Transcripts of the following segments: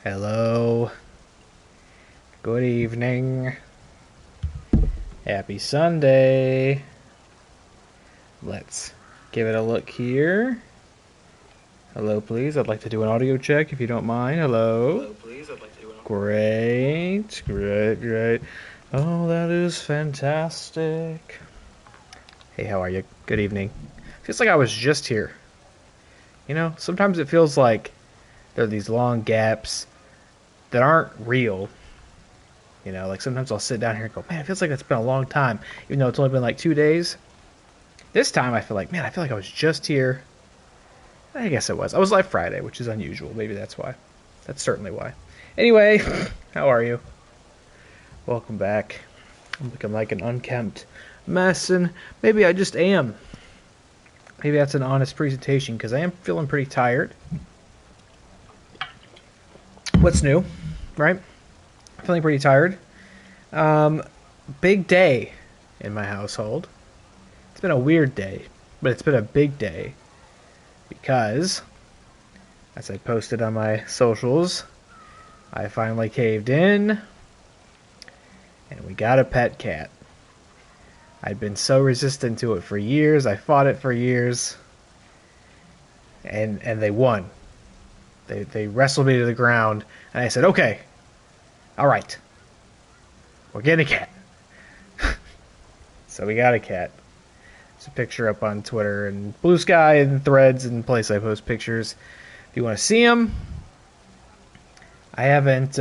Hello. Good evening. Happy Sunday. Let's give it a look here. Hello, please. I'd like to do an audio check if you don't mind. Hello. Hello, please. I'd like to do an Great. Great. Oh, that is fantastic. Hey, how are you? Good evening. Feels like I was just here. You know, sometimes it feels like there are these long gaps that aren't real. You know, like sometimes I'll sit down here and go, man, it feels like it's been a long time, even though it's only been like 2 days. This time I feel like, man, I feel like I was just here. I guess it was. I was live Friday, which is unusual. Maybe that's why. That's certainly why. Anyway, how are you? Welcome back. I'm looking like an unkempt mess, and maybe I just am. Maybe that's an honest presentation, because I am feeling pretty tired. What's new, right? Feeling pretty tired. Big day in my household. It's been a weird day, but it's been a big day because, as I posted on my socials, I finally caved in and we got a pet cat. I'd been so resistant to it for years. I fought it for years, and they won. They wrestled me to the ground, and I said, okay, all right, we're getting a cat. So we got a cat. There's a picture up on Twitter and Blue Sky and Threads and place I post pictures. If you want to see him, we haven't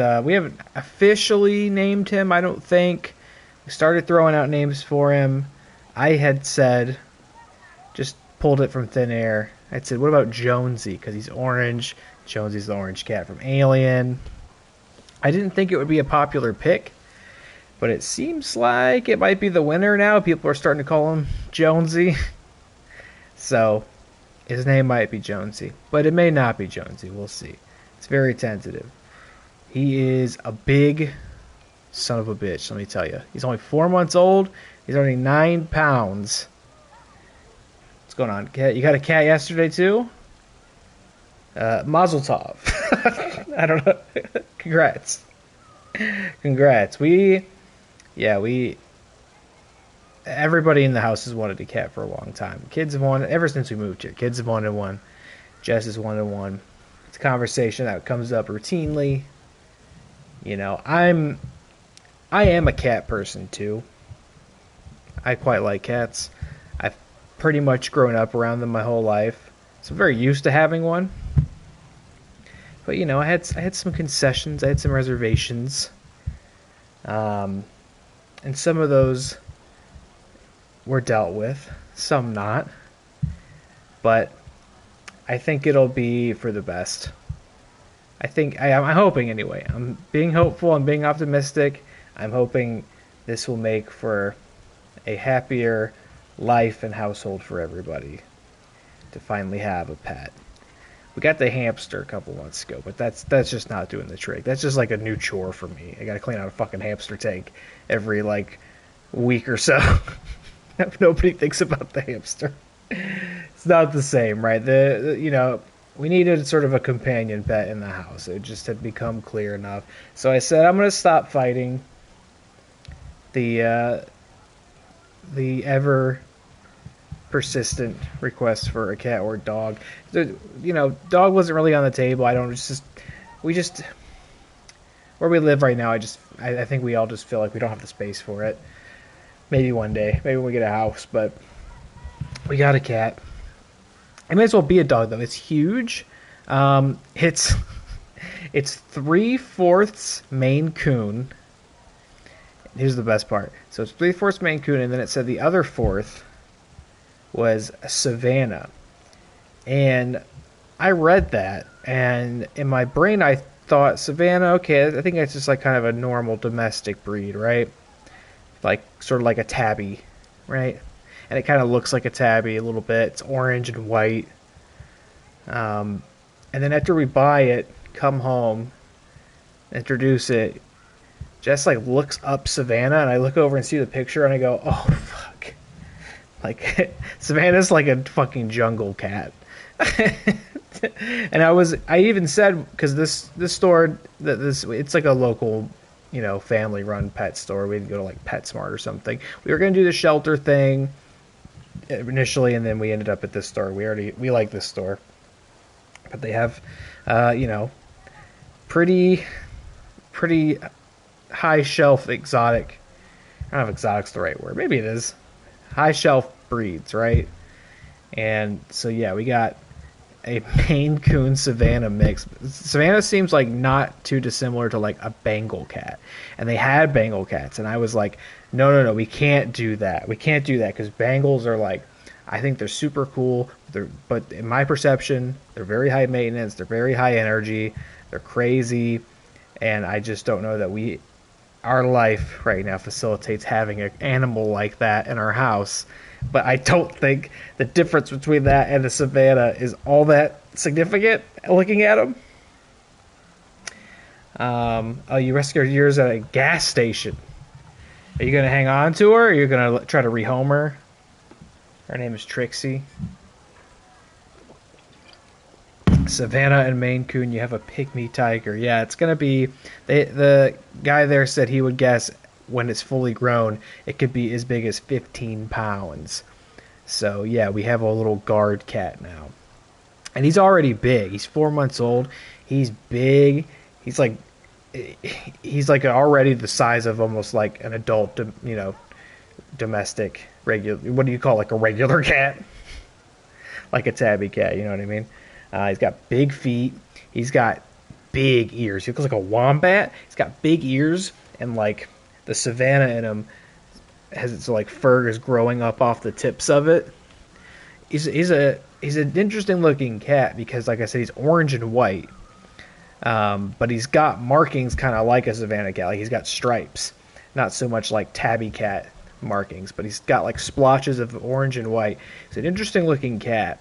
officially named him, I don't think. We started throwing out names for him. I had said, just pulled it from thin air. I said, what about Jonesy? Because he's orange. Jonesy's the orange cat from Alien. I didn't think it would be a popular pick, but it seems like it might be the winner now. People are starting to call him Jonesy. So, his name might be Jonesy, but it may not be Jonesy. We'll see. It's very tentative. He is a big son of a bitch, let me tell you. He's only 4 months old. He's only 9 pounds. What's going on, cat? You got a cat yesterday, too? Mazel tov. I don't know. Congrats. Everybody in the house has wanted a cat for a long time. Kids have wanted, ever since we moved here, kids have wanted one. Jess has wanted one. It's a conversation that comes up routinely. You know, I am a cat person too. I quite like cats. I've pretty much grown up around them my whole life, so I'm very used to having one. But you know, I had some concessions, I had some reservations, and some of those were dealt with, some not. But I think it'll be for the best. I'm hoping anyway. I'm being hopeful. I'm being optimistic. I'm hoping this will make for a happier life and household for everybody to finally have a pet. We got the hamster a couple months ago, but that's just not doing the trick. That's just like a new chore for me. I gotta clean out a fucking hamster tank every like week or so. Nobody thinks about the hamster. It's not the same, right? We needed sort of a companion pet in the house. It just had become clear enough. So I said I'm gonna stop fighting the ever persistent request for a cat or a dog. Dog wasn't really on the table. We just where we live right now. I think we all just feel like we don't have the space for it. Maybe one day, maybe when we get a house, but we got a cat. It may as well be a dog though. It's huge. It's 3/4 Maine Coon. Here's the best part. So it's 3/4 Maine Coon, and then it said the other fourth was Savannah. And I read that, and in my brain I thought Savannah, okay, I think that's just like kind of a normal domestic breed, right? Like sort of like a tabby, right? And it kind of looks like a tabby a little bit. It's orange and white. And then after we buy it, come home, introduce it, Jess like looks up Savannah, and I look over and see the picture, and I go, oh fuck. Like, Savannah's like a fucking jungle cat. And I even said, because this store, it's like a local, family run pet store. We'd go to like PetSmart or something. We were gonna do the shelter thing initially, and then we ended up at this store. We like this store, but they have, pretty pretty high shelf exotic. I don't know if exotic's the right word. Maybe it is. High shelf breeds, right? And so yeah, we got a Maine Coon Savannah mix. Savannah seems like not too dissimilar to like a Bengal cat, and they had Bengal cats, and I was like, no, we can't do that. We can't do that because Bengals are like, I think they're super cool. But in my perception, they're very high maintenance. They're very high energy. They're crazy, and I just don't know that our life right now facilitates having an animal like that in our house. But I don't think the difference between that and the Savannah is all that significant looking at them. You rescued yours at a gas station. Are you going to hang on to her, or are you going to try to rehome her? Her name is Trixie. Savannah and Maine Coon, you have a pygmy tiger. Yeah, it's going to be... The guy there said he would guess when it's fully grown, it could be as big as 15 pounds. So, yeah, we have a little guard cat now. And he's already big. He's 4 months old. He's big. He's like already the size of almost like an adult, domestic, regular... What do you call like a regular cat? Like a tabby cat, you know what I mean? He's got big feet. He's got big ears. He looks like a wombat. He's got big ears, and like the Savannah in him has its like fur is growing up off the tips of it. He's an interesting looking cat because, like I said, he's orange and white, but he's got markings kind of like a Savannah cat. Like he's got stripes, not so much like tabby cat markings, but he's got like splotches of orange and white. He's an interesting looking cat.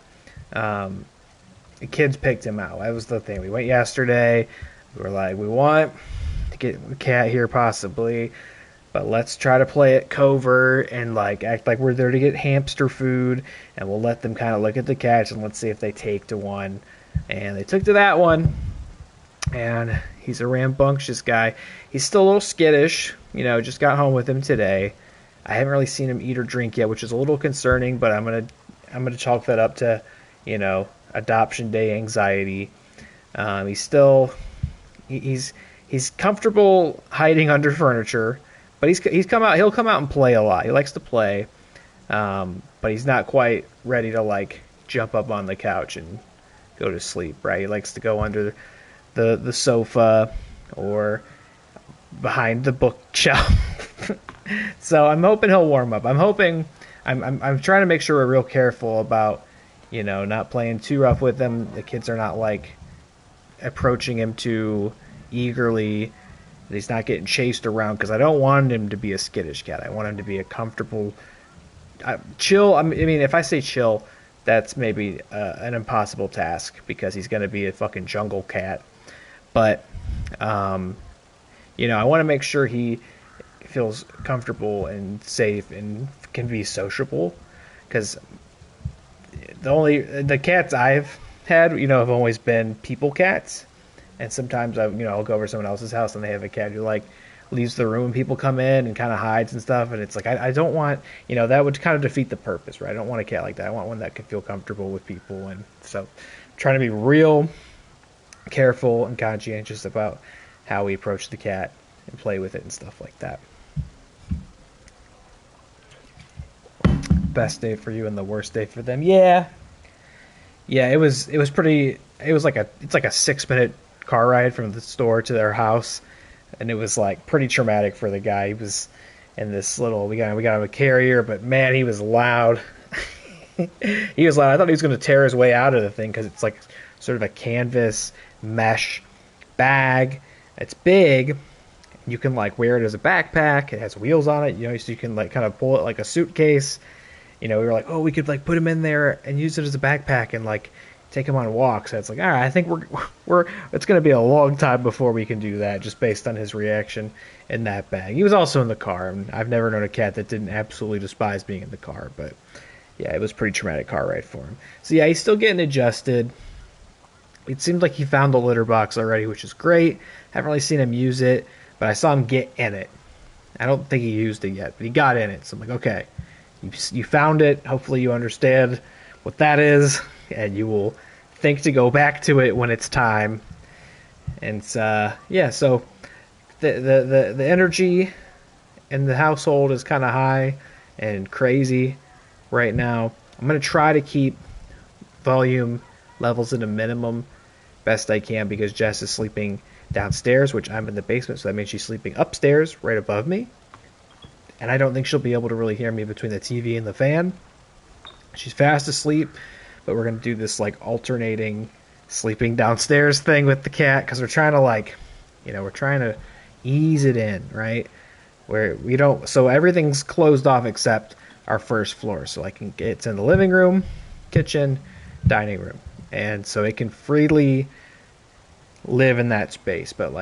The kids picked him out. That was the thing. We went yesterday. We were like, we want to get a cat here possibly, but let's try to play it covert and like act like we're there to get hamster food, and we'll let them kind of look at the cats and let's see if they take to one. And they took to that one, and he's a rambunctious guy. He's still a little skittish. Just got home with him today. I haven't really seen him eat or drink yet, which is a little concerning, but I'm gonna chalk that up to, adoption day anxiety. He's comfortable hiding under furniture, but he'll come out and play a lot. He likes to play, but he's not quite ready to like jump up on the couch and go to sleep, right? He likes to go under the sofa or behind the bookshelf. So I'm hoping he'll warm up. I'm trying to make sure we're real careful about not playing too rough with him. The kids are not like approaching him too eagerly. He's not getting chased around because I don't want him to be a skittish cat. I want him to be a comfortable, chill. I mean, if I say chill, that's maybe an impossible task because he's going to be a fucking jungle cat. But, I want to make sure he feels comfortable and safe and can be sociable, because the cats I've had, have always been people cats, and sometimes I'll go over to someone else's house and they have a cat who like leaves the room when people come in and kind of hides and stuff, and it's like I don't want, that would kind of defeat the purpose, right? I don't want a cat like that. I want one that can feel comfortable with people, and so I'm trying to be real careful and conscientious about how we approach the cat and play with it and stuff like that. Best day for you and the worst day for them. Yeah, it was pretty. It was like it's like a 6-minute car ride from the store to their house, and it was like pretty traumatic for the guy. He was in this little. We got him a carrier, but man, he was loud. He was loud. I thought he was going to tear his way out of the thing because it's like sort of a canvas mesh bag. It's big. You can like wear it as a backpack. It has wheels on it, so you can like kind of pull it like a suitcase. We were like, oh, we could like put him in there and use it as a backpack and like take him on walks. So it's like, all right, I think we're it's going to be a long time before we can do that, just based on his reaction in that bag. He was also in the car, and I've never known a cat that didn't absolutely despise being in the car. But yeah, it was a pretty traumatic car ride for him. So yeah, he's still getting adjusted. It seemed like he found the litter box already, which is great. Haven't really seen him use it, but I saw him get in it. I don't think he used it yet, but he got in it. So I'm like, okay, you found it. Hopefully you understand what that is, and you will think to go back to it when it's time. And yeah, so the energy in the household is kind of high and crazy right now. I'm gonna try to keep volume levels at a minimum best I can because Jess is sleeping downstairs, which I'm in the basement, so that means she's sleeping upstairs right above me. And I don't think she'll be able to really hear me between the TV and the fan. She's fast asleep, but we're going to do this like alternating sleeping downstairs thing with the cat because we're trying to we're trying to ease it in, right? Where we don't, so everything's closed off except our first floor. So it's in the living room, kitchen, dining room. And so it can freely live in that space. But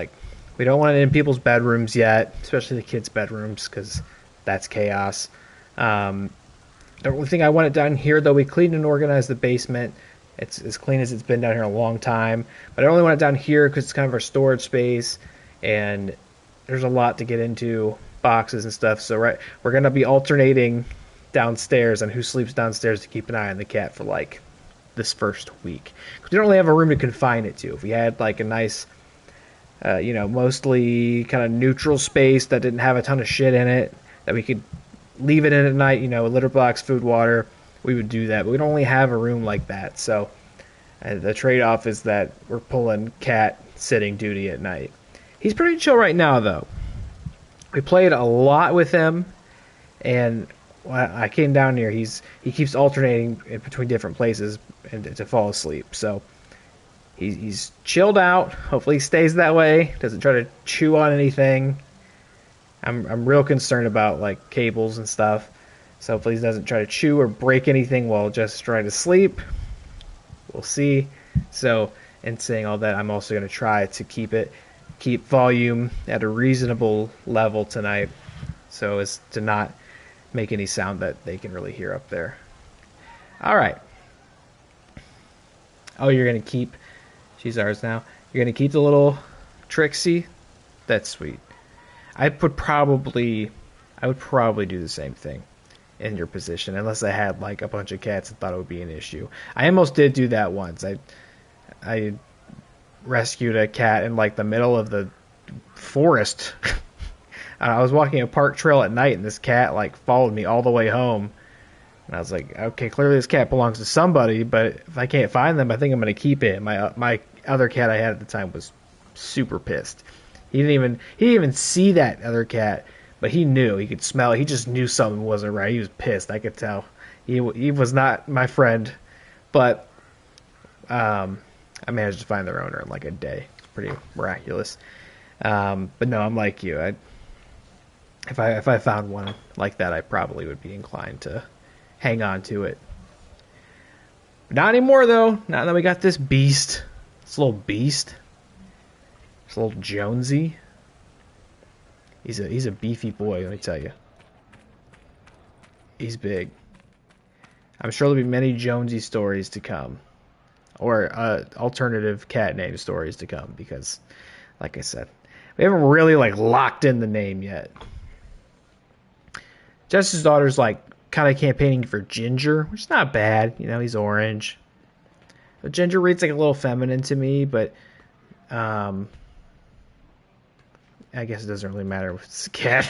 we don't want it in people's bedrooms yet, especially the kids' bedrooms, because that's chaos. The only thing I want it down here, though, we cleaned and organized the basement. It's as clean as it's been down here in a long time. But I only want it down here because it's kind of our storage space, and there's a lot to get into, boxes and stuff. So we're going to be alternating downstairs on who sleeps downstairs to keep an eye on the cat for this first week. Because we don't really have a room to confine it to. If we had a nice, mostly kind of neutral space that didn't have a ton of shit in it, that we could leave it in at night, litter box, food, water, we would do that. But we don't only have a room like that. So the trade-off is that we're pulling cat sitting duty at night. He's pretty chill right now, though. We played a lot with him, and when I came down here, he keeps alternating between different places and to fall asleep. So he's chilled out. Hopefully he stays that way. Doesn't try to chew on anything. I'm real concerned about cables and stuff. So hopefully he doesn't try to chew or break anything while just trying to sleep. We'll see. So in saying all that, I'm also going to try to keep volume at a reasonable level tonight, so as to not make any sound that they can really hear up there. All right. Oh, you're going to keep... She's ours now. You're going to keep the little Trixie? That's sweet. I would probably do the same thing in your position, unless I had a bunch of cats and thought it would be an issue. I almost did do that once. I rescued a cat in the middle of the forest. I was walking a park trail at night, and this cat followed me all the way home. And I was like, okay, clearly this cat belongs to somebody, but if I can't find them, I think I'm going to keep it. My other cat I had at the time was super pissed. He didn't even see that other cat, but he knew. He could smell it. He just knew something wasn't right. He was pissed. I could tell. He was not my friend, but I managed to find their owner in a day. It's pretty miraculous. But no, I'm like you. If I found one like that, I probably would be inclined to hang on to it. But not anymore, though. Now that we got this beast, this little beast, this little Jonesy. He's a beefy boy, let me tell you. He's big. I'm sure there'll be many Jonesy stories to come, or alternative cat name stories to come, because, like I said, we haven't really locked in the name yet. Jess's daughter's kind of campaigning for Ginger, which is not bad. He's orange. But Ginger reads a little feminine to me, but I guess it doesn't really matter if it's a cat.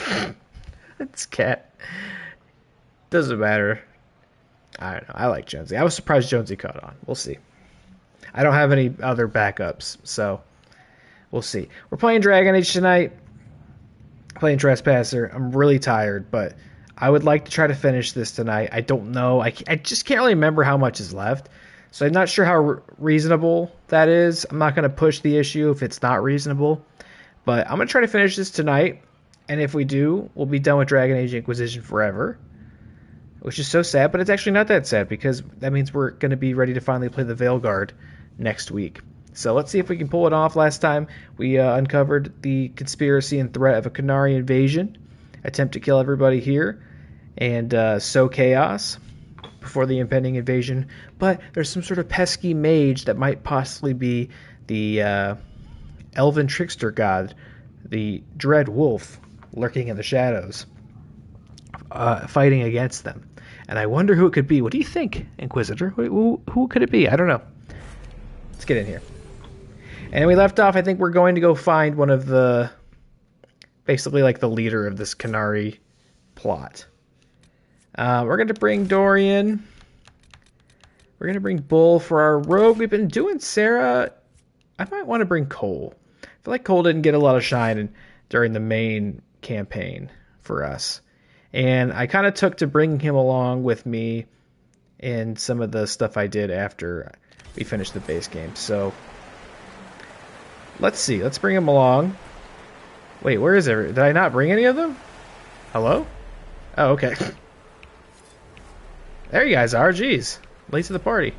It's a cat. Doesn't matter. I don't know. I like Jonesy. I was surprised Jonesy caught on. We'll see. I don't have any other backups, so we'll see. We're playing Dragon Age tonight. Playing Trespasser. I'm really tired, but I would like to try to finish this tonight. I don't know. I just can't really remember how much is left. So I'm not sure how reasonable that is. I'm not going to push the issue if it's not reasonable. But I'm going to try to finish this tonight. And if we do, we'll be done with Dragon Age Inquisition forever. Which is so sad, but it's actually not that sad, because that means we're going to be ready to finally play the Veilguard next week. So let's see if we can pull it off. Last time we uncovered the conspiracy and threat of a Qunari invasion. Attempt to kill everybody here and sow chaos. before the impending invasion, but there's some sort of pesky mage that might possibly be the elven trickster god, the Dread Wolf, lurking in the shadows, fighting against them. And I wonder who it could be. What do you think, Inquisitor? Who could it be? I don't know. Let's get in here. And we left off, I think we're going to go find one of the... basically like the leader of this Canary plot. We're going to bring Dorian. We're going to bring Bull for our rogue. We've been doing Sarah. I might want to bring Cole. I feel like Cole didn't get a lot of shine during the main campaign for us. And I kind of took to bringing him along with me in some of the stuff I did after we finished the base game. So, let's see. Let's bring him along. Wait, where is it? Did I not bring any of them? Hello? Oh, okay. There you guys are. Jeez. Late to the party.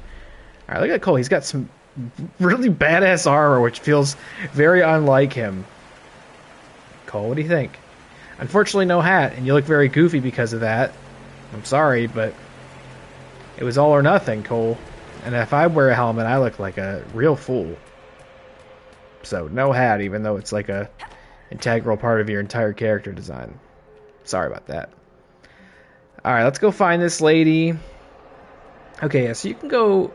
Alright, look at Cole. He's got some really badass armor, which feels very unlike him. Cole, what do you think? Unfortunately, no hat, and you look very goofy because of that. I'm sorry, but it was all or nothing, Cole. And if I wear a helmet, I look like a real fool. So, no hat, even though it's like a integral part of your entire character design. Sorry about that. Alright, let's go find this lady. Okay, yeah, so you can go...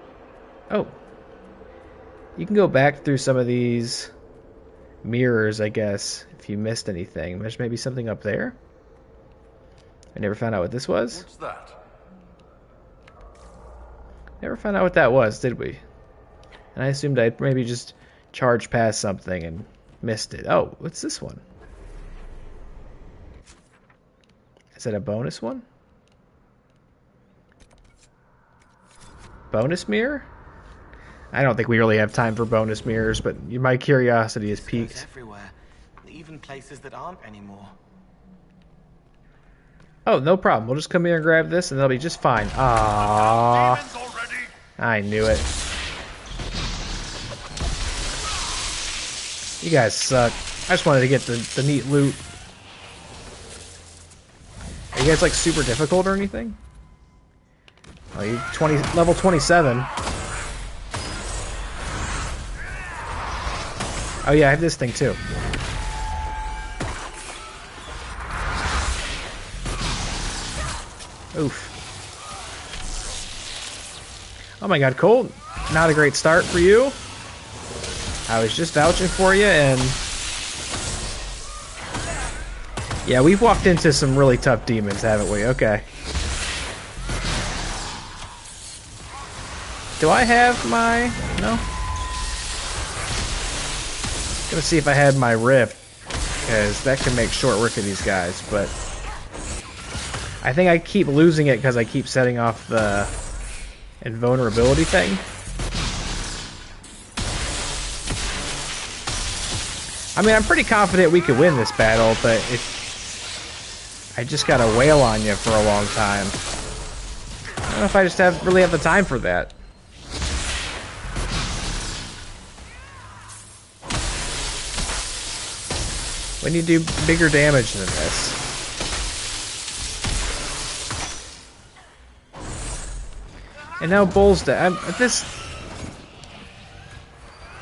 Oh. You can go back through some of these mirrors, I guess, if you missed anything. There's maybe something up there. I never found out what this was. What's that? Never found out what that was, did we? And I assumed I'd maybe just charged past something and missed it. Oh, what's this one? Is that a bonus one? Bonus mirror? I don't think we really have time for bonus mirrors, but my curiosity is piqued. Everywhere, even places that aren't anymore. Oh, no problem. We'll just come here and grab this, and they'll be just fine. Aww. I knew it. You guys suck. I just wanted to get the neat loot. Are you guys like super difficult or anything? Oh, you level 27. Oh yeah, I have this thing too. Oof. Oh my god, Cole, not a great start for you. I was just vouching for you, and yeah, we've walked into some really tough demons, haven't we? Okay. Do I have my... No? Gonna see if I had my rift, because that can make short work of these guys, but I think I keep losing it because I keep setting off the invulnerability thing. I mean, I'm pretty confident we could win this battle, but I just gotta wail on you for a long time. I don't know if I just really have the time for that. We need to do bigger damage than this. And now Bull's dead. This...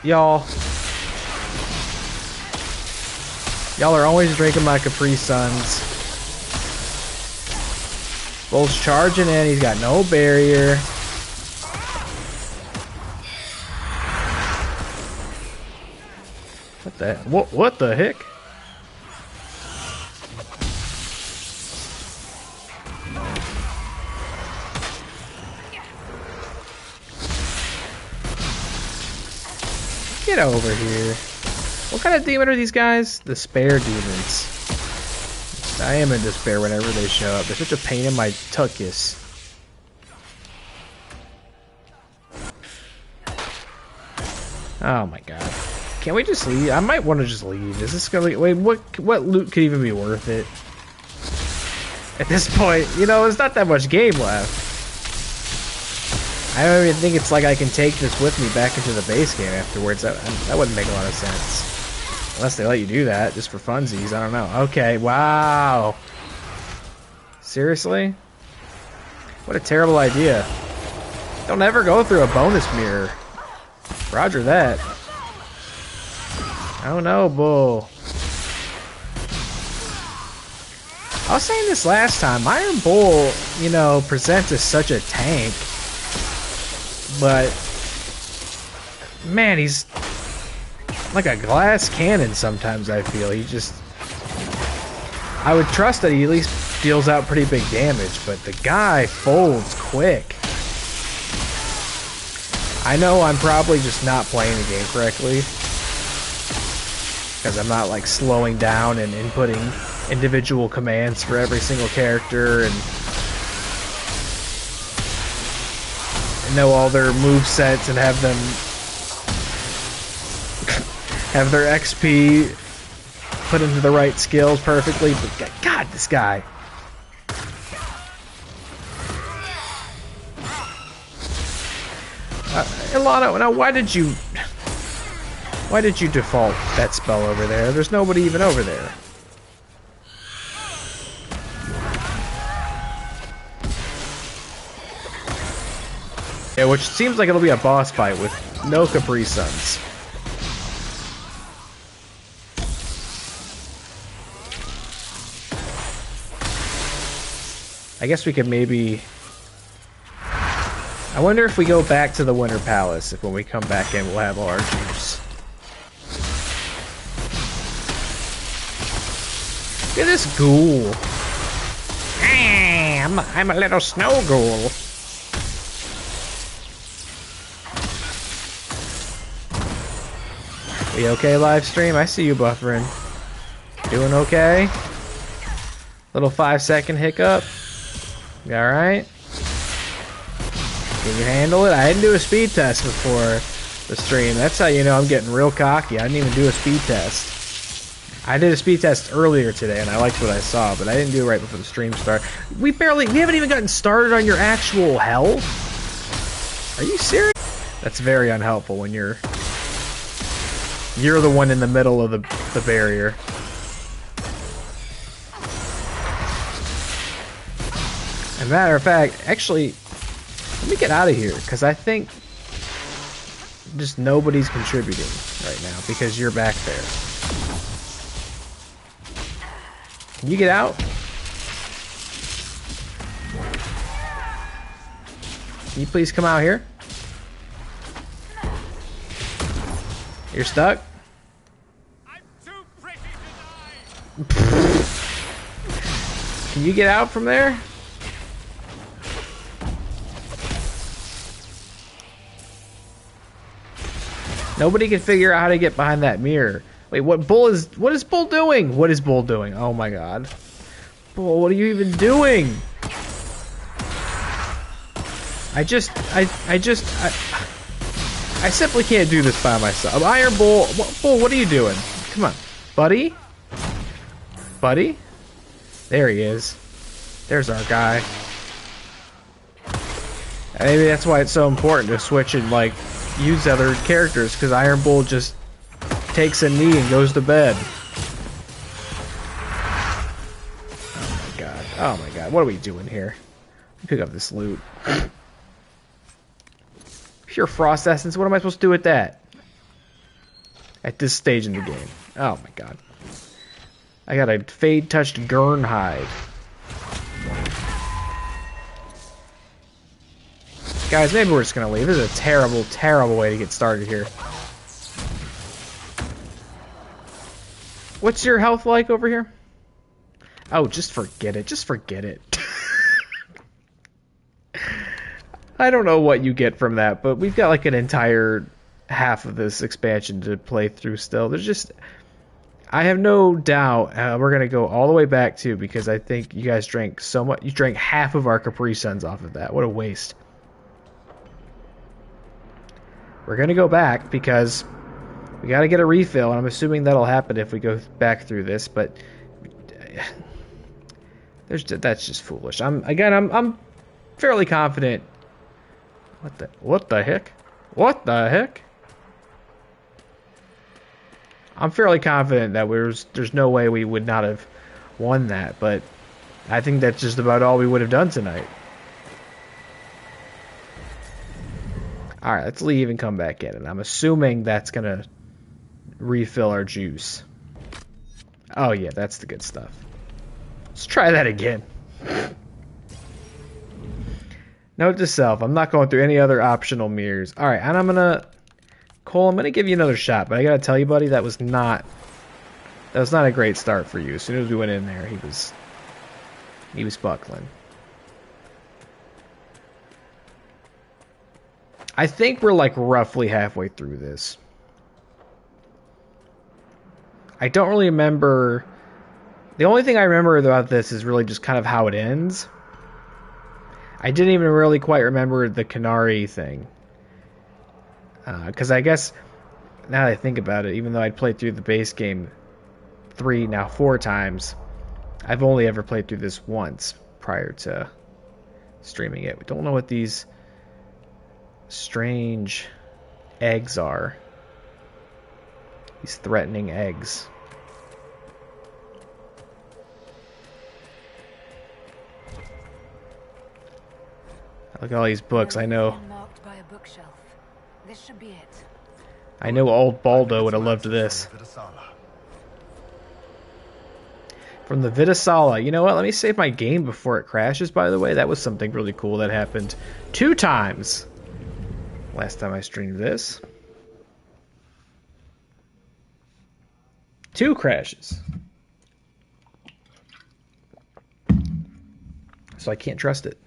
Y'all are always drinking my Capri Suns. Bull's charging in. He's got no barrier. What the heck? Get over here. What kind of demon are these guys? Despair demons. I am in despair whenever they show up. They're such a pain in my tuchus. Oh my god. Can't we just leave? I might want to just leave. Is this gonna... Wait, what loot could even be worth it? At this point, you know, there's not that much game left. I don't even think it's like I can take this with me back into the base game afterwards. That wouldn't make a lot of sense. Unless they let you do that, just for funsies. I don't know. Okay, wow. Seriously? What a terrible idea. Don't ever go through a bonus mirror. Roger that. Oh no, bull. I was saying this last time, Iron Bull, you know, presents as such a tank. But, man, he's like a glass cannon sometimes, I feel. He just... I would trust that he at least deals out pretty big damage, but the guy folds quick. I know I'm probably just not playing the game correctly. Because I'm not, like, slowing down and inputting individual commands for every single character and know all their move sets and have them have their XP put into the right skills perfectly. But God, this guy. Ilana, now why did you default that spell over there? There's nobody even over there. Yeah, which seems like it'll be a boss fight with no Capri Suns. I guess we could maybe... I wonder if we go back to the Winter Palace, if when we come back in we'll have all our juice. Look at this ghoul. I'm a little snow ghoul. We okay, live stream? I see you buffering. Doing okay? Little 5-second hiccup. You alright? Can you handle it? I didn't do a speed test before the stream. That's how you know I'm getting real cocky. I didn't even do a speed test. I did a speed test earlier today and I liked what I saw, but I didn't do it right before the stream started. We haven't even gotten started on your actual health? Are you serious? That's very unhelpful when you're the one in the middle of the barrier. As a matter of fact, actually, let me get out of here, because I think just nobody's contributing right now, because you're back there. Can you get out? Can you please come out here? You're stuck? I'm too pretty to die. Can you get out from there? Nobody can figure out how to get behind that mirror. Wait, what is Bull doing? What is Bull doing? Oh my god. Bull, what are you even doing? I simply can't do this by myself. Iron Bull, Bull, what are you doing? Come on, buddy. Buddy? There he is. There's our guy. Maybe that's why it's so important to switch and, like, use other characters, because Iron Bull just takes a knee and goes to bed. Oh my god. Oh my god. What are we doing here? Pick up this loot. Pure Frost Essence. What am I supposed to do with that? At this stage in the game. Oh my god. I got a Fade Touched Gurn Hide. Guys, maybe we're just gonna leave. This is a terrible, terrible way to get started here. What's your health like over here? Oh, just forget it. Just forget it. I don't know what you get from that, but we've got like an entire half of this expansion to play through still. There's just... I have no doubt we're going to go all the way back too, because I think you guys drank so much. You drank half of our Capri Suns off of that. What a waste. We're going to go back because we got to get a refill, and I'm assuming that'll happen if we go back through this, but that's just foolish. I'm fairly confident. What the heck? What the heck? I'm fairly confident that there's no way we would not have won that, but I think that's just about all we would have done tonight. Alright, let's leave and come back in. And I'm assuming that's gonna refill our juice. Oh yeah, that's the good stuff. Let's try that again. Note to self, I'm not going through any other optional mirrors. Alright, and I'm gonna... Cole, I'm gonna give you another shot, but I gotta tell you, buddy, that was not a great start for you. As soon as we went in there, he was buckling. I think we're like roughly halfway through this. I don't really remember... The only thing I remember about this is really just kind of how it ends. I didn't even really quite remember the Canary thing. Because I guess, now that I think about it, even though I'd played through the base game 3, now 4 times, I've only ever played through this once prior to streaming it. We don't know what these strange eggs are. These threatening eggs. Look at all these books. I know. Marked by a bookshelf. This should be it. I know old Baldo would have loved this. From the Vitasala. You know what? Let me save my game before it crashes, by the way. That was something really cool that happened 2 times. Last time I streamed this. 2 crashes. So I can't trust it.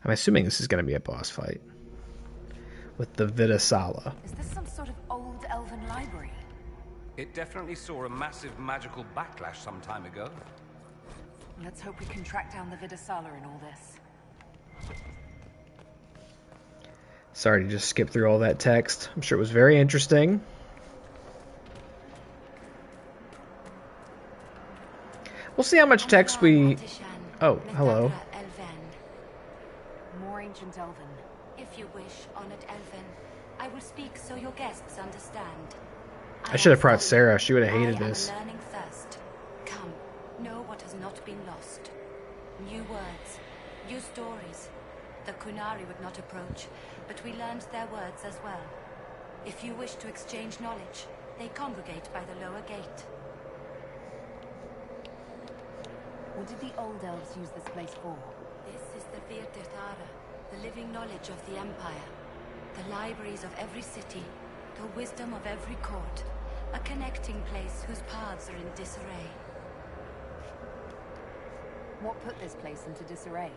I'm assuming this is going to be a boss fight. With the Vitasala. Is this some sort of old elven library? It definitely saw a massive magical backlash some time ago. Let's hope we can track down the Vitasala in all this. Sorry to just skip through all that text. I'm sure it was very interesting. We'll see how much text we... Oh, hello. More ancient elven. If you wish, honored elven, I will speak so your guests understand. I should have brought Sarah. She would have hated this. I am learning thirst. Come, know what has not been lost. New words, new stories. The Kunari would not approach, but we learned their words as well. If you wish to exchange knowledge, they congregate by the lower gate. What did the old elves use this place for? This is the Virtithara, the living knowledge of the Empire. The libraries of every city, the wisdom of every court. A connecting place whose paths are in disarray. What put this place into disarray?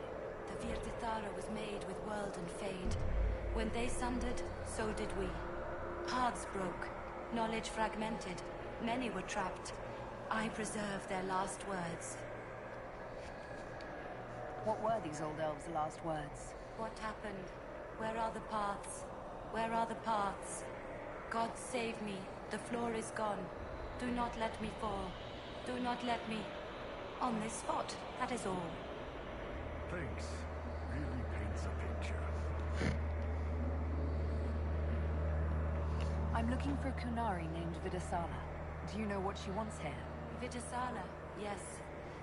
The Virtithara was made with world and fade. When they sundered, so did we. Paths broke, knowledge fragmented, many were trapped. I preserve their last words. What were these old elves' last words? What happened? Where are the paths? Where are the paths? God save me. The floor is gone. Do not let me fall. Do not let me... On this spot, that is all. Thanks. Really paints a picture. I'm looking for a Kunari named Vitasala. Do you know what she wants here? Vitasala, yes.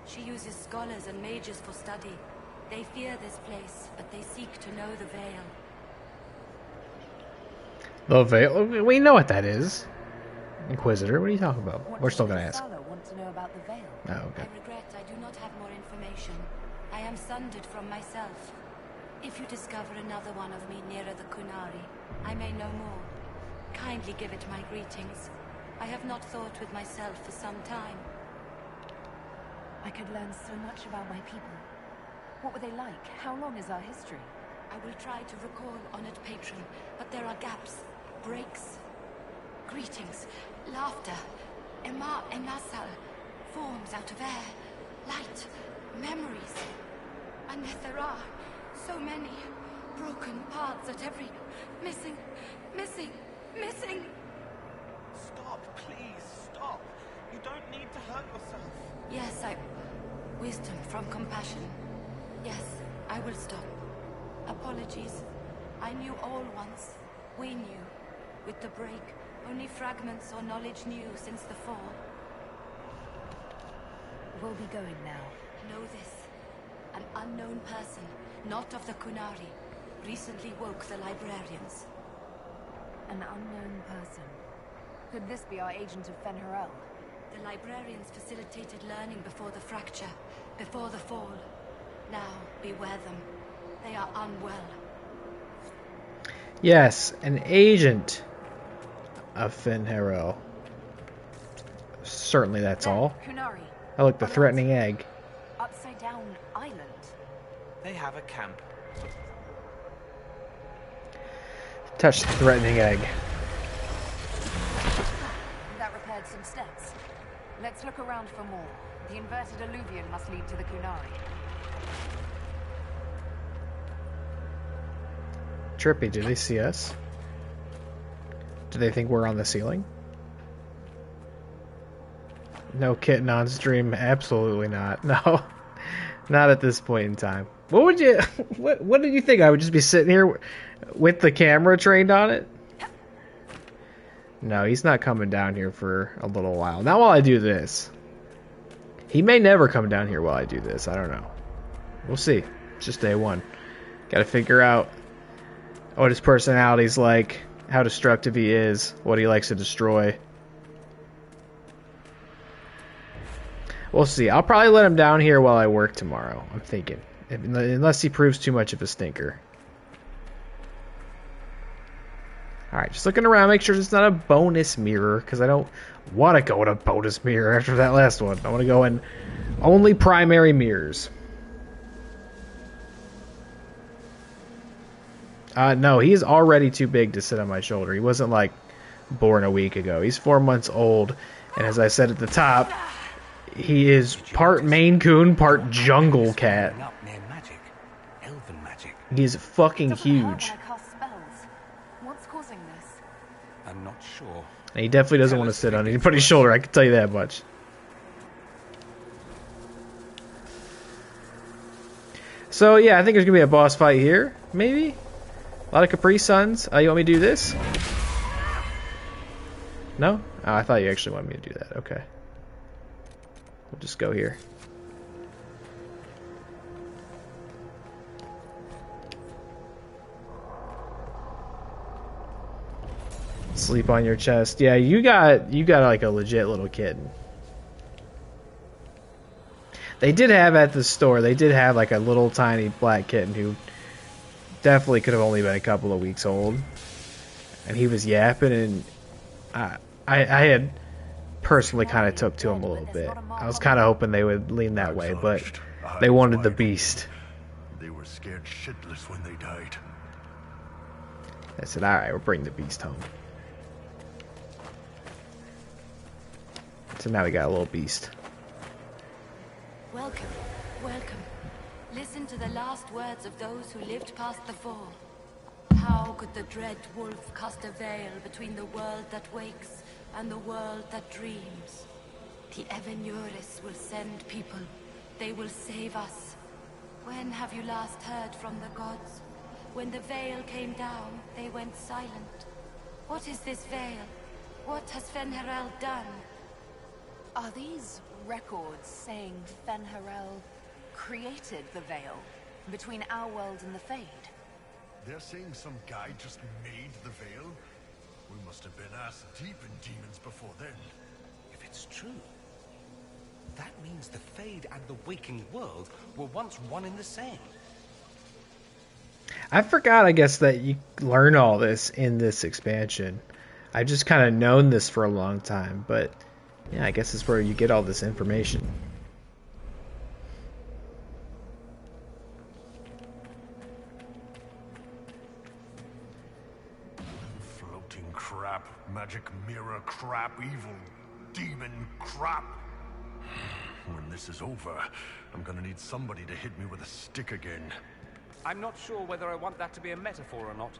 She uses scholars and mages for study. They fear this place, but they seek to know the Veil. The Veil? We know what that is. Inquisitor, what are you talking about? What We're does still going to ask. Vitasala want to know about the Veil? Oh, okay. I regret I do not have more information. I am sundered from myself. If you discover another one of me nearer the Kunari, I may know more. Kindly give it my greetings. I have not thought with myself for some time. I could learn so much about my people. What were they like? How long is our history? I will try to recall, honored patron, but there are gaps, breaks. Greetings, laughter, emasal, forms out of air, light, memories. And yet there are so many broken paths at every... Missing. Stop, please, stop. You don't need to hurt yourself. Yes, wisdom from compassion. Yes, I will stop. Apologies. I knew all once. We knew. With the break, only fragments or knowledge new since the fall. We'll be going now. Know this. An unknown person, not of the Kunari, recently woke the librarians. An unknown person. Could this be our agent of fen'harel? The librarians facilitated learning before the fracture, before the fall. Now, beware them. They are unwell. Yes, an agent of fen'harel. Certainly that's There, all. Kunari. I like the threatening egg. Upside down island. They have a camp. Touch the threatening egg. That repaired some steps. Let's look around for more. The inverted alluvion must lead to the Kunari. Trippy, do they see us? Do they think we're on the ceiling? No kitten on stream? Absolutely not. No. Not at this point in time. What would you... What did you think? I would just be sitting here with the camera trained on it? No, he's not coming down here for a little while. Not while I do this. He may never come down here while I do this. I don't know. We'll see. It's just day one. Gotta figure out what his personality's like, how destructive he is, what he likes to destroy. We'll see. I'll probably let him down here while I work tomorrow, I'm thinking. Unless he proves too much of a stinker. Alright, just looking around, make sure it's not a bonus mirror, because I don't want to go in a bonus mirror after that last one. I want to go in only primary mirrors. No, he's already too big to sit on my shoulder. He wasn't, like, born a week ago. He's 4 months old, and as I said at the top, he is part Maine Coon, part jungle cat. He's fucking huge. What's causing this? I'm not sure. And he definitely doesn't want to sit on anybody's shoulder, I can tell you that much. So, yeah, I think there's going to be a boss fight here, maybe? A lot of Capri Suns. You want me to do this? No? Oh, I thought you actually wanted me to do that. Okay. We'll just go here. Sleep on your chest. Yeah, you got like a legit little kitten. They did have at the store, they did have like a little tiny black kitten who definitely could have only been a couple of weeks old. And he was yapping, and I had personally kind of took to him a little bit. I was kind of hoping they would lean that way, but they wanted the beast. They were scared shitless when they died. I said, alright, we'll bring the beast home. So now we got a little beast. Welcome, welcome. Listen to the last words of those who lived past the fall. How could the dread wolf cast a veil between the world that wakes and the world that dreams? The Evenuris will send people. They will save us. When have you last heard from the gods? When the veil came down, they went silent. What is this veil? What has fen'harel done? Are these records saying fen'harel created the veil between our world and the Fade? They're saying some guy just made the veil? We must have been ass deep in demons before then. If it's true, that means the Fade and the waking world were once one and the same. I forgot, I guess, that you learn all this in this expansion. I've just kind of known this for a long time, but yeah, I guess it's where you get all this information. Floating crap, magic mirror crap, evil demon crap. When this is over, I'm gonna need somebody to hit me with a stick again. I'm not sure whether I want that to be a metaphor or not.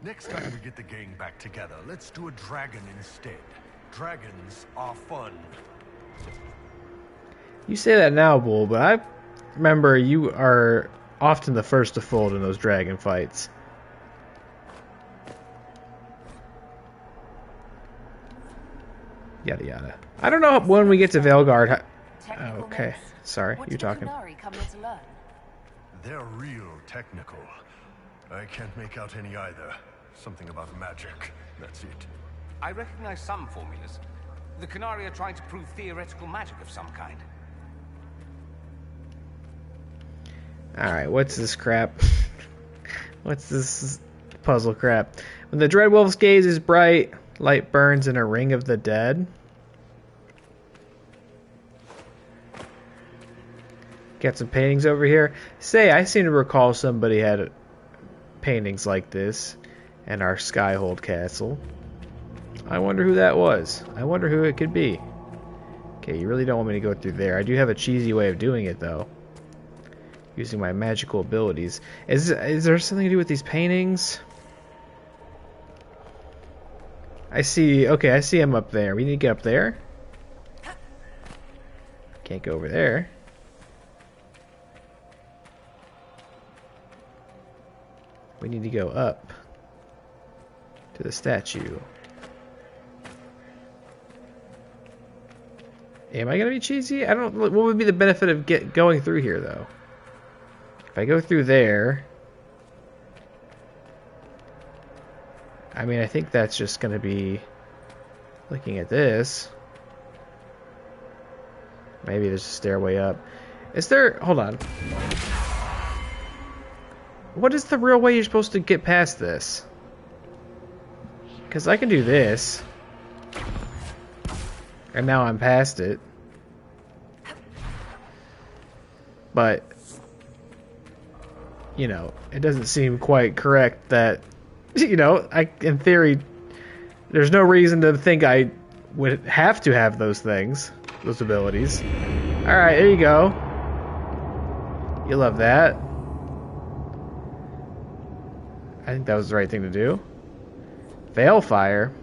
Next time we get the gang back together, let's do a dragon instead. Dragons are fun. You say that now, Bull, but I remember you are often the first to fold in those dragon fights. Yada yada. I don't know when we get to Veilguard. Okay, sorry, What you're did the talking. Kunari come here to learn? they're real technical. I can't make out any either. Something about magic, that's it. I recognize some formulas. The Canari are trying to prove theoretical magic of some kind. Alright, what's this crap? What's this puzzle crap? When the Dreadwolf's gaze is bright, light burns in a ring of the dead. Got some paintings over here. Say, I seem to recall somebody had paintings like this in our Skyhold castle. I wonder who that was. I wonder who it could be. Okay, you really don't want me to go through there. I do have a cheesy way of doing it, though. Using my magical abilities. Is there something to do with these paintings? I see... Okay, I see him up there. We need to get up there. Can't go over there. We need to go up to the statue. Am I gonna be cheesy? I don't. What would be the benefit of going through here, though? If I go through there, I mean, I think that's just gonna be looking at this. Maybe there's a stairway up. Is there? Hold on. What is the real way you're supposed to get past this? Because I can do this. And now I'm past it. But, you know, it doesn't seem quite correct that, you know, in theory, there's no reason to think I would have to have those things, those abilities. Alright, there you go. You love that. I think that was the right thing to do. Veilfire.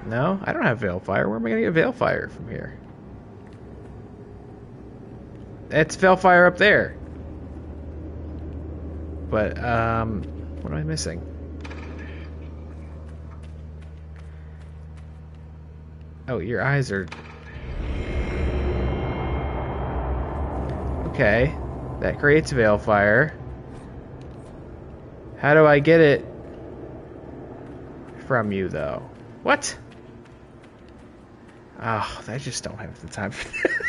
No, I don't have Veilfire. Where am I going to get Veilfire from here? It's Veilfire up there. But, what am I missing? Oh, your eyes are... Okay. That creates Veilfire. How do I get it from you, though? What? Oh, I just don't have the time for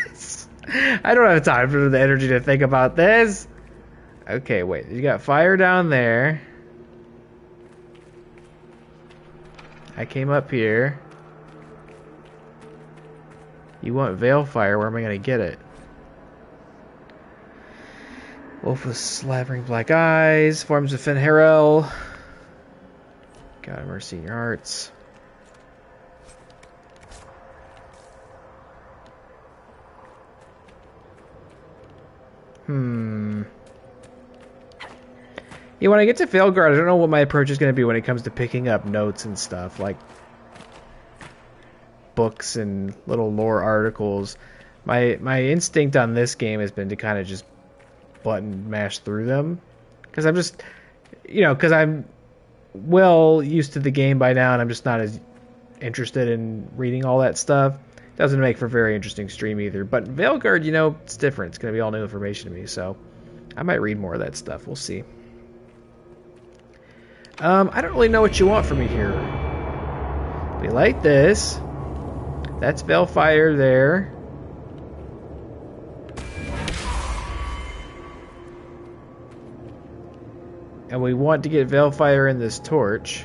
this. I don't have time for the energy to think about this. Okay, wait. You got fire down there. I came up here. You want Veilfire. Where am I going to get it? Wolf with slavering black eyes. Forms of fen'harel. God, mercy in your hearts. Yeah, when I get to Veilguard, I don't know what my approach is going to be when it comes to picking up notes and stuff, like books and little lore articles. My instinct on this game has been to kind of just button mash through them, because I'm just, you know, because I'm well used to the game by now, and I'm just not as interested in reading all that stuff. Doesn't make for a very interesting stream either. But Veilguard, you know, it's different. It's going to be all new information to me, so I might read more of that stuff. We'll see. I don't really know what you want from me here. We light this. That's Veilfire there. And we want to get Veilfire in this torch.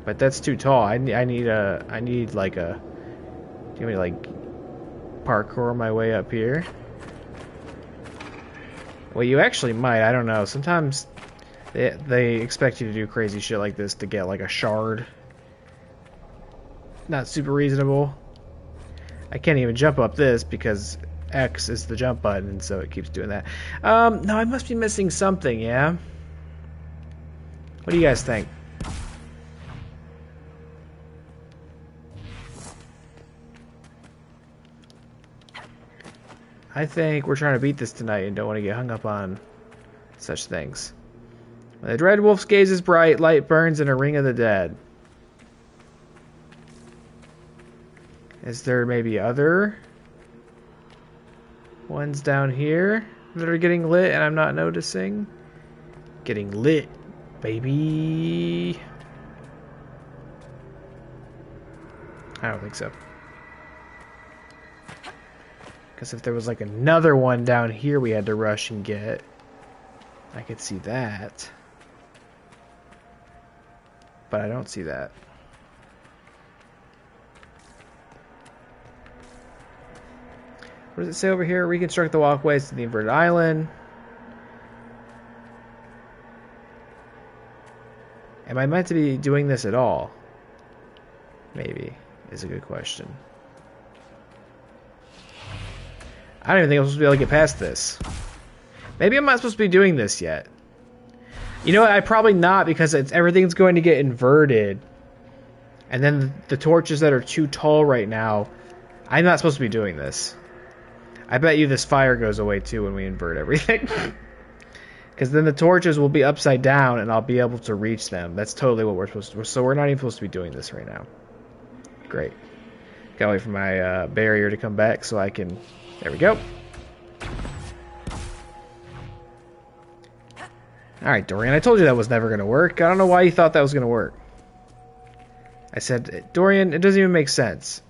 But that's too tall. I need like a... Do you want me to like parkour my way up here? Well, you actually might. I don't know. Sometimes they expect you to do crazy shit like this to get like a shard. Not super reasonable. I can't even jump up this because X is the jump button, and so it keeps doing that. No, I must be missing something, yeah? What do you guys think? I think we're trying to beat this tonight and don't want to get hung up on such things. When the Dread Wolf's gaze is bright, light burns in a ring of the dead. Is there maybe other One's down here that are getting lit and I'm not noticing. Getting lit, baby. I don't think so. Because if there was like another one down here we had to rush and get, I could see that. But I don't see that. What does it say over here? Reconstruct the walkways to the inverted island. Am I meant to be doing this at all? Maybe, is a good question. I don't even think I'm supposed to be able to get past this. Maybe I'm not supposed to be doing this yet. You know what? I'm probably not, because everything's going to get inverted. And then the torches that are too tall right now, I'm not supposed to be doing this. I bet you this fire goes away too when we invert everything. Because then the torches will be upside down and I'll be able to reach them. That's totally what we're supposed to do. So we're not even supposed to be doing this right now. Great. Gotta wait for my barrier to come back so I can... There we go. Alright, Dorian, I told you that was never going to work. I don't know why you thought that was going to work. I said, Dorian, it doesn't even make sense.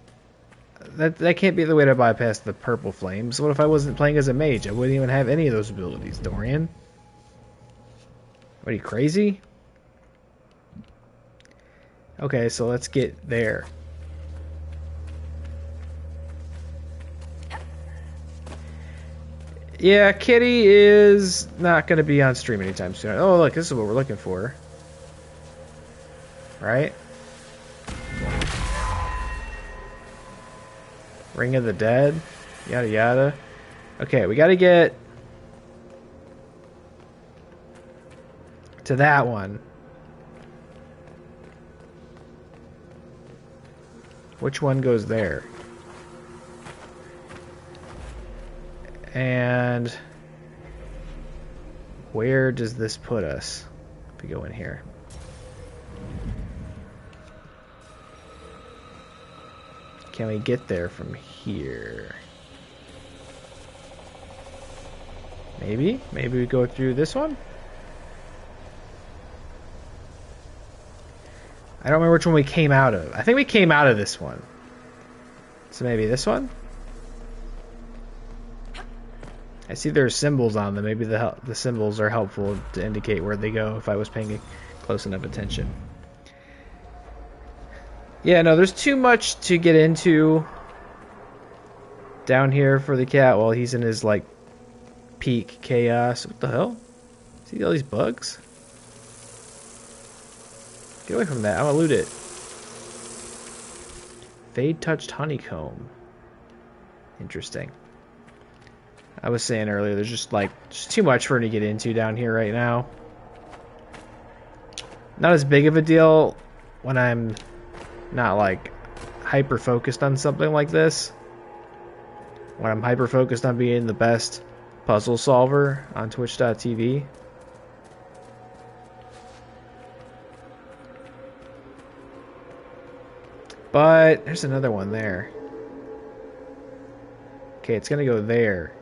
That can't be the way to bypass the purple flames. What if I wasn't playing as a mage? I wouldn't even have any of those abilities, Dorian. What, are you crazy? Okay, so let's get there. Yeah, Kitty is not going to be on stream anytime soon. Oh, look, this is what we're looking for. Right? Ring of the Dead. Yada yada. Okay, we got to get to that one. Which one goes there? And where does this put us? If we go in here. Can we get there from here? Maybe? Maybe we go through this one? I don't remember which one we came out of. I think we came out of this one. So maybe this one? I see there are symbols on them. Maybe the symbols are helpful to indicate where they go if I was paying close enough attention. Yeah, no, there's too much to get into down here for the cat while he's in his, like, peak chaos. What the hell? See all these bugs? Get away from that. I'm gonna loot it. Fade-touched honeycomb. Interesting. I was saying earlier, there's just too much for him to get into down here right now. Not as big of a deal when I'm not like hyper focused on something like this. When I'm hyper focused on being the best puzzle solver on Twitch.tv. But there's another one there. Okay, it's gonna go there.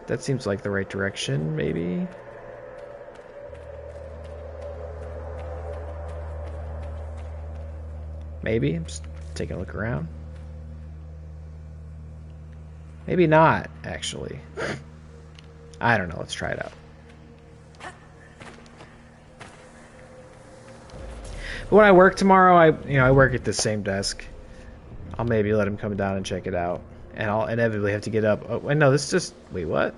That seems like the right direction, maybe. Maybe. I'm just taking a look around. Maybe not, actually. I don't know. Let's try it out. But when I work tomorrow, I work at the same desk. I'll maybe let him come down and check it out. And I'll inevitably have to get up. Oh, wait, no, this is just... Wait, what?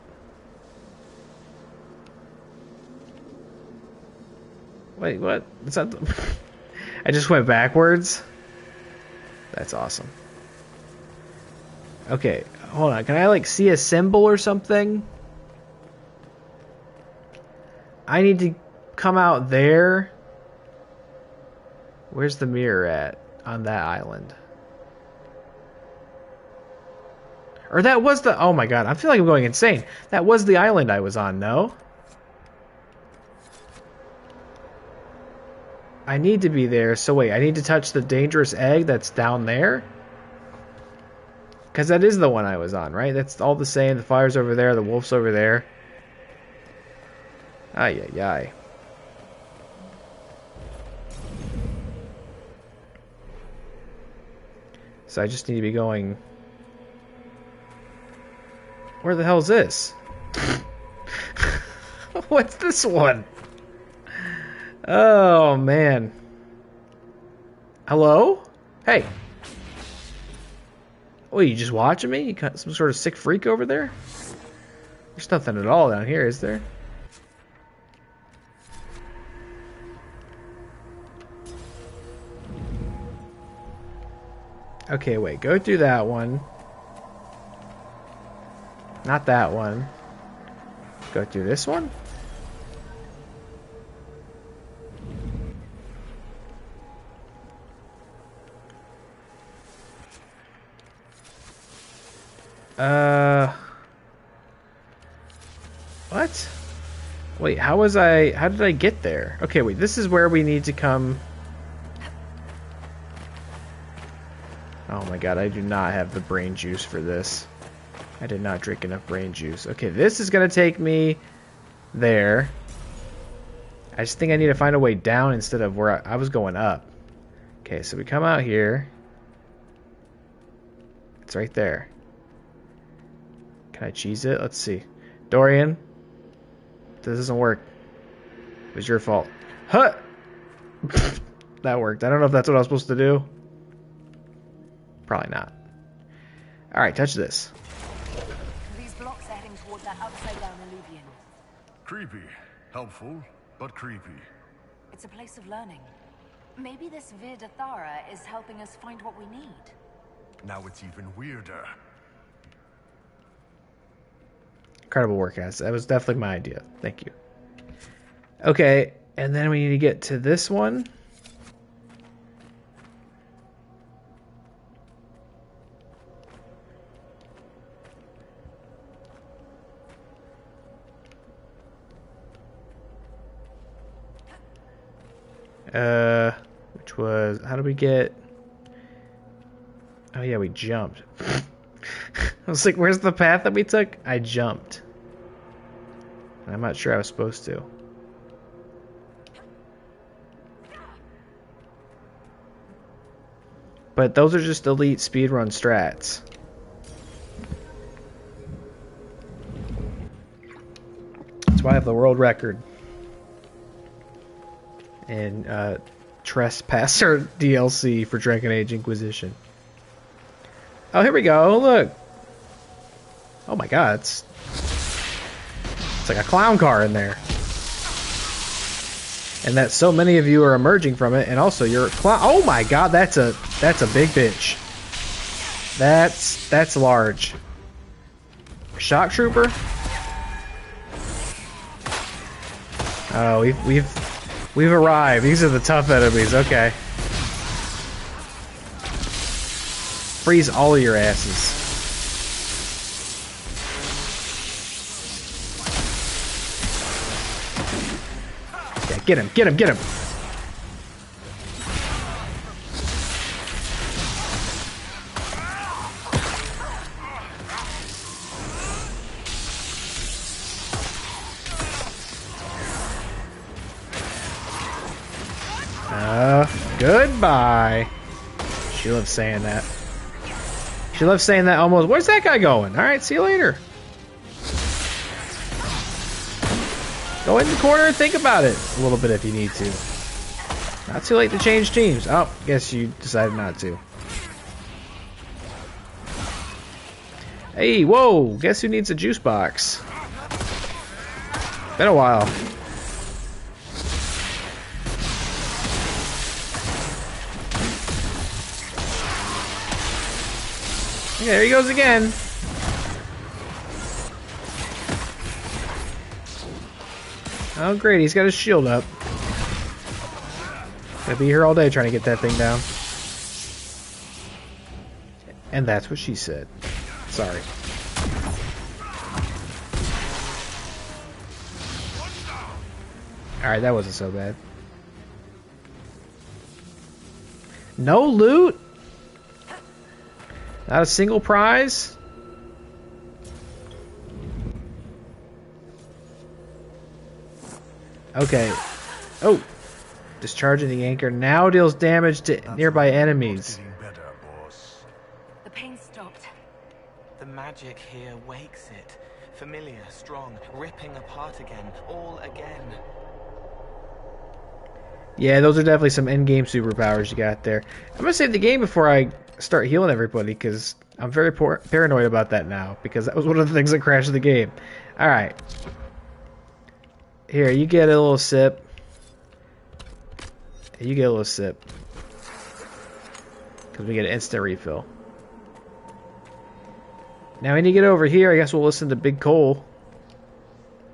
Wait, what? It's not... I just went backwards? That's awesome. Okay, hold on. Can I, like, see a symbol or something? I need to come out there. Where's the mirror at on that island? Or that was the... Oh my god, I feel like I'm going insane. That was the island I was on, no? I need to be there, so wait, I need to touch the dangerous egg that's down there? Because that is the one I was on, right? That's all the same. The fire's over there. The wolf's over there. Ay, ay, ay. So I just need to be going... Where the hell is this? What's this one? Oh, man. Hello? Hey. Oh, you just watching me? You got some sort of sick freak over there? There's nothing at all down here, is there? Okay, wait. Go through that one. Not that one. Go through this one? What? Wait, how did I get there? Okay, wait, this is where we need to come. Oh my god, I do not have the brain juice for this. I did not drink enough brain juice. Okay, this is gonna take me there. I just think I need to find a way down instead of where I was going up. Okay, so we come out here. It's right there. Can I cheese it? Let's see. Dorian, this doesn't work. It was your fault. Huh! That worked. I don't know if that's what I was supposed to do. Probably not. Alright, touch this. These blocks are heading toward that upside-down illuvian. Creepy. Helpful, but creepy. It's a place of learning. Maybe this Vir Dathara is helping us find what we need. Now it's even weirder. Incredible work, guys. That was definitely my idea. Thank you. Okay, and then we need to get to this one. Which was, how did we get? Oh yeah, we jumped. I was like, where's the path that we took? I jumped. I'm not sure I was supposed to. But those are just elite speedrun strats. That's why I have the world record. And Trespasser DLC for Dragon Age Inquisition. Oh, here we go. Look. Oh my god, it's like a clown car in there. And that so many of you are emerging from it, and also you're clown. Oh my god, that's a big bitch. That's large. Shock trooper. Oh, we've arrived. These are the tough enemies. Okay. Freeze all of your asses. Yeah, get him, get him, get him. Goodbye. She loves saying that. She loves saying that almost. Where's that guy going? Alright, see you later. Go in the corner and think about it a little bit if you need to. Not too late to change teams. Oh, guess you decided not to. Hey, whoa! Guess who needs a juice box? Been a while. Yeah, there he goes again. Oh, great. He's got his shield up. Gonna be here all day trying to get that thing down. And that's what she said. Sorry. Alright, that wasn't so bad. No loot? Not a single prize? Okay. Oh! Discharging the anchor now deals damage to nearby enemies. The pain stopped. The magic here wakes it. Familiar, strong, ripping apart again, all again. Yeah, those are definitely some endgame superpowers you got there. I'm gonna save the game before I start healing everybody, because I'm very paranoid about that now, because that was one of the things that crashed the game. Alright. Here, you get a little sip. You get a little sip. Because we get an instant refill. Now, when you get over here, I guess we'll listen to Big Cole.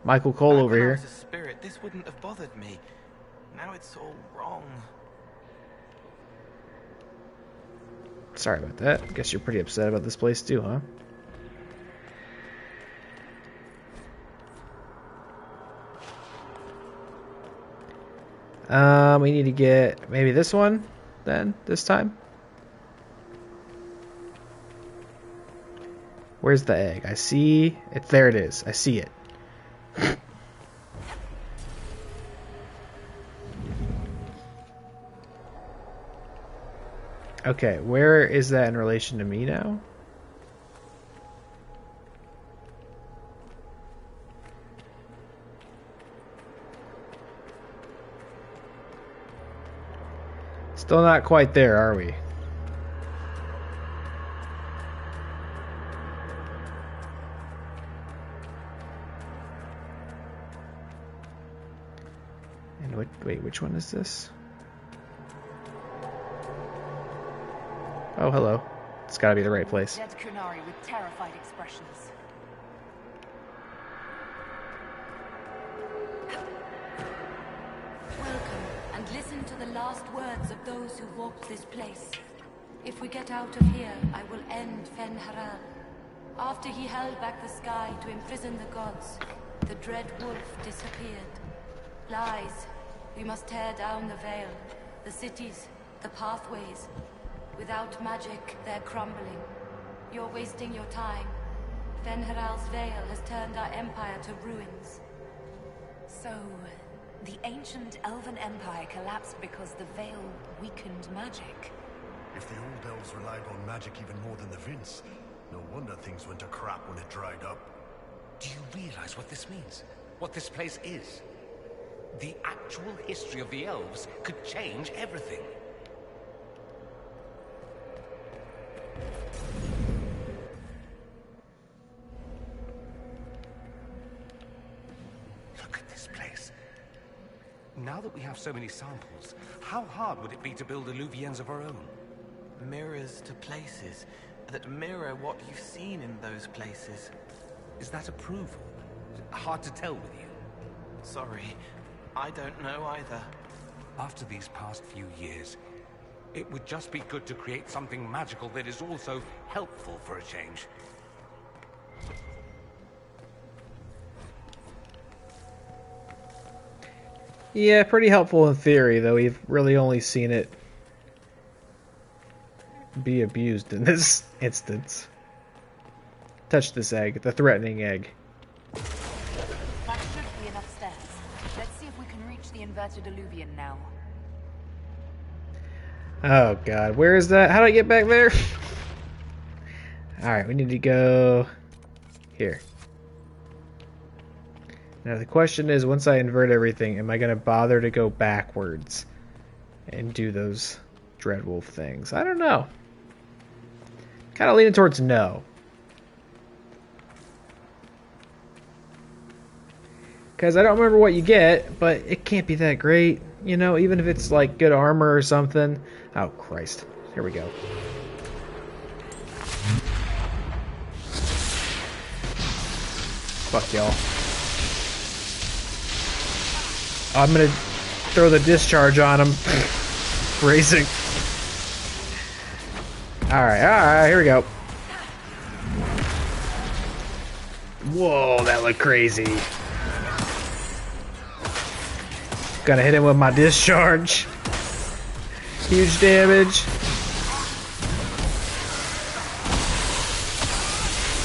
Michael Cole over When I here. was a spirit, this wouldn't have bothered me. Now it's all wrong. Sorry about that. I guess you're pretty upset about this place too, huh? We need to get maybe this one then, this time. Where's the egg? I see it. There it is. I see it. Okay, where is that in relation to me now? Still not quite there, are we? And wait, which one is this? Oh, hello. It's gotta be the right place. Dead Kunari with terrified expressions. Welcome, and listen to the last words of those who walked this place. If we get out of here, I will end fen'harel. After he held back the sky to imprison the gods, the dread wolf disappeared. Lies. We must tear down the veil, the cities, the pathways. Without magic, they're crumbling. You're wasting your time. Fen'harel's veil has turned our empire to ruins. So, the ancient elven empire collapsed because the veil weakened magic. If the old elves relied on magic even more than the Vince, no wonder things went to crap when it dried up. Do you realize what this means? What this place is? The actual history of the elves could change everything. Look at this place. Now that we have so many samples, how hard would it be to build illuvians of our own? Mirrors to places that mirror what you've seen in those places. Is that approval? Hard to tell with you. Sorry, I don't know either. After these past few years, it would just be good to create something magical that is also helpful for a change. Yeah, pretty helpful in theory, though we've really only seen it be abused in this instance. Touch this egg, the threatening egg. That should be enough stairs. Let's see if we can reach the inverted illuvian now. Oh god, where is that? How do I get back there? Alright, we need to go here. Now the question is, once I invert everything, am I going to bother to go backwards and do those Dreadwolf things? I don't know. Kind of leaning towards no. Because I don't remember what you get, but it can't be that great. You know, even if it's like good armor or something. Oh, Christ. Here we go. Fuck y'all. I'm gonna throw the discharge on him. Racing. Alright, here we go. Whoa, that looked crazy. Gonna hit him with my discharge. Huge damage.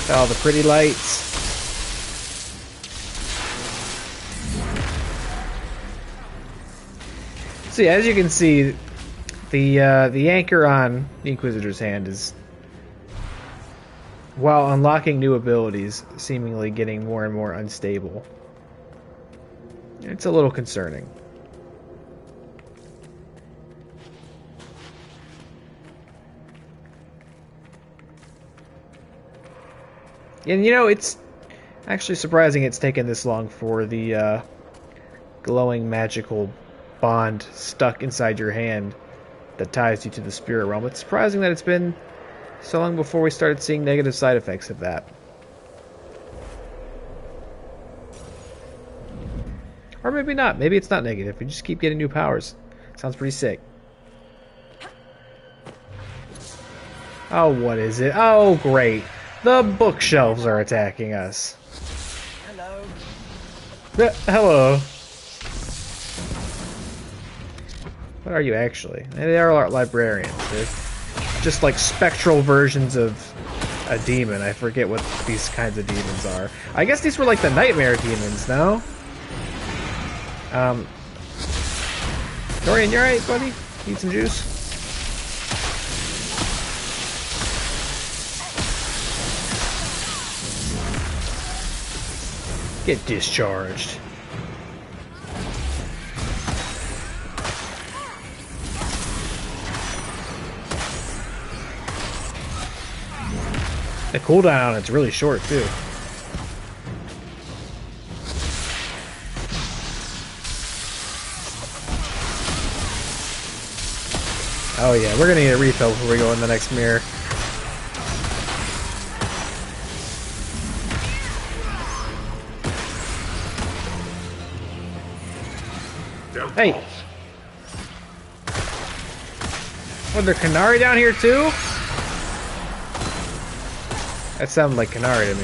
All the pretty lights. So yeah, as you can see, the anchor on the Inquisitor's hand is, while unlocking new abilities, seemingly getting more and more unstable. It's a little concerning. And you know, it's actually surprising it's taken this long for the glowing magical bond stuck inside your hand that ties you to the spirit realm. It's surprising that it's been so long before we started seeing negative side effects of that. Or maybe not. Maybe it's not negative. We just keep getting new powers. Sounds pretty sick. Oh, what is it? Oh, great. The bookshelves are attacking us. Hello. Hello. What are you actually? They are librarians. They're just like spectral versions of a demon. I forget what these kinds of demons are. I guess these were like the nightmare demons, no? Dorian, you alright, buddy? Need some juice? Get discharged. The cooldown on it's really short too. Oh yeah, we're gonna need a refill before we go in the next mirror. Hey! What, there Canary down here too? That sounded like Canary to me.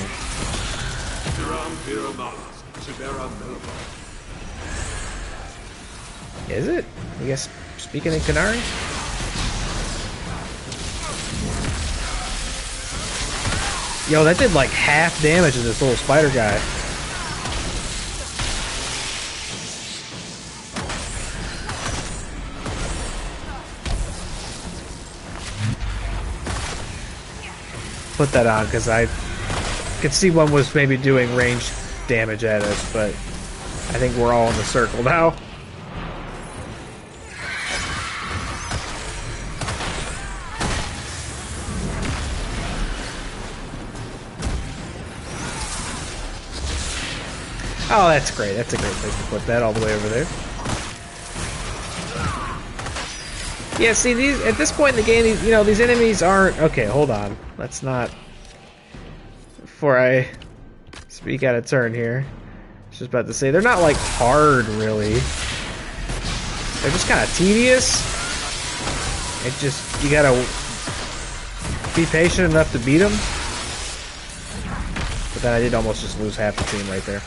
Is it? I guess speaking in Canary? Yo, that did like half damage to this little spider guy. Put that on because I could see one was maybe doing range damage at us, but I think we're all in the circle now. Oh, that's great. That's a great place to put that all the way over there. Yeah, see, these at this point in the game, these enemies aren't... Okay, hold on. Let's not... Before I speak out of turn here. I was just about to say, they're not, like, hard, really. They're just kind of tedious. It just... You gotta be patient enough to beat them. But then I did almost just lose half the team right there.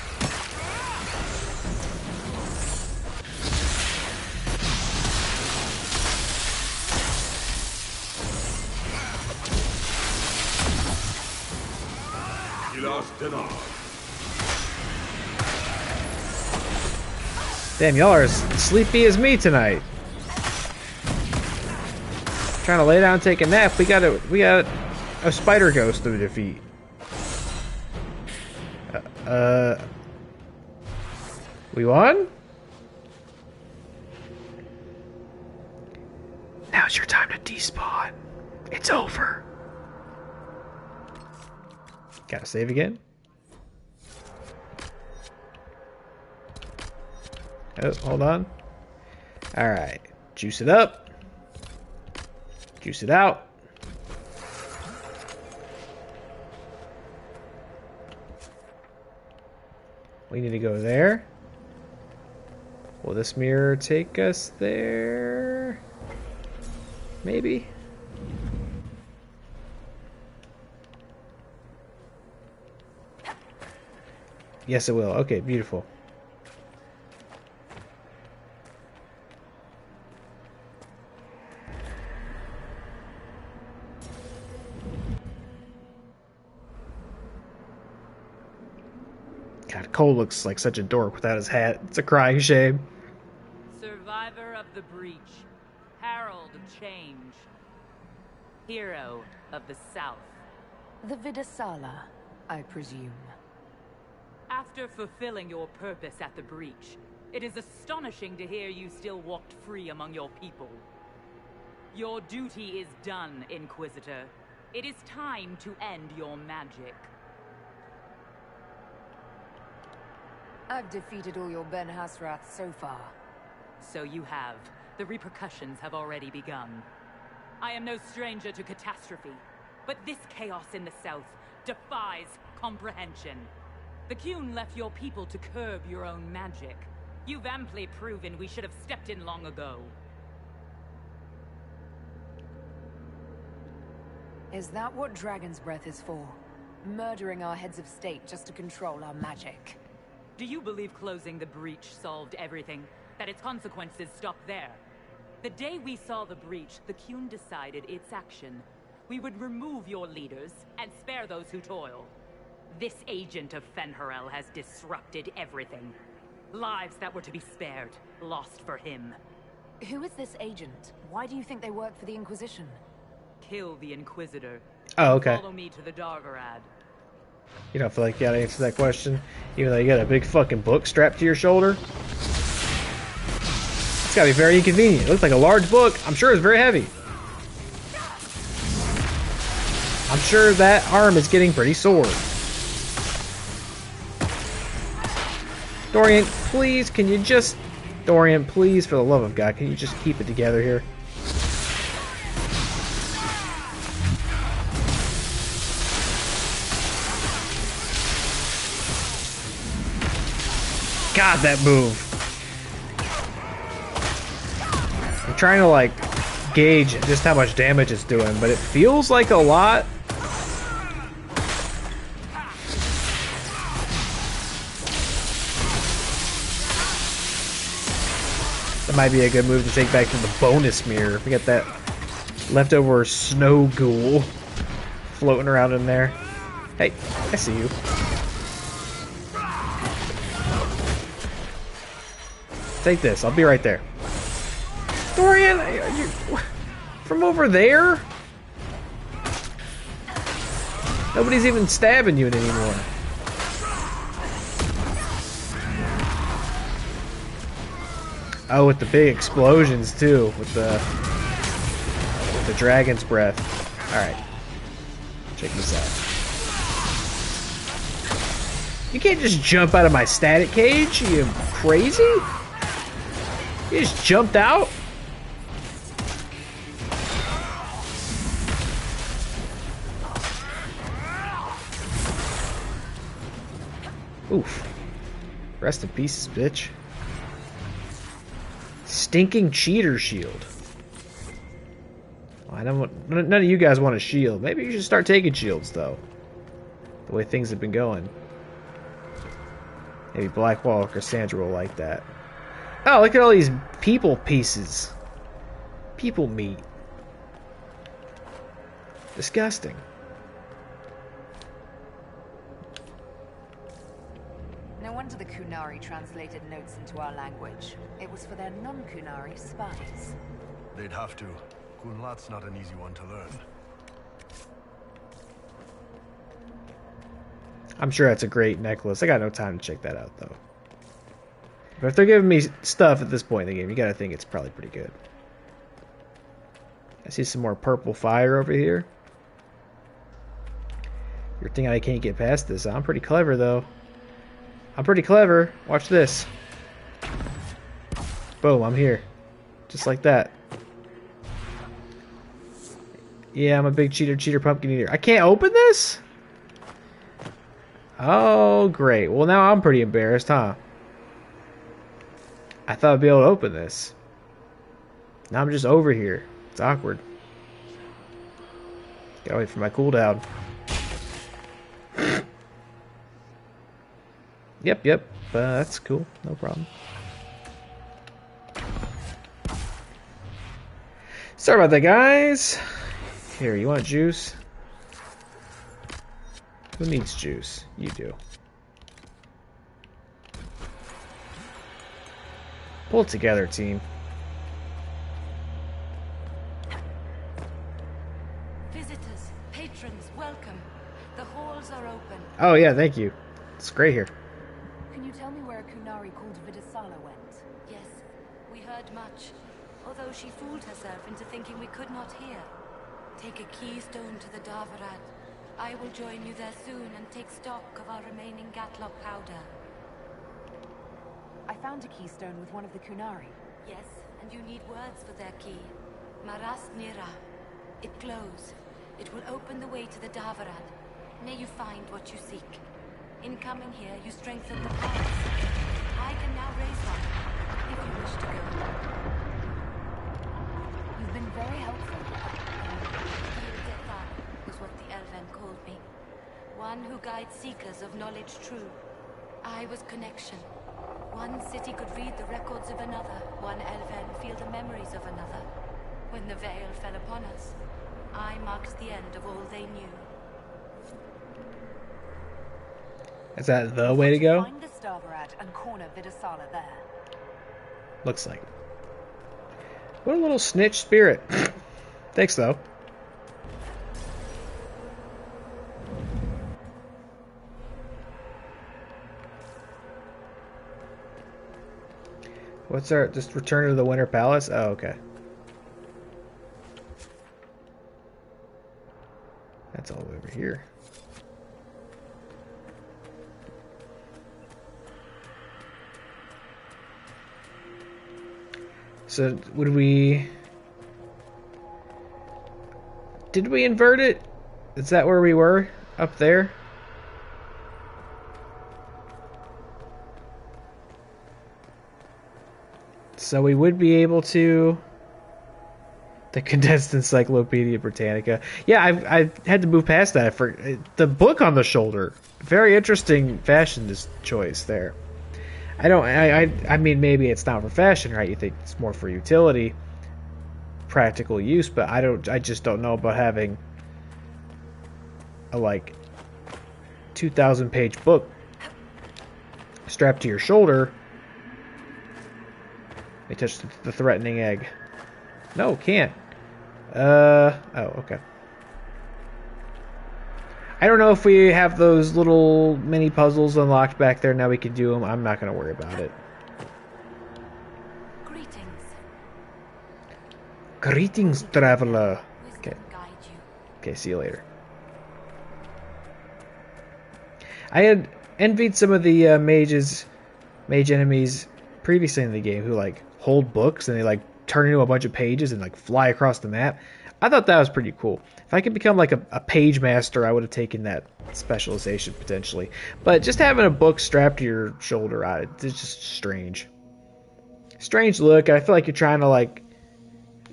Damn, y'all are as sleepy as me tonight. Trying to lay down and take a nap. We got a spider ghost to defeat. We won? Now's your time to despawn. It's over. Gotta save again. Oh, hold on. Alright. Juice it up. Juice it out. We need to go there. Will this mirror take us there? Maybe. Yes, it will. Okay, beautiful. God, Cole looks like such a dork without his hat. It's a crying shame. Survivor of the breach, herald of change, hero of the South. The Vidasala, I presume. After fulfilling your purpose at the breach, it is astonishing to hear you still walked free among your people. Your duty is done, Inquisitor. It is time to end your magic. I've defeated all your Ben Hasrath so far. So you have. The repercussions have already begun. I am no stranger to catastrophe, but this chaos in the South defies comprehension. The Qun left your people to curb your own magic. You've amply proven we should have stepped in long ago. Is that what Dragon's Breath is for? Murdering our heads of state just to control our magic? Do you believe closing the breach solved everything? That its consequences stopped there? The day we saw the breach, the Qun decided its action. We would remove your leaders and spare those who toil. This agent of fen'harel has disrupted everything. Lives that were to be spared, lost for him. Who is this agent? Why do you think they work for the Inquisition? Kill the Inquisitor. Oh, okay. Follow me to the Dargarad. You don't feel like you gotta answer that question, even though you got a big fucking book strapped to your shoulder? It's gotta be very inconvenient. It looks like a large book. I'm sure it's very heavy. I'm sure that arm is getting pretty sore. Dorian, please, can you just... Dorian, please, for the love of God, can you just keep it together here? God, that move. I'm trying to, like, gauge just how much damage it's doing, but it feels like a lot. That might be a good move to take back to the bonus mirror. We got that leftover snow ghoul floating around in there. Hey, I see you. Take this. I'll be right there. Dorian, are you from over there? Nobody's even stabbing you anymore. Oh, with the big explosions too, with the dragon's breath. All right, check this out. You can't just jump out of my static cage. Are you crazy? You just jumped out? Oof. Rest in pieces, bitch. Stinking cheater shield. Well, I don't want, none of you guys want a shield. Maybe you should start taking shields, though. The way things have been going. Maybe Blackwall or Cassandra will like that. Oh, look at all these people pieces. People meat. Disgusting. No wonder the Qunari translated notes into our language. It was for their non-Qunari spies. They'd have to. Kunlat's not an easy one to learn. I'm sure that's a great necklace. I got no time to check that out, though. But if they're giving me stuff at this point in the game, you gotta think it's probably pretty good. I see some more purple fire over here. You're thinking I can't get past this. I'm pretty clever, though. I'm pretty clever. Watch this. Boom, I'm here. Just like that. Yeah, I'm a big cheater pumpkin eater. I can't open this? Oh, great. Well, now I'm pretty embarrassed, huh? I thought I'd be able to open this. Now I'm just over here. It's awkward. Gotta wait for my cooldown. Yep. That's cool. No problem. Sorry about that, guys. Here, you want juice? Who needs juice? You do. Pull it together, team. Visitors, patrons, welcome. The halls are open. Oh yeah, thank you. It's great here. Can you tell me where a Kunari called Vidasala went? Yes, we heard much. Although she fooled herself into thinking we could not hear. Take a keystone to the Darvarad. I will join you there soon and take stock of our remaining Gatlock powder. I found a keystone with one of the Kunari. Yes, and you need words for their key. Maras Nira. It glows. It will open the way to the Darvarad. May you find what you seek. In coming here, you strengthen the powers. I can now raise one, if you wish to go. You've been very helpful. Was what the Elven called me. One who guides seekers of knowledge true. I was connection. One city could read the records of another. One Elven feel the memories of another. When the veil fell upon us, I marked the end of all they knew. Is that the way to go? Find the Starvarad and corner Vidasala there. Looks like it. What a little snitch spirit. Thanks, though. What's our... just return to the Winter Palace? Oh, okay. That's all the way over here. So, would we... did we invert it? Is that where we were? Up there? So we would be able to... the condensed Encyclopedia Britannica. Yeah, I had to move past that for the book on the shoulder. Very interesting fashion choice there. I mean, maybe it's not for fashion, right? You think it's more for utility, practical use, but I just don't know about having a like 2,000-page book strapped to your shoulder. I touched the threatening egg. No, can't. Oh, okay. I don't know if we have those little mini puzzles unlocked back there. Now we can do them. I'm not going to worry about it. Greetings. Greetings, traveler. Okay. Wisdom guide you. Okay, see you later. I had envied some of the mage enemies previously in the game who like hold books and they like turn into a bunch of pages and like fly across the map. I thought that was pretty cool. If I could become like a page master, I would have taken that specialization potentially. But just having a book strapped to your shoulder, it's just strange. Strange look. I feel like you're trying to like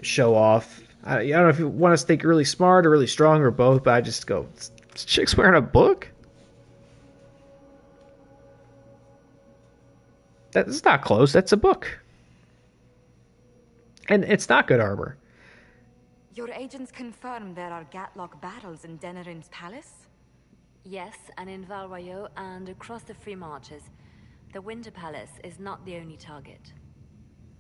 show off. I don't know if you want to think really smart or really strong or both, but I just go, this chick's wearing a book? That's not close. That's a book. And it's not good armor. Your agents confirm there are Gatlock battles in Denerim's palace? Yes, and in Valroyo and across the Free Marches. The Winter Palace is not the only target.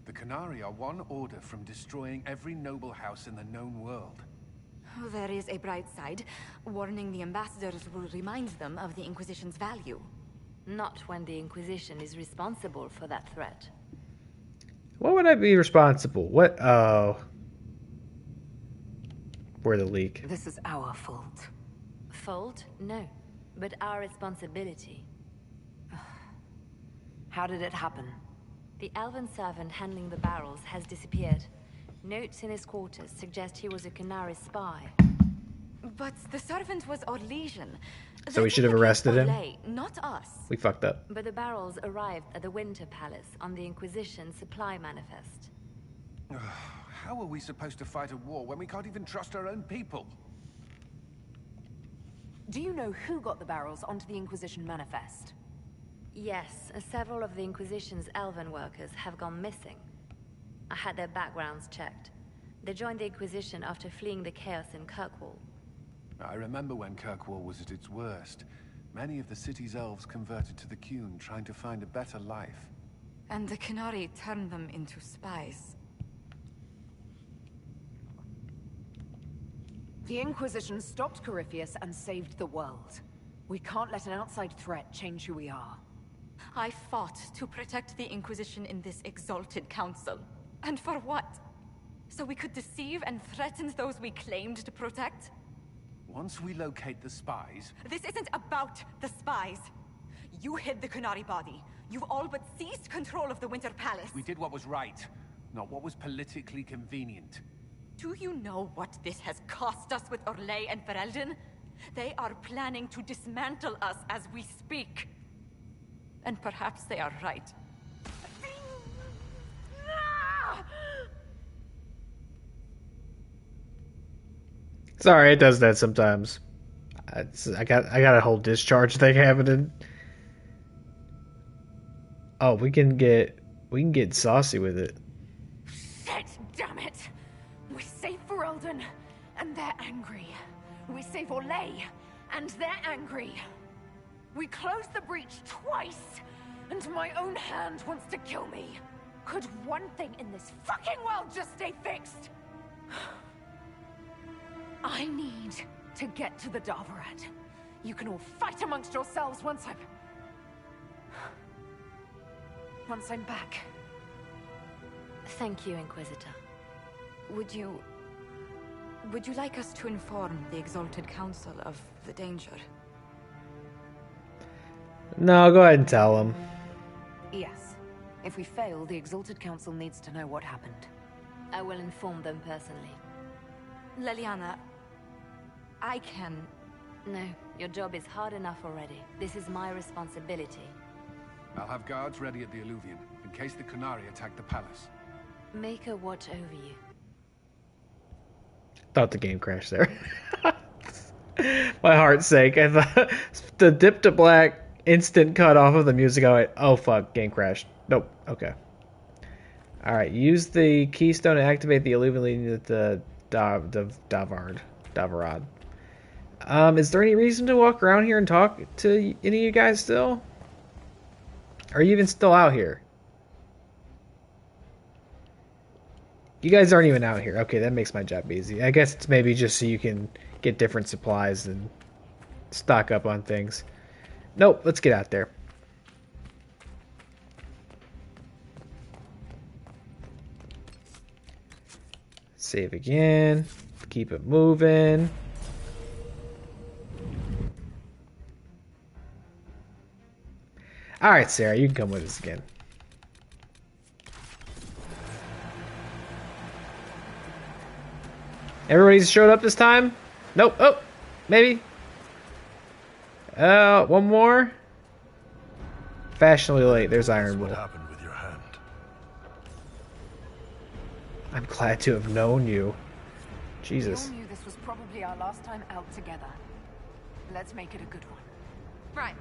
The Kunari are one order from destroying every noble house in the known world. Oh, there is a bright side. Warning the ambassadors will remind them of the Inquisition's value. Not when the Inquisition is responsible for that threat. What would I be responsible? What? Oh. Where the leak? This is our fault. Fault? No. But our responsibility. How did it happen? The elven servant handling the barrels has disappeared. Notes in his quarters suggest he was a Kunari spy. But the servant was Orlesian. So we should have arrested him? Not us. We fucked up. But the barrels arrived at the Winter Palace on the Inquisition supply manifest. How are we supposed to fight a war when we can't even trust our own people? Do you know who got the barrels onto the Inquisition manifest? Yes, several of the Inquisition's elven workers have gone missing. I had their backgrounds checked. They joined the Inquisition after fleeing the chaos in Kirkwall. I remember when Kirkwall was at its worst. Many of the city's elves converted to the Qun, trying to find a better life. And the Qunari turned them into spies. The Inquisition stopped Corypheus and saved the world. We can't let an outside threat change who we are. I fought to protect the Inquisition in this exalted council. And for what? So we could deceive and threaten those we claimed to protect? Once we locate the spies... This isn't about the spies. You hid the Qunari body. You all but seized control of the Winter Palace. We did what was right, not what was politically convenient. Do you know what this has cost us with Orlais and Ferelden? They are planning to dismantle us as we speak. And perhaps they are right. Sorry, it does that sometimes. I got a whole discharge thing happening. Oh, we can get saucy with it. Shit, damn it! We save Ferelden, and they're angry. We save Orlais, and they're angry. We close the breach twice, and my own hand wants to kill me. Could one thing in this fucking world just stay fixed? I need to get to the Darvarad. You can all fight amongst yourselves once I'm back. Thank you, Inquisitor. Would you like us to inform the Exalted Council of the danger? No, go ahead and tell them. Yes. If we fail, the Exalted Council needs to know what happened. I will inform them personally. Leliana, I can... No, your job is hard enough already. This is my responsibility. I'll have guards ready at the Alluvion, in case the Qunari attack the palace. Make her watch over you. Thought the game crashed there. My heart's sake. I thought the dip to black instant cut off of the music. I went, oh fuck, game crashed. Nope. Okay. Alright, use the keystone to activate the Alluvion leading to the Darvarad. Is there any reason to walk around here and talk to any of you guys still? Are you even still out here? You guys aren't even out here. Okay, that makes my job easy. I guess it's maybe just so you can get different supplies and stock up on things. Nope, let's get out there. Save again. Keep it moving. Alright, Sarah, you can come with us again. Everybody's showed up this time? Nope. Oh, maybe. One more. Fashionably late. There's Iron Bull. What happened with your hand? I'm glad to have known you. Jesus. We all knew this was probably our last time out together. Let's make it a good one. Right.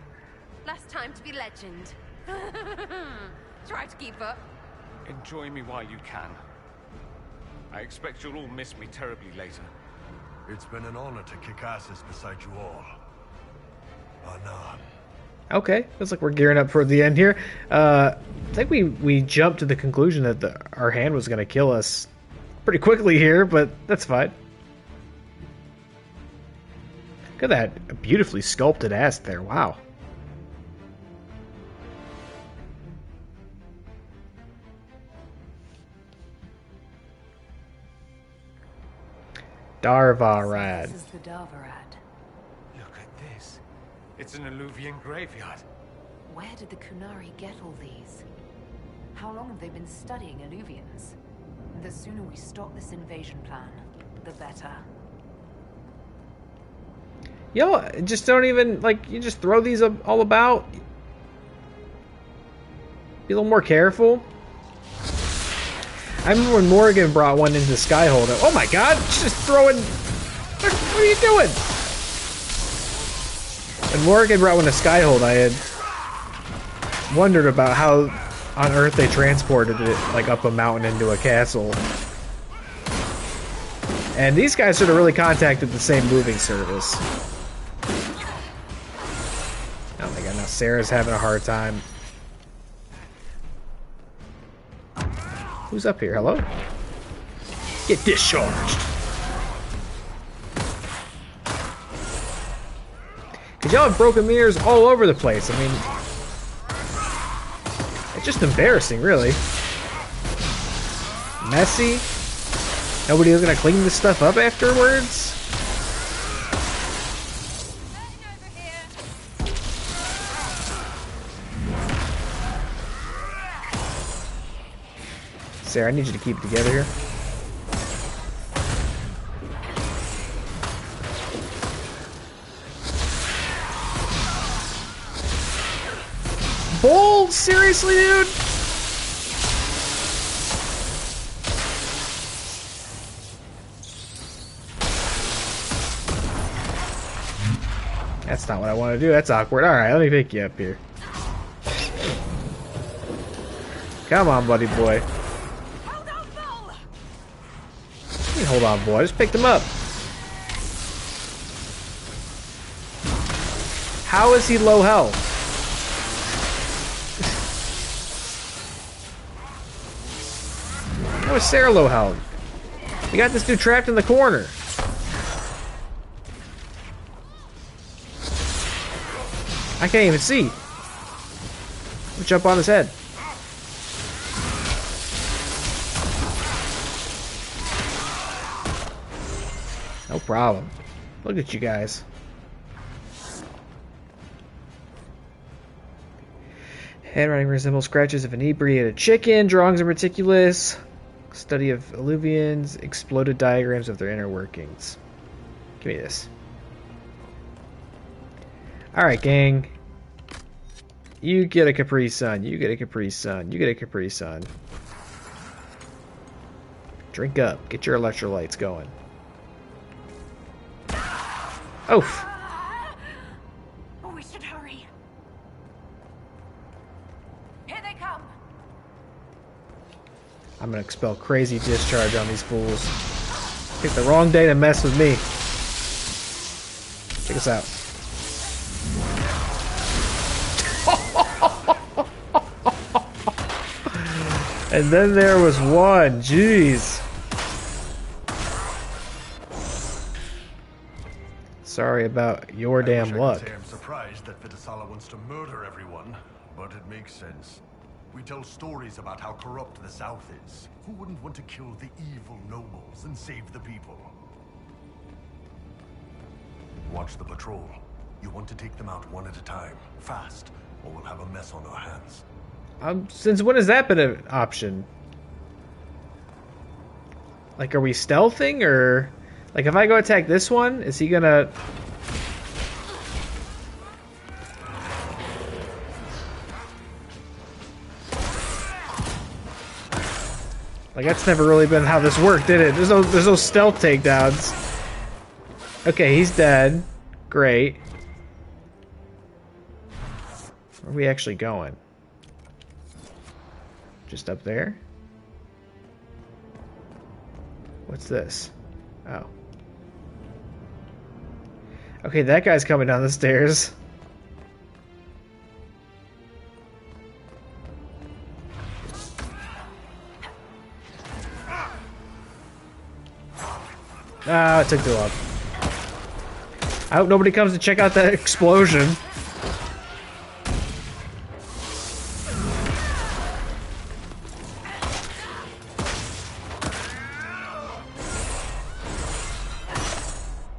Last time to be legend. Try to keep up. Enjoy me while you can. I expect you'll all miss me terribly later. It's been an honor to kick asses beside you all. Anan. Okay, looks like we're gearing up for the end here. I think we jumped to the conclusion that our hand was going to kill us pretty quickly here, but that's fine. Look at that beautifully sculpted ass there. Wow. Darvarad. This is the Darvarad. Look at this. It's an Alluvion graveyard. Where did the Qunari get all these? How long have they been studying Alluvians? The sooner we stop this invasion plan, the better. Yo, just don't even, like, you just throw these all about. Be a little more careful. I remember when Morrigan brought one into Skyhold. Oh my god, just throwing... What are you doing? When Morrigan brought one to Skyhold, I had wondered about how on earth they transported it, like, up a mountain into a castle. And these guys should have really contacted the same moving service. Oh my god, now Sarah's having a hard time. Who's up here? Hello? Get discharged. Cause y'all have broken mirrors all over the place. I mean, it's just embarrassing, really. Messy. Nobody's gonna clean this stuff up afterwards. Sarah, I need you to keep it together here. Bull? Seriously, dude? That's not what I want to do. That's awkward. Alright, let me pick you up here. Come on, buddy boy. Hold on, Bull! You can hold on, boy. I just picked him up. How is he low health? How is Sarah low health? You got this dude trapped in the corner. I can't even see. Let me jump on his head. No problem. Look at you guys. Handwriting resembles scratches of an inebriated chicken. Drawings are meticulous. Study of alluvions. Exploded diagrams of their inner workings. Give me this. Alright, gang. You get a Capri Sun. You get a Capri Sun. You get a Capri Sun. Drink up. Get your electrolytes going. Oof. Oh, we should hurry. Here they come. I'm gonna expel crazy discharge on these fools. Picked the wrong day to mess with me. Check us out. And then there was one. Jeez. Sorry about your damn luck. I'm surprised that Vitasala wants to murder everyone, but it makes sense. We tell stories about how corrupt the South is. Who wouldn't want to kill the evil nobles and save the people? Watch the patrol. You want to take them out one at a time, fast, or we'll have a mess on our hands. Since when has that been an option? Like, are we stealthing, or... Like, if I go attack this one, is he gonna... Like, that's never really been how this worked, did it? There's no stealth takedowns. Okay, he's dead. Great. Where are we actually going? Just up there? What's this? Oh. Okay, that guy's coming down the stairs. Ah, it took too long. I hope nobody comes to check out that explosion.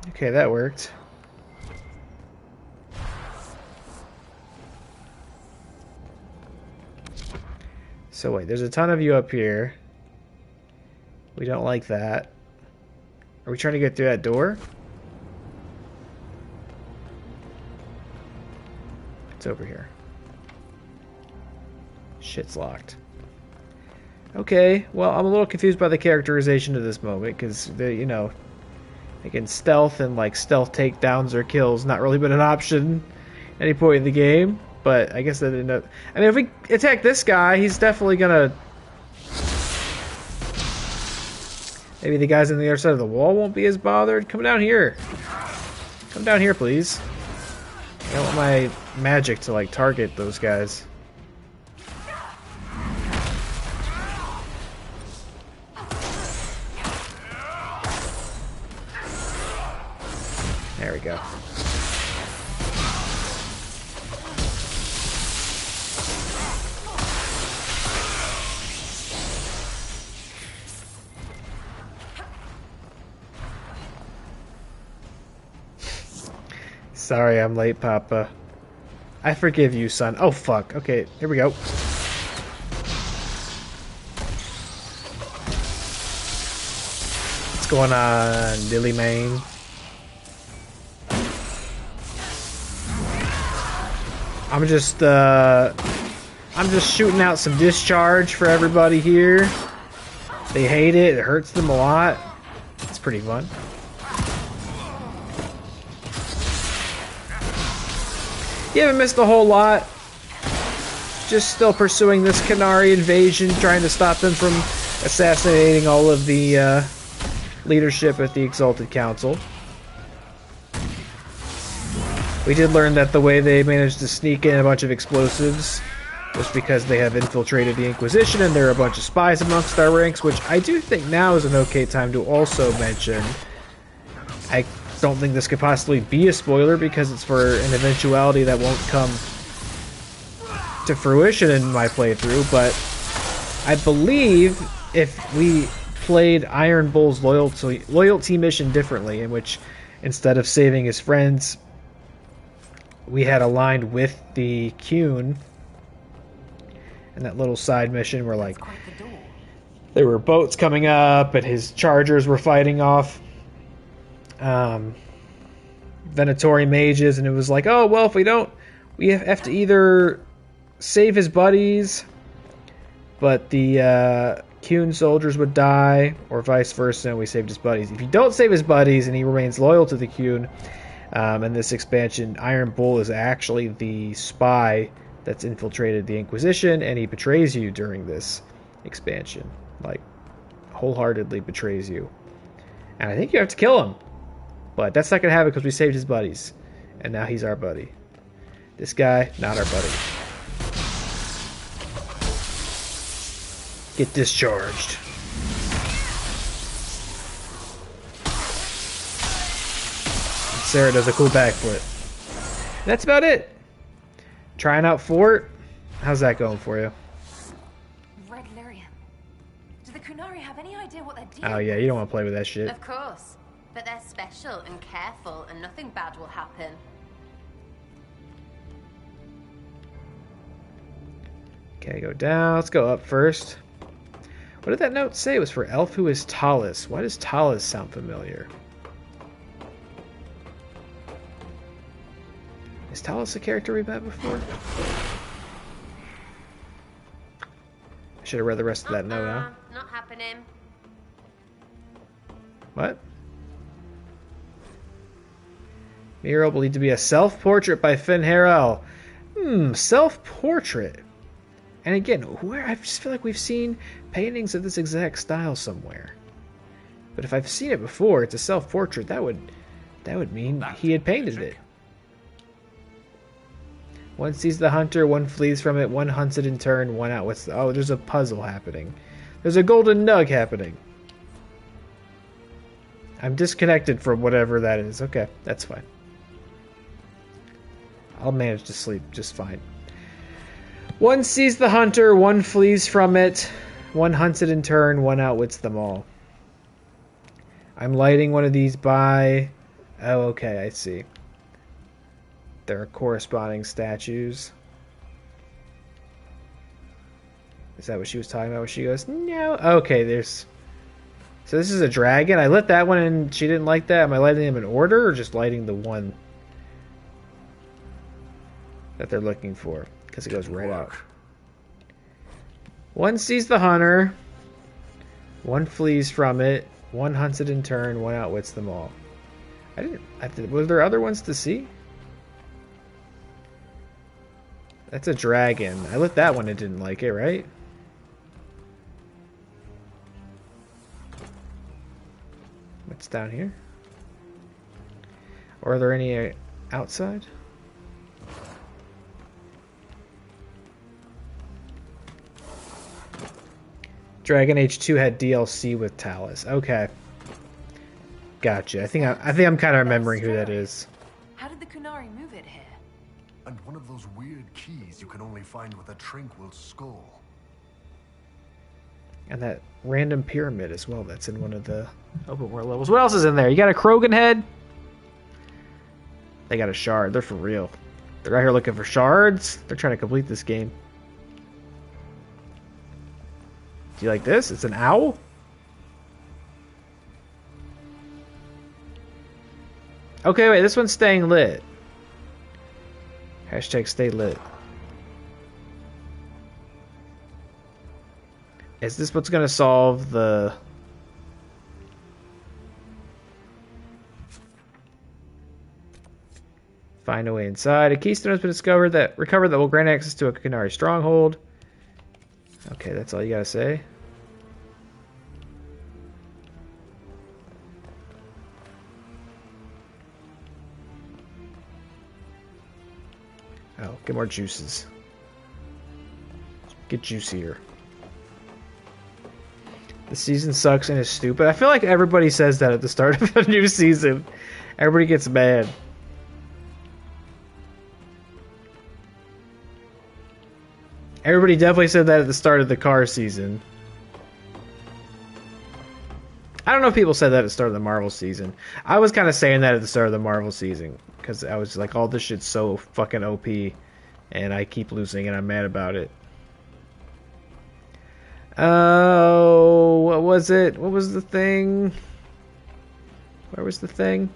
Okay, that worked. So wait, there's a ton of you up here. We don't like that. Are we trying to get through that door? It's over here. Shit's locked. Okay, well, I'm a little confused by the characterization of this moment, because, you know, again, stealth and, like, stealth takedowns or kills not really been an option at any point in the game, but I guess that didn't know. I mean, if we attack this guy, he's definitely gonna... Maybe the guys on the other side of the wall won't be as bothered. Come down here. Come down here, please. I don't want my magic to, like, target those guys. There we go. Sorry I'm late, Papa. I forgive you, son. Oh, fuck. Okay, here we go. What's going on, Lily Main? I'm just shooting out some discharge for everybody here. They hate it. It hurts them a lot. It's pretty fun. You haven't missed a whole lot. Just still pursuing this Qunari invasion, trying to stop them from assassinating all of the leadership at the Exalted Council. We did learn that the way they managed to sneak in a bunch of explosives was because they have infiltrated the Inquisition and there are a bunch of spies amongst our ranks, which I do think now is an okay time to also mention. I don't think this could possibly be a spoiler because it's for an eventuality that won't come to fruition in my playthrough, but I believe if we played Iron Bull's loyalty mission differently, in which instead of saving his friends, we had aligned with the Qun, and that little side mission where, like, there were boats coming up and his chargers were fighting off Venatori mages, and it was like, oh, well, if we don't, we have to either save his buddies, but the Qun soldiers would die, or vice versa, and we saved his buddies. If you don't save his buddies and he remains loyal to the Qun, in this expansion, Iron Bull is actually the spy that's infiltrated the Inquisition, and he betrays you during this expansion. Like, wholeheartedly betrays you. And I think you have to kill him. But that's not going to happen because we saved his buddies. And now he's our buddy. This guy, not our buddy. Get discharged. Sarah does a cool backflip. That's about it. Trying out Fort. How's that going for you? Red Lyrium. Do the Qunari have any idea what they're doing? Oh yeah, you don't want to play with that shit. Of course. But they're special and careful and nothing bad will happen. Okay, go down. Let's go up first. What did that note say? It was for elf who is Talus. Why does Talus sound familiar? Is Talus a character we've met before? I should have read the rest of that note, huh? Not happening. What? Mural believed to be a self-portrait by fen'harel. Self-portrait. And again, where I just feel like we've seen paintings of this exact style somewhere. But if I've seen it before, it's a self-portrait. That would mean he had painted it. One sees the hunter, one flees from it, one hunts it in turn, one outwits the... Oh, there's a puzzle happening. There's a golden nug happening. I'm disconnected from whatever that is. Okay, that's fine. I'll manage to sleep just fine. One sees the hunter, one flees from it, one hunts it in turn, one outwits them all. I'm lighting one of these by... Oh, okay, I see. There are corresponding statues. Is that what she was talking about when she goes, no? Okay, there's... So this is a dragon. I lit that one and she didn't like that. Am I lighting them in order or just lighting the one that they're looking for? Because it goes right out. One sees the hunter. One flees from it. One hunts it in turn. One outwits them all. Was there other ones to see? That's a dragon. I lit that one and didn't like it, right? What's down here? Or are there any outside? Dragon Age 2 had DLC with Talus. Okay. Gotcha. I think I'm kind of remembering who that is. How did the Kunari move it here? And one of those weird keys you can only find with a tranquil skull. And that random pyramid as well. That's in one of the open world levels. What else is in there? You got a Krogan head? They got a shard. They're for real. They're out here looking for shards. They're trying to complete this game. Do you like this? It's an owl? Okay, wait. This one's staying lit. Hashtag stay lit. Is this what's going to solve the... Find a way inside. A keystone has been recovered that will grant access to a Kunari stronghold. Okay, that's all you gotta say. Oh, get more juices. Get juicier. The season sucks and is stupid. I feel like everybody says that at the start of a new season. Everybody gets mad. Everybody definitely said that at the start of the car season. I don't know if people said that at the start of the Marvel season. I was kind of saying that at the start of the Marvel season. Because I was like, all this shit's so fucking OP. And I keep losing and I'm mad about it. Oh, what was it? What was the thing? Where was the thing?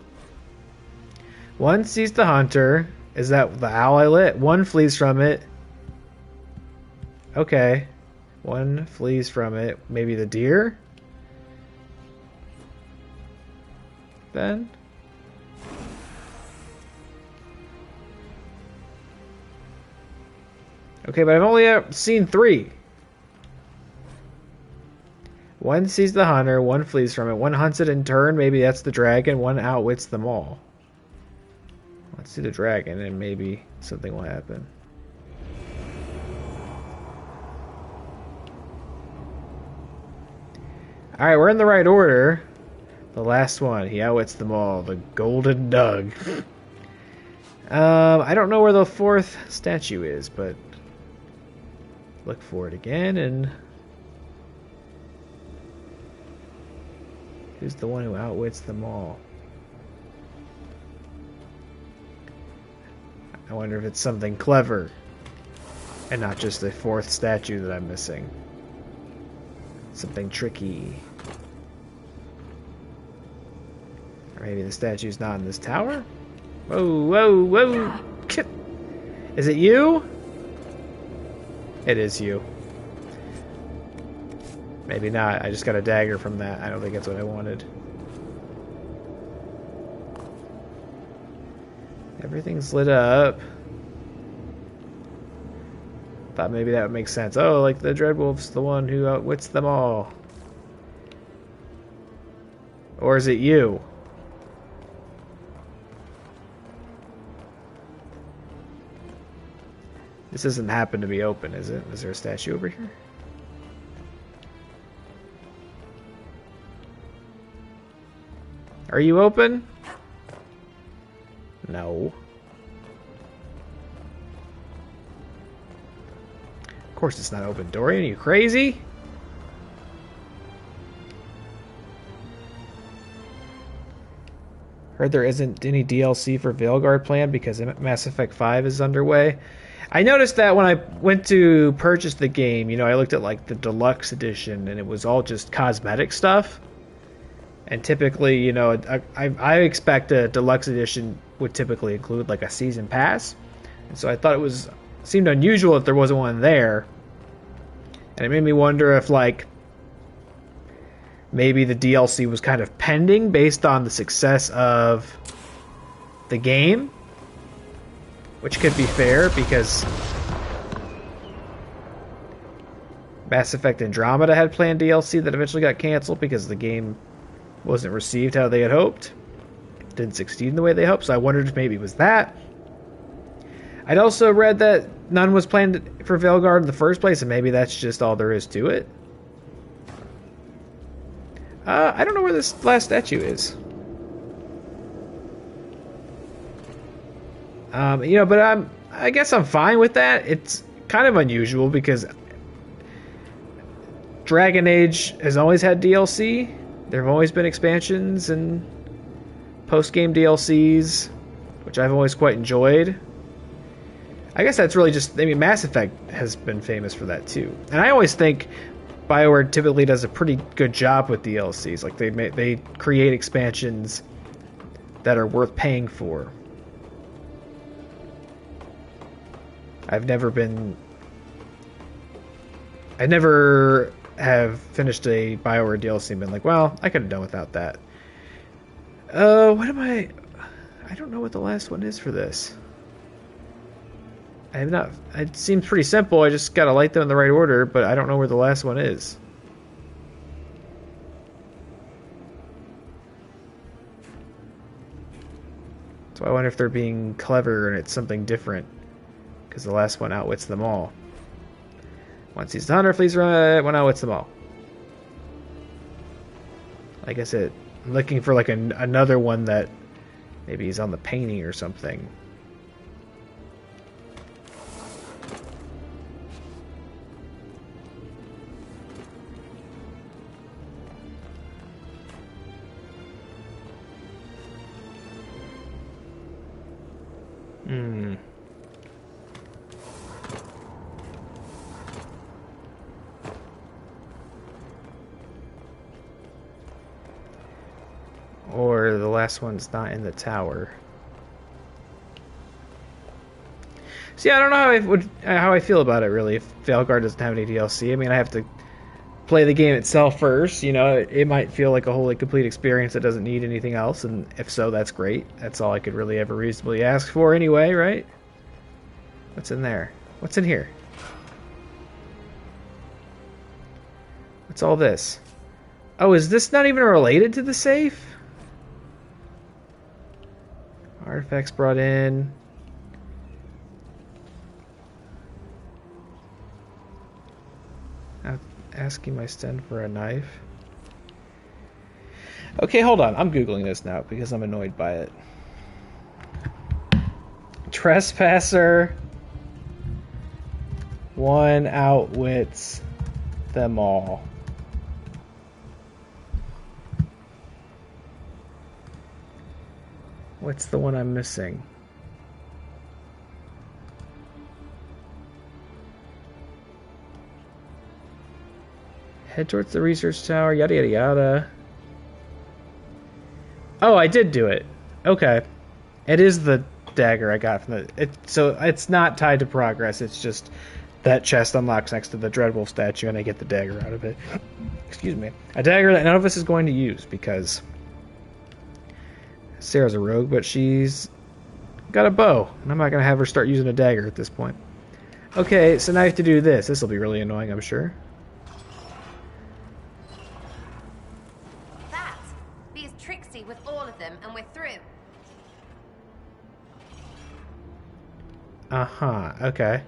One sees the hunter. Is that the owl I lit? One flees from it. Okay. One flees from it. Maybe the deer? Then? Okay, but I've only seen 3. One sees the hunter, one flees from it, one hunts it in turn, maybe that's the dragon, one outwits them all. Let's see the dragon and maybe something will happen. Alright, we're in the right order. The last one, he outwits them all. The Golden Doug. I don't know where the 4th statue is, but look for it again and... Who's the one who outwits them all? I wonder if it's something clever and not just the 4th statue that I'm missing. Something tricky. Or maybe the statue's not in this tower? Whoa, whoa, whoa! Is it you? It is you. Maybe not. I just got a dagger from that. I don't think that's what I wanted. Everything's lit up. Thought maybe that would make sense. Oh, like the Dreadwolf's the one who outwits them all. Or is it you? This doesn't happen to be open, is it? Is there a statue over here? Are you open? No. Of course it's not open. Dorian, are you crazy? Heard there isn't any DLC for Veilguard planned because Mass Effect 5 is underway. I noticed that when I went to purchase the game, you know, I looked at like the deluxe edition and it was all just cosmetic stuff. And typically, you know, I expect a deluxe edition would typically include like a season pass. And so I thought it seemed unusual if there wasn't one there. And it made me wonder if like maybe the DLC was kind of pending based on the success of the game. Which could be fair because Mass Effect Andromeda had planned DLC that eventually got canceled because the game wasn't received how they had hoped. Didn't succeed in the way they hoped, so I wondered if maybe it was that. I'd also read that none was planned for Veilguard in the first place, and maybe that's just all there is to it. I don't know where this last statue is. But I guess I'm fine with that. It's kind of unusual because Dragon Age has always had DLC. There have always been expansions and post-game DLCs, which I've always quite enjoyed. I guess that's really just... I mean, Mass Effect has been famous for that, too. And I always think BioWare typically does a pretty good job with DLCs. Like, they create expansions that are worth paying for. I never have finished a BioWare DLC and been like, well, I could have done without that. What am I don't know what the last one is for this. I have not... It seems pretty simple. I just gotta light them in the right order, but I don't know where the last one is. So I wonder if they're being clever and it's something different. Because the last one outwits them all. Once he's the hunter, flees right, one outwits them all. Like I said, I'm looking for like another one that maybe he's on the painting or something. Or the last one's not in the tower. So yeah, I don't know how I feel about it really. If Veilguard doesn't have any DLC, I mean, I have to play the game itself first. You know, it might feel like a wholly complete experience that doesn't need anything else, and if so, that's great. That's all I could really ever reasonably ask for anyway, right? What's in there? What's in here? What's all this? Oh, is this not even related to the safe? Artifacts brought in. Asking my stand for a knife. Okay, hold on. I'm Googling this now because I'm annoyed by it. Trespasser. One outwits them all. What's the one I'm missing? Head towards the research tower, yada yada yada. Oh, I did do it. Okay. It is the dagger I got from so it's not tied to progress, it's just that chest unlocks next to the Dreadwolf statue and I get the dagger out of it. Excuse me. A dagger that none of us is going to use because Sarah's a rogue, but she's got a bow, and I'm not going to have her start using a dagger at this point. Okay, so now I have to do this. This will be really annoying, I'm sure. That! Be as tricksy with all of them, and we're through. Uh-huh, okay.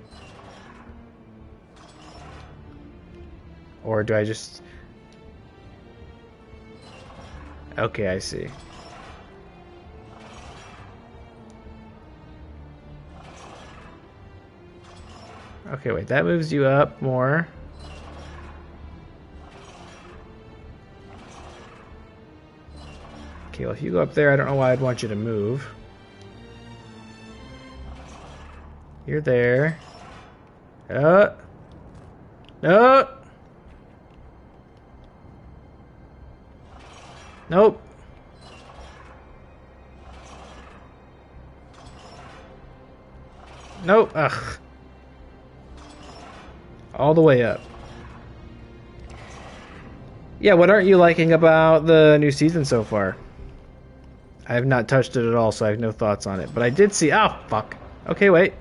Or do I just... Okay, I see. Okay, wait, that moves you up more. Okay, well, if you go up there, I don't know why I'd want you to move. You're there. No! Nope. Nope. Ugh. All the way up. Yeah, what aren't you liking about the new season so far? I have not touched it at all, so I have no thoughts on it. But I did see... Oh, fuck. Okay, wait.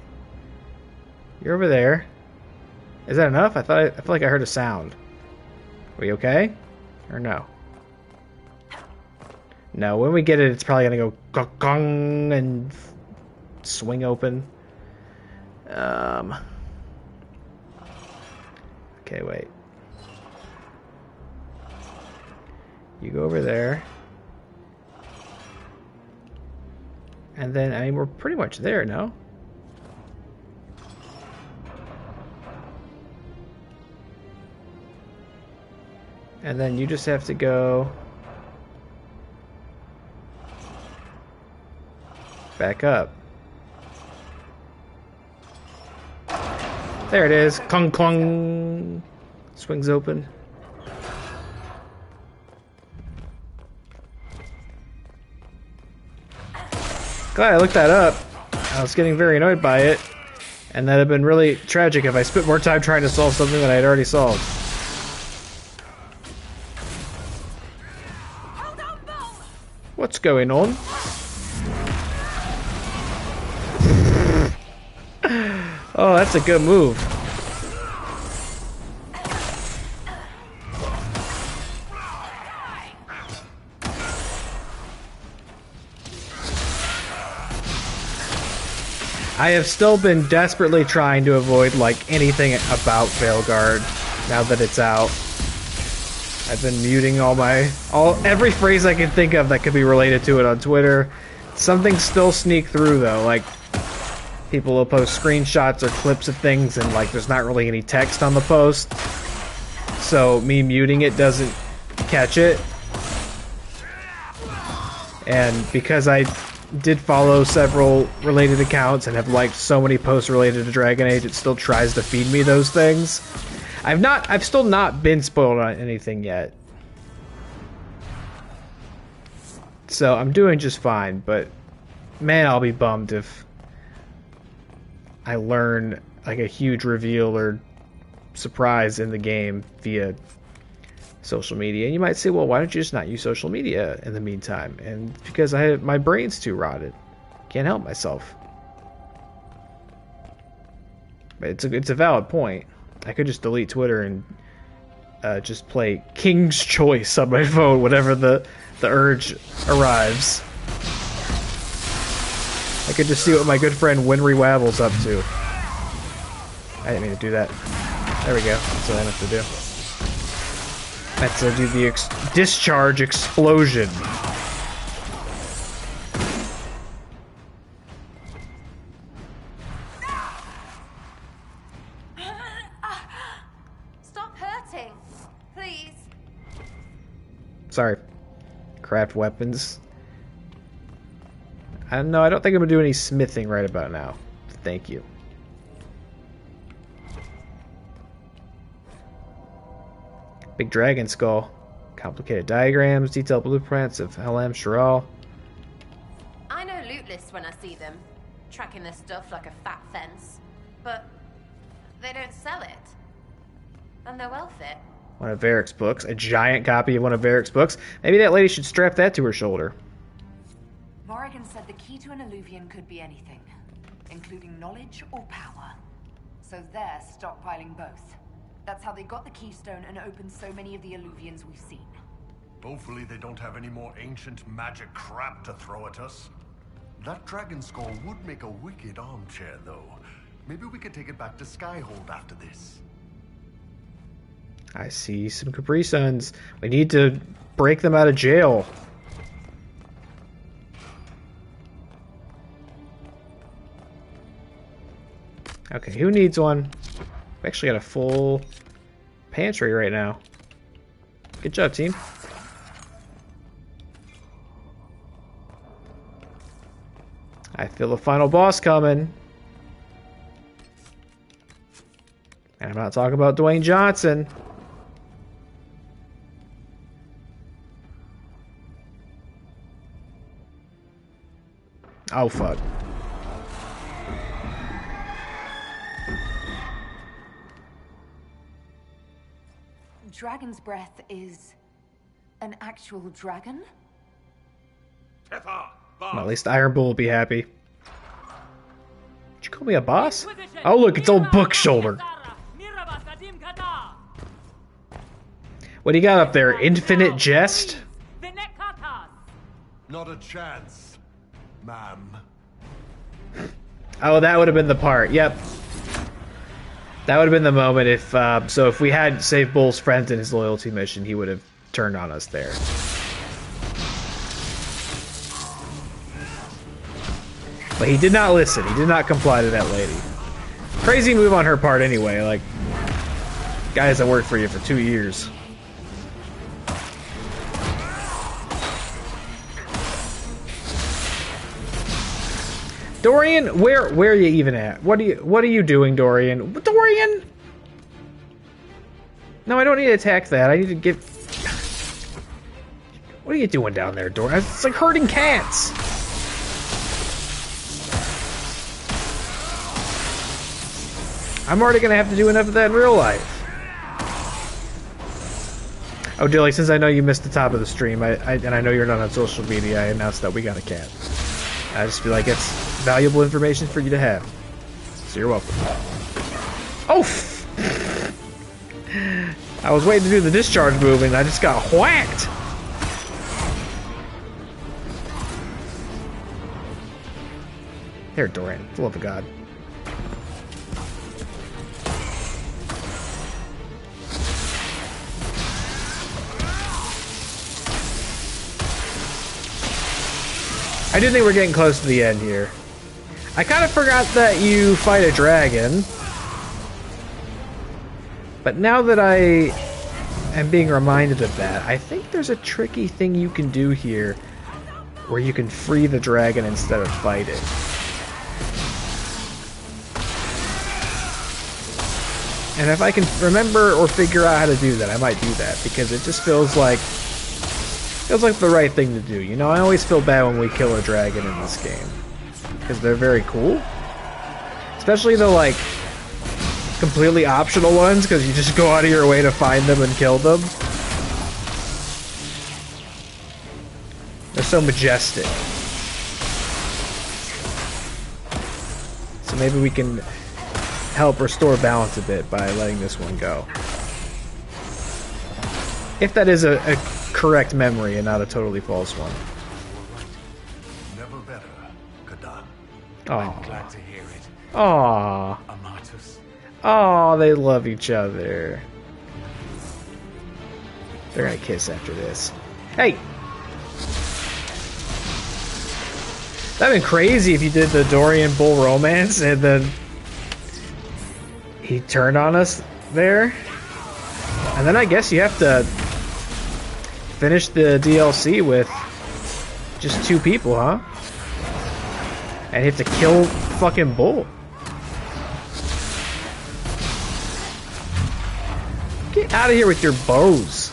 You're over there. Is that enough? I feel like I heard a sound. Are we okay? Or no? No, when we get it, it's probably gonna go gong and swing open. Okay, wait. You go over there. And then, I mean, we're pretty much there, no? And then you just have to go back up. There it is. Clunk, clunk. Swings open. Glad I looked that up. I was getting very annoyed by it. And that'd have been really tragic if I spent more time trying to solve something that I had already solved. What's going on? Oh, that's a good move. I have still been desperately trying to avoid like anything about Veilguard now that it's out. I've been muting every phrase I can think of that could be related to it on Twitter. Some things still sneak through though, like people will post screenshots or clips of things and like there's not really any text on the post. So me muting it doesn't catch it. And because I did follow several related accounts and have liked so many posts related to Dragon Age, it still tries to feed me those things. I've still not been spoiled on anything yet. So I'm doing just fine, but man, I'll be bummed if I learn like a huge reveal or surprise in the game via social media. And you might say, well, why don't you just not use social media in the meantime? And because my brain's too rotted. Can't help myself. But it's a valid point. I could just delete Twitter and just play King's Choice on my phone whenever the urge arrives. I could just see what my good friend Winry Wabble's up to. I didn't mean to do that. There we go. That's what I have to do. That's to do the discharge explosion. Stop hurting, please. Sorry. Craft weapons. I don't know. I don't think I'm gonna do any smithing right about now. Thank you. Big dragon skull. Complicated diagrams, detailed blueprints of fen'harel. I know loot lists when I see them, tracking their stuff like a fat fence, but they don't sell it. And they're well fit. One of Varric's books. A giant copy of one of Varric's books. Maybe that lady should strap that to her shoulder. Morrigan said the key to an Illuvian could be anything, including knowledge or power. So they're stockpiling both. That's how they got the keystone and opened so many of the Illuvians we've seen. Hopefully they don't have any more ancient magic crap to throw at us. That dragon skull would make a wicked armchair, though. Maybe we could take it back to Skyhold after this. I see some Capri Suns. We need to break them out of jail. Okay, who needs one? We actually got a full pantry right now. Good job, team. I feel the final boss coming. And I'm not talking about Dwayne Johnson. Oh, fuck. Dragon's breath is an actual dragon? Well, at least Iron Bull will be happy. Did you call me a boss? Oh, look, it's old Book Shoulder. What do you got up there? Infinite Jest? Not a chance, ma'am. Oh, that would have been the part. Yep. That would have been the moment if, so if we had saved Bull's friends in his loyalty mission, he would have turned on us there. But he did not listen. He did not comply to that lady. Crazy move on her part anyway. Like, guys that worked for you for 2 years. Dorian, where are you even at? What are you doing, Dorian? Dorian! No, I don't need to attack that. I need to get... What are you doing down there, Dorian? It's like herding cats. I'm already gonna have to do enough of that in real life. Oh, Dilly, since I know you missed the top of the stream, and I know you're not on social media, I announced that we got a cat. I just feel like it's valuable information for you to have. So you're welcome. Oh! I was waiting to do the discharge move and I just got whacked! Here, Dorian, for the love of God. I do think we're getting close to the end here. I kind of forgot that you fight a dragon. But now that I am being reminded of that, I think there's a tricky thing you can do here where you can free the dragon instead of fight it. And if I can remember or figure out how to do that, I might do that, because it just feels like the right thing to do. You know, I always feel bad when we kill a dragon in this game, because they're very cool. Especially the, like, completely optional ones, because you just go out of your way to find them and kill them. They're so majestic. So maybe we can help restore balance a bit by letting this one go. If that is a correct memory and not a totally false one. Never better, Kadan. I'm glad to hear it. Aww. Amatus. Oh, they love each other. They're gonna kiss after this. Hey! That'd been crazy if you did the Dorian Bull romance and then he turned on us there. And then I guess you have to finish the DLC with just 2 people, huh? And you have to kill fucking Bull. Get out of here with your bows.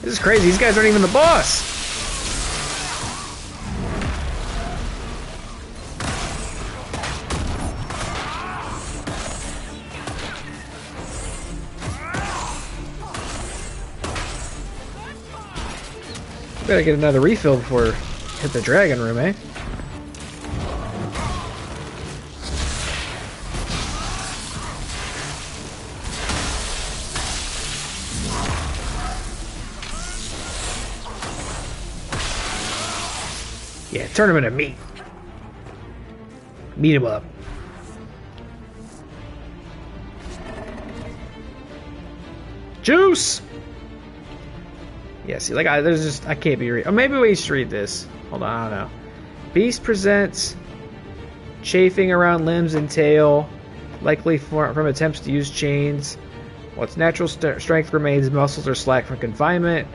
This is crazy. These guys aren't even the boss. Better get another refill before we hit the dragon room, eh? Yeah, turn him into meat. Meat him up. Juice! Yeah, see, like, I can't be read. Or maybe we should read this. Hold on, I don't know. Beast presents chafing around limbs and tail, likely from attempts to use chains. While its natural strength remains, muscles are slack from confinement.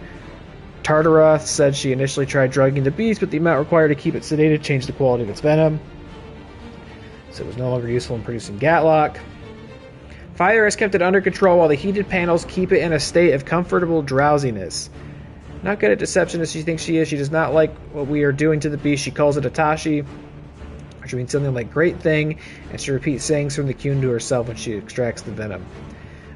Tartaroth said she initially tried drugging the beast, but the amount required to keep it sedated changed the quality of its venom, so it was no longer useful in producing Gatlock. Fire has kept it under control while the heated panels keep it in a state of comfortable drowsiness. Not good at deception as she thinks she is. She does not like what we are doing to the beast. She calls it Atashi, which means something like great thing, and she repeats sayings from the Kyun to herself when she extracts the venom.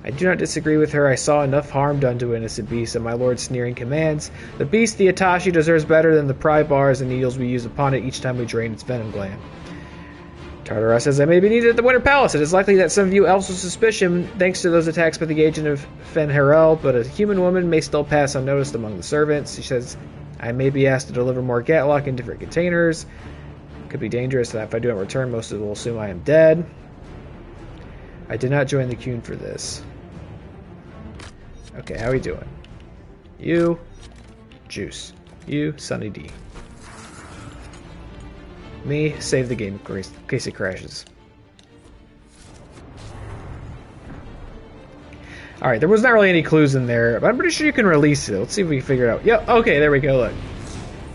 I do not disagree with her. I saw enough harm done to innocent beasts, and my lord's sneering commands. The beast, the Atashi, deserves better than the pry bars and needles we use upon it each time we drain its venom gland. Tartaros says, I may be needed at the Winter Palace. It is likely that some of you elves will suspicion, thanks to those attacks by the agent of fen'harel, but a human woman may still pass unnoticed among the servants. She says, I may be asked to deliver more Gatlock in different containers. Could be dangerous, and if I do not return, most of them will assume I am dead. I did not join the Kyun for this. Okay, how are we doing? You, Juice. You, Sunny D. Me, save the game in case it crashes. Alright, there was not really any clues in there, but I'm pretty sure you can release it. Let's see if we can figure it out. Yep, okay, there we go, look.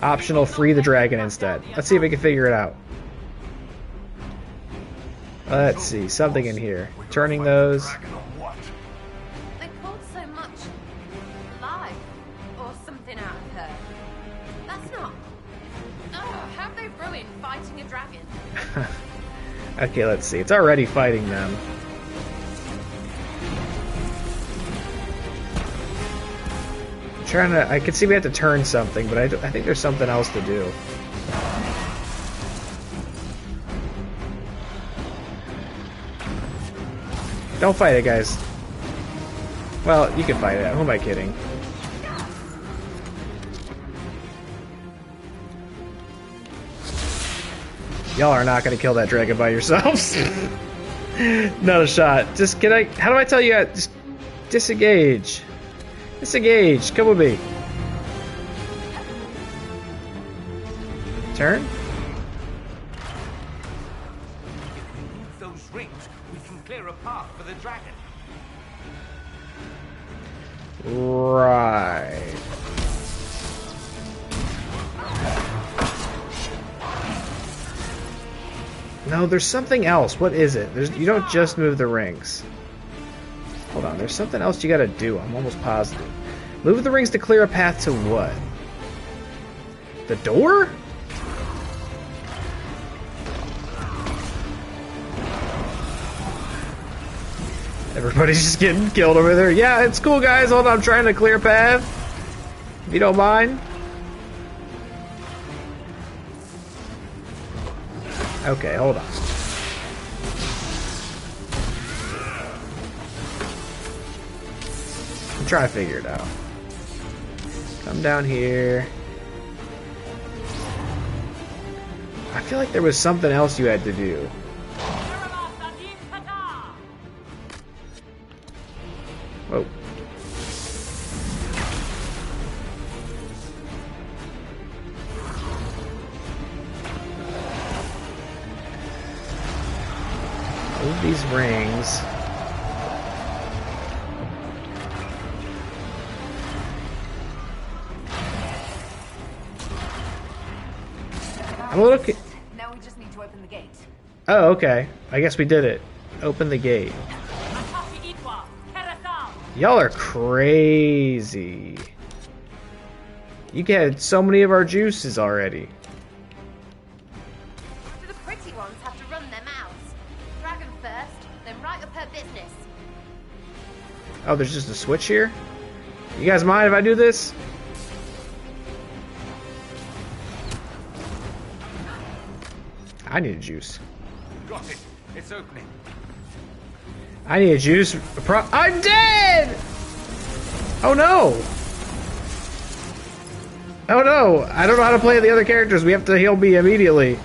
Optional, free the dragon instead. Let's see if we can figure it out. Let's see, something in here. Turning those. They pulled so much life or something out of her. That's not... Oh, have they ruined fighting a dragon? Okay, let's see. It's already fighting them. Trying to, I can see we have to turn something, but I think there's something else to do. Don't fight it, guys. Well, you can fight it. Who am I kidding? Y'all are not gonna kill that dragon by yourselves. Not a shot. Just can I? How do I tell you? Just disengage. Disengage. Come with me. Turn. If we move those rings, we can clear a path for the dragon. Right. No, there's something else. What is it? You don't just move the rings. Hold on, there's something else you gotta do. I'm almost positive. Move the rings to clear a path to what? The door? Everybody's just getting killed over there. Yeah, it's cool, guys. Hold on, I'm trying to clear a path. If you don't mind. Okay, hold on. I'm trying to figure it out. Come down here. I feel like there was something else you had to do. Whoa. Move these rings. I'm a little. Now we just need to open the gate. Oh, okay. I guess we did it. Open the gate. Y'all are crazy. You get so many of our juices already. Do the pretty ones have to run their mouths? Dragon first, then right up her business. Oh, there's just a switch here? You guys mind if I do this? I need a juice. Got it. It's opening. I need a juice. I'm dead! Oh no! Oh no! I don't know how to play the other characters. We have to heal me immediately.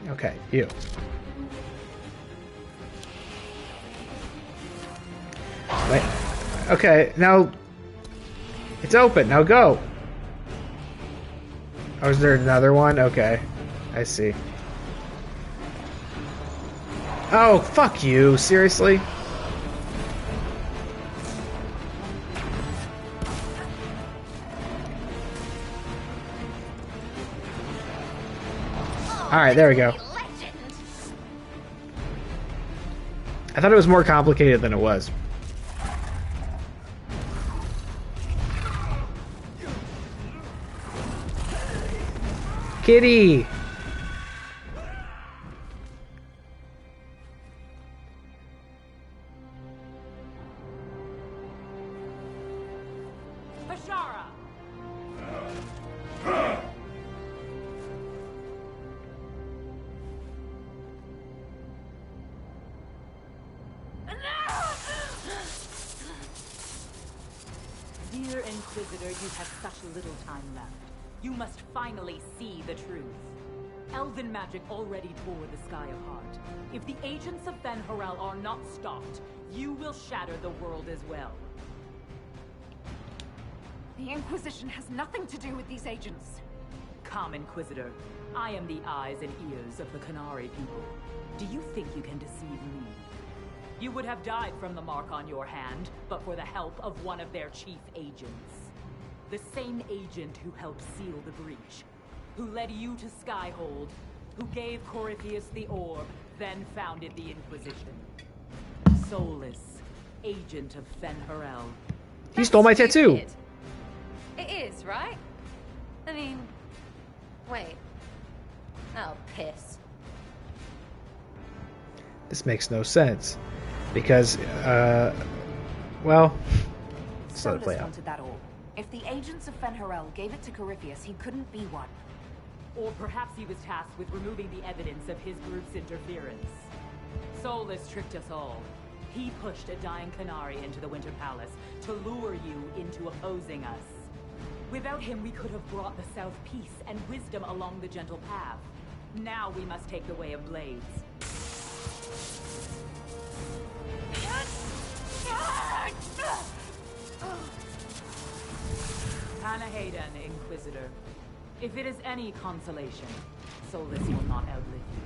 Okay, you. Wait. Okay, now it's open. Now go. Oh, is there another one? Okay, I see. Oh, fuck you. Seriously? Alright, there we go. I thought it was more complicated than it was. Kitty! Dear Inquisitor, you have such little time left. You must finally see the truth. Elven magic already tore the sky apart. If the agents of fen'harel are not stopped, you will shatter the world as well. The Inquisition has nothing to do with these agents. Come, Inquisitor. I am the eyes and ears of the Qunari people. Do you think you can deceive me? You would have died from the mark on your hand, but for the help of one of their chief agents. The same agent who helped seal the breach, who led you to Skyhold, who gave Corypheus the orb, then founded the Inquisition. Soulless, agent of fen'harel. He stole my tattoo. It is, right? I mean, wait. Oh, piss. This makes no sense. Because, well, let's let it play out. Wanted that orb. If the agents of fen'harel gave it to Corypheus, he couldn't be one. Or perhaps he was tasked with removing the evidence of his group's interference. Soulless tricked us all. He pushed a dying Qunari into the Winter Palace to lure you into opposing us. Without him, we could have brought the South peace and wisdom along the gentle path. Now we must take the way of blades. Anahayden, Inquisitor. If it is any consolation, Soulless will not outlive you.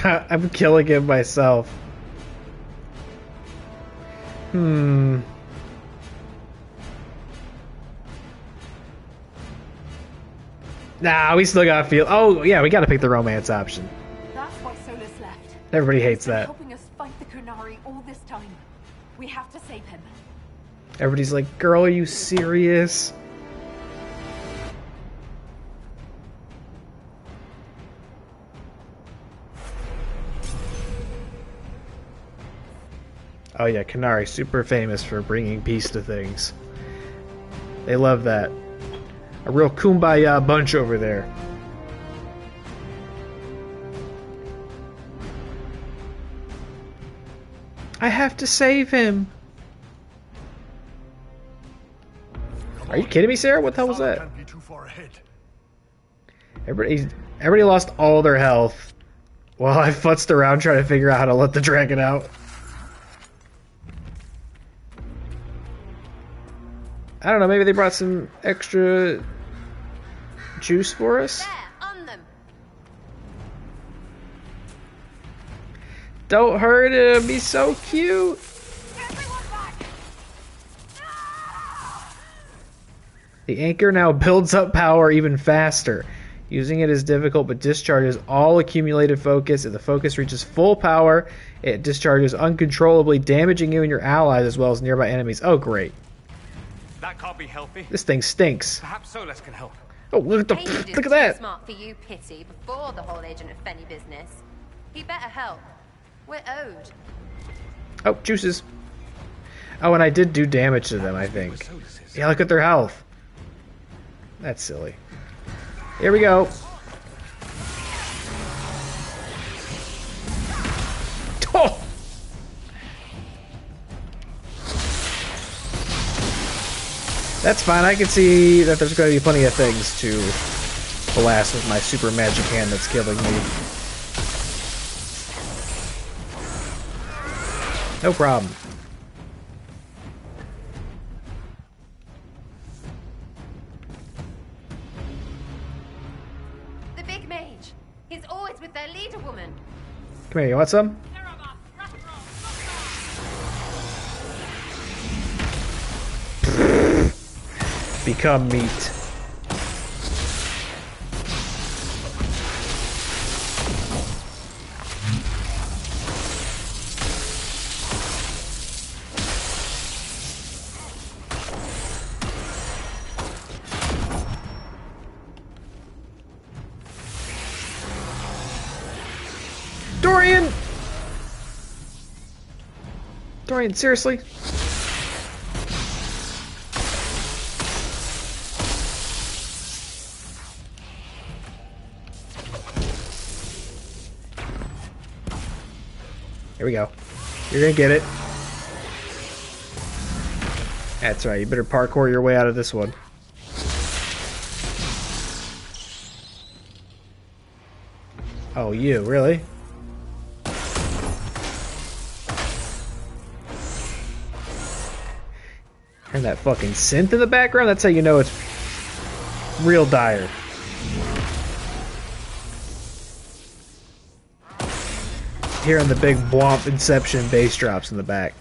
I'm killing him myself. Nah, we still gotta feel. Oh, yeah, we gotta pick the romance option. That's why Solus left. Everybody hates He's been that. helping us fight the Qunari all this time. We have to save him. Everybody's like, girl, are you serious? Oh yeah, Qunari, super famous for bringing peace to things. They love that. A real kumbaya bunch over there. I have to save him. Are you kidding me, Sarah? What the hell was that? Everybody lost all their health while I futzed around trying to figure out how to let the dragon out. I don't know, maybe they brought some extra juice for us? There, on them. Don't hurt him, he's so cute! The anchor now builds up power even faster. Using it is difficult, but discharges all accumulated focus. If the focus reaches full power, it discharges uncontrollably, damaging you and your allies as well as nearby enemies. Oh, great. That can't be healthy. This thing stinks. Perhaps Solus can help. Oh, look at look at that. Smart for you, Pity, before the whole Agent of Fenny business. He better help. We're owed. Oh, juices. Oh, and I did do damage to them, I think. Yeah, look at their health. That's silly. Here we go. Oh! That's fine. I can see that there's going to be plenty of things to blast with my super magic hand that's killing me. No problem. The big mage. He's always with their leader woman. Come here, you want some? Become meat. Dorian! Dorian, seriously? Here we go. You're gonna get it. That's right, you better parkour your way out of this one. Oh, you, really? And that fucking synth in the background, that's how you know it's real dire. Hearing the big Bwomp Inception bass drops in the back.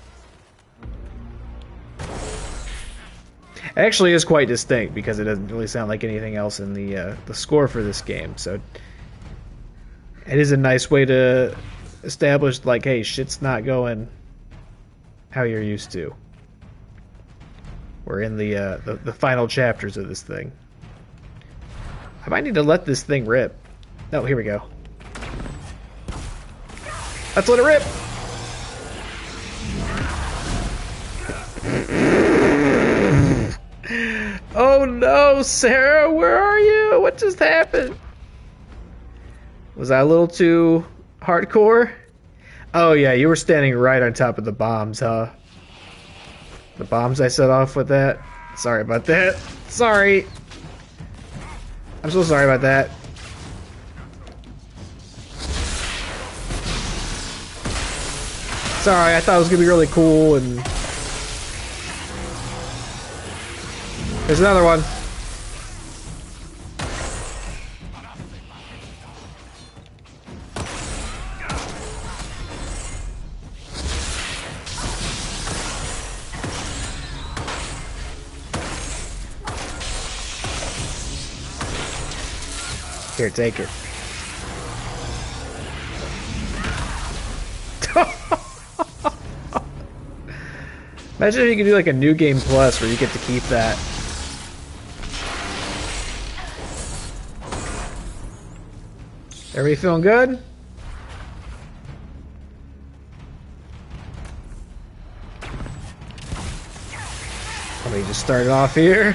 It actually is quite distinct because it doesn't really sound like anything else in the score for this game. So it is a nice way to establish, like, hey, shit's not going how you're used to. We're in the final chapters of this thing. I might need to let this thing rip. Oh, here we go. Let's let it rip! Oh no, Sarah, where are you? What just happened? Was I a little too hardcore? Oh yeah, you were standing right on top of the bombs, huh? The bombs I set off with that? Sorry about that. Sorry. I'm so sorry about that. Sorry, I thought it was gonna be really cool and... There's another one. Here, take it. Imagine if you could do like a New Game Plus where you get to keep that. Everybody feeling good? Let me just start it off here.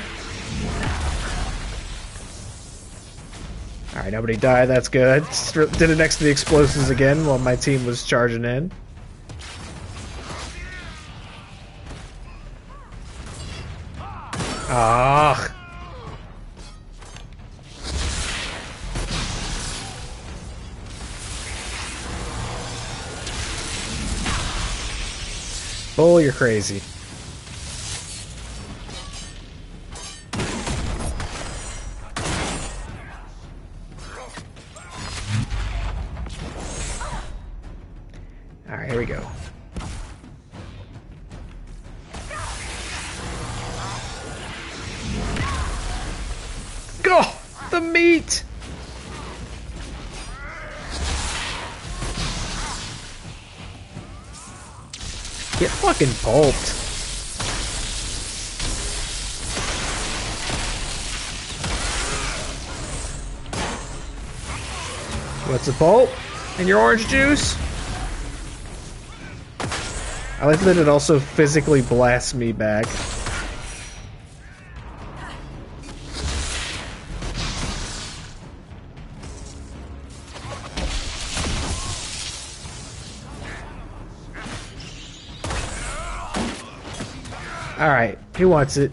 Alright, nobody died, that's good. Did it next to the explosives again while my team was charging in. Ah. Bull, you're crazy. Alright, here we go. Go! The meat! Get fucking pulped. What's a pulp? And your orange juice? I like that it also physically blasts me back. Alright, who wants it?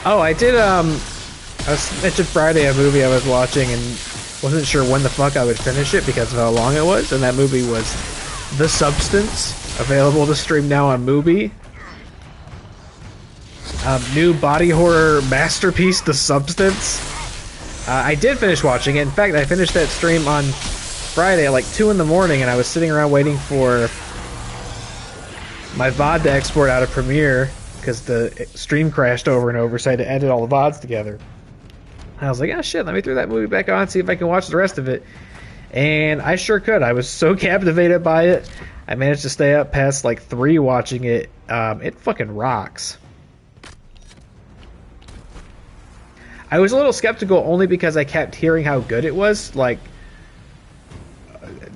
Oh, I did, I mentioned Friday a movie I was watching and wasn't sure when the fuck I would finish it because of how long it was, and that movie was The Substance, available to stream now on Mubi. New body horror masterpiece, The Substance. I did finish watching it. In fact, I finished that stream on Friday at like 2 in the morning, and I was sitting around waiting for my VOD to export out of Premiere because the stream crashed over and over, so I had to edit all the VODs together. And I was like, oh shit, let me throw that movie back on, see if I can watch the rest of it. And I sure could. I was so captivated by it. I managed to stay up past like 3 watching it. It fucking rocks. I was a little skeptical only because I kept hearing how good it was, like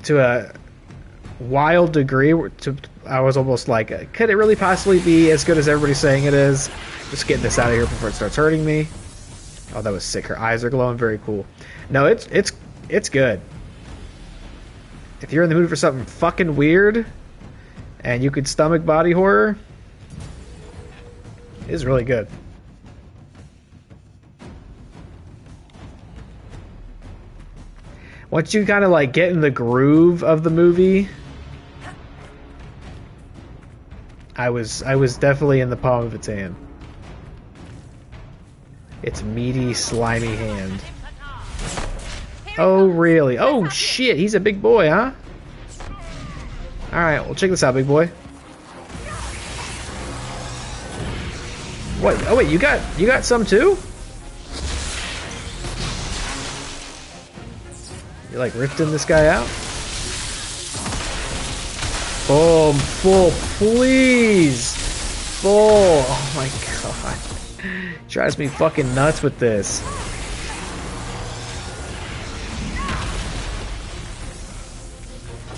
to a wild degree. I was almost like, could it really possibly be as good as everybody's saying it is? Just getting this out of here before it starts hurting me. Oh, that was sick. Her eyes are glowing. Very cool. No, it's good. If you're in the mood for something fucking weird, and you could stomach body horror, it is really good. Once you kind of like get in the groove of the movie, I was definitely in the palm of its hand. Its meaty, slimy hand. Oh, really? Oh, shit. He's a big boy, huh? Alright, well, check this out, big boy. What? Oh, wait, you got some, too? You, like, rifting this guy out? Boom. Full, please. Full. Oh, my God. Drives me fucking nuts with this.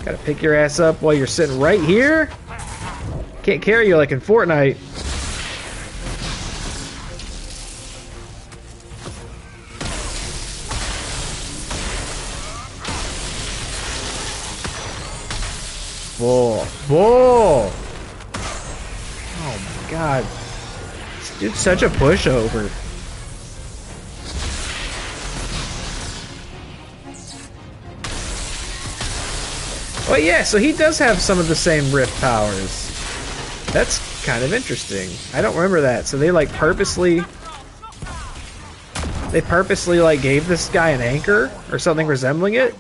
Gotta pick your ass up while you're sitting right here? Can't carry you like in Fortnite. Bull. Bull! Oh my god. This dude's such a pushover. Oh yeah, so he does have some of the same rift powers. That's kind of interesting. I don't remember that. So they like purposely like gave this guy an anchor or something resembling it?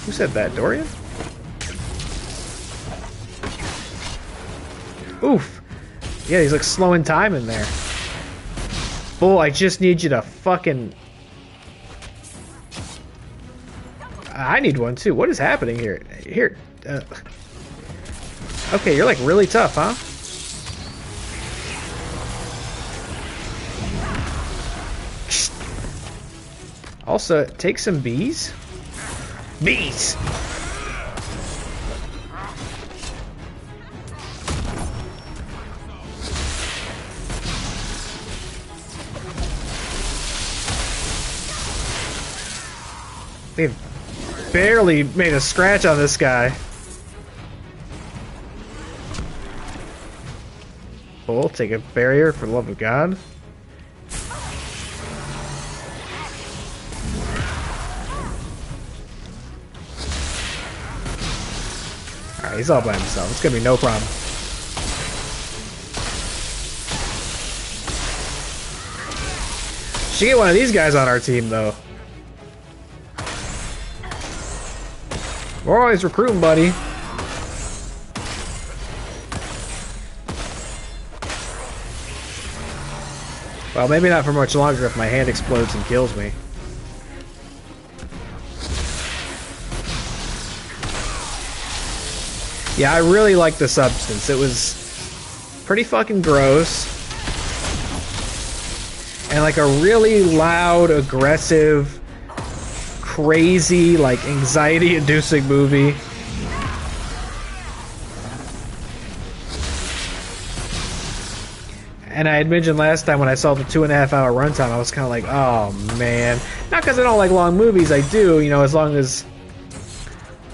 Who said that, Dorian? Oof. Yeah, he's like slowing time in there. Bull, I just need you to fucking... I need one too. What is happening here? Here. Okay, you're like really tough, huh? Also, take some bees. Bees! We've barely made a scratch on this guy. Bull, take a barrier for the love of God. Alright, he's all by himself. It's gonna be no problem. Should get one of these guys on our team, though. We're always recruiting, buddy. Well, maybe not for much longer if my hand explodes and kills me. Yeah, I really like the substance. It was pretty fucking gross. And like a really loud, aggressive, crazy, like anxiety-inducing movie. And I had mentioned last time when I saw the 2.5-hour runtime, I was kind of like, oh man. Not because I don't like long movies, I do, you know, as long as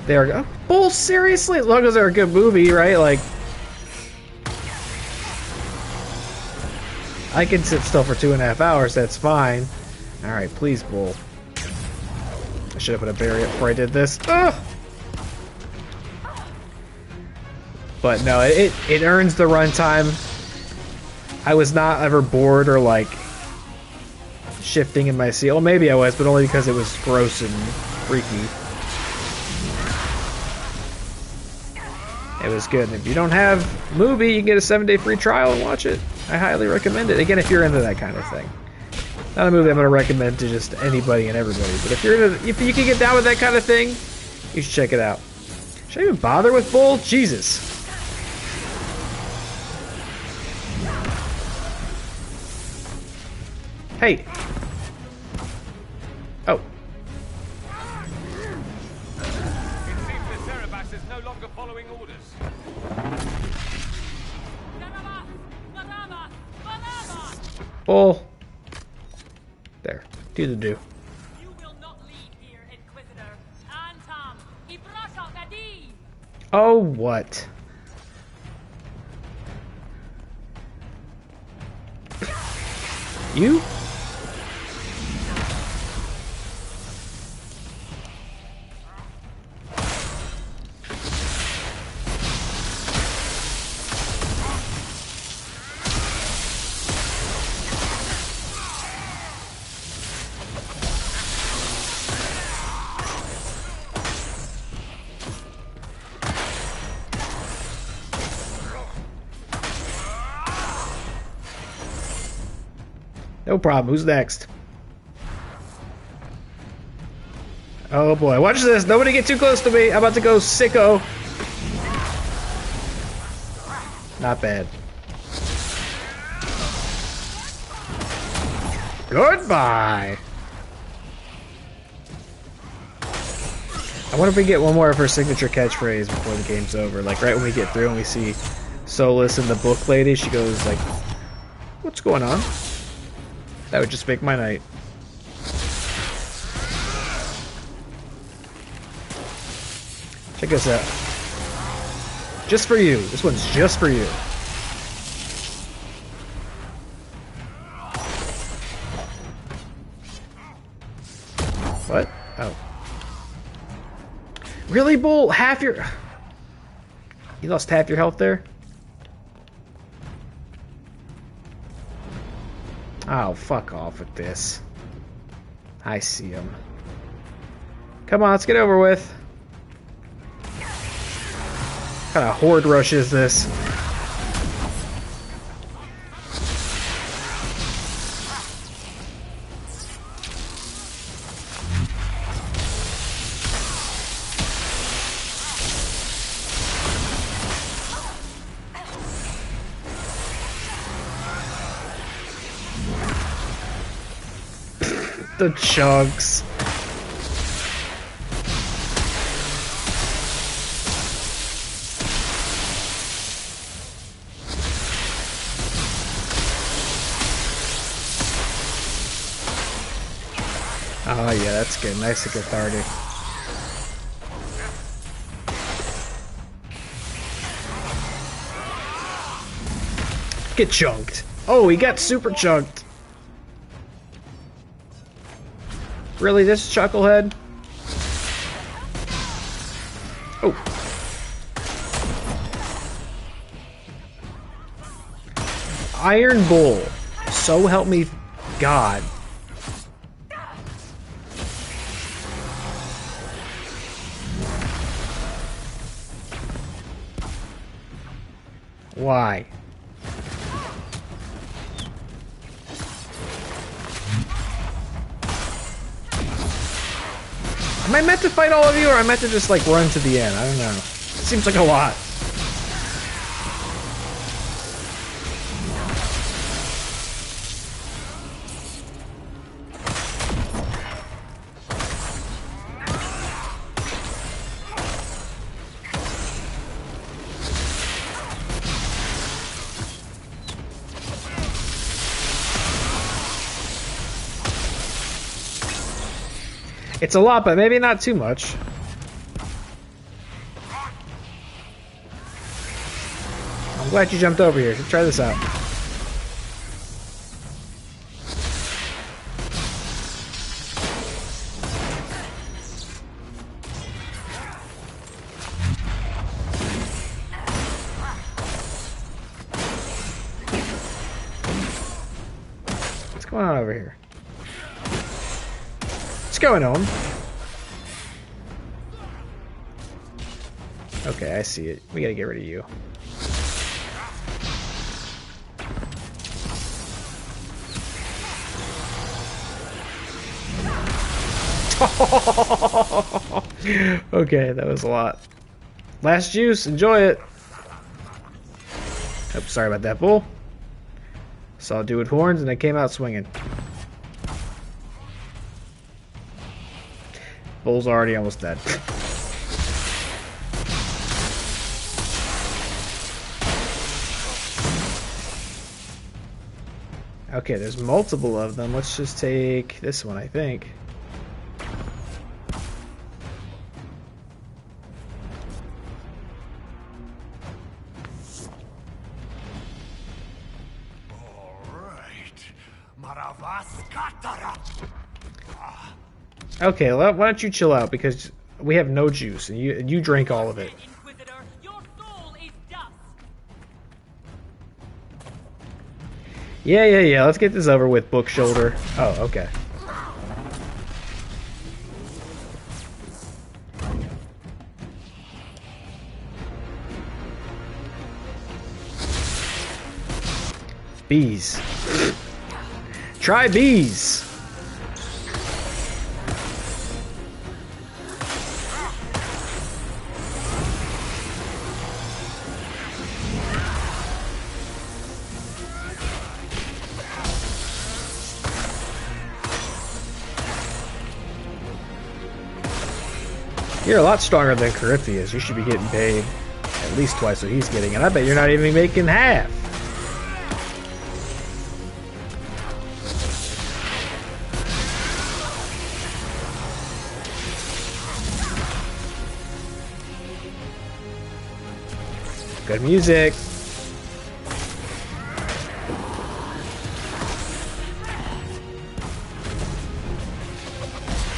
they're... Oh, bull, seriously? As long as they're a good movie, right? Like... I can sit still for 2.5 hours, that's fine. Alright, please, bull. I should have put a barrier before I did this. Ugh! But no, it earns the runtime. I was not ever bored or like shifting in my seat. Well, maybe I was, but only because it was gross and freaky. It was good. And if you don't have Mubi, you can get a 7-day free trial and watch it. I highly recommend it. Again, if you're into that kind of thing. Not a movie I'm going to recommend to just anybody and everybody, but if you're into, if you can get down with that kind of thing, you should check it out. Should I even bother with Bull? Jesus. Hey! Oh. It seems the Trespasser is no longer following orders. Bull. There. Do the do. You will not lead here, Inquisitor. Antam, Ibrasha Gadim. Oh, what? You? No problem. Who's next? Oh boy, watch this. Nobody get too close to me. I'm about to go sicko. Not bad. Goodbye. I wonder if we get one more of her signature catchphrase before the game's over. Like right when we get through and we see Solus and the book lady, she goes like, "What's going on?" That would just make my night. Check this out. Just for you. This one's just for you. What? Oh. Really, Bull? Half your... You lost half your health there? Oh, fuck off with this. I see him. Come on, let's get over with. What kind of horde rush is this? The chunks. Oh yeah, that's good. Nice and cathartic. Get chunked. Oh, he got super chunked. Really, this chucklehead? Oh. Iron Bull. So help me God. Why? Am I meant to fight all of you, or am I meant to just, like, run to the end? I don't know. It seems like a lot. It's a lot, but maybe not too much. I'm glad you jumped over here. Try this out. What's going on over here? What's going on? Okay, I see it. We gotta get rid of you. Okay, that was a lot. Last juice, enjoy it. Oh, sorry about that, Bull. Saw a dude with horns and I came out swinging. Bull's already almost dead. Okay, there's multiple of them. Let's just take this one, I think. Okay, why don't you chill out, because we have no juice, and you drink all of it. Inquisitor, your soul is dust. Yeah. Let's get this over with, Book Shoulder. Oh, okay. Bees. Try bees. You're a lot stronger than Corypheus. You should be getting paid at least twice what he's getting, and I bet you're not even making half. Good music.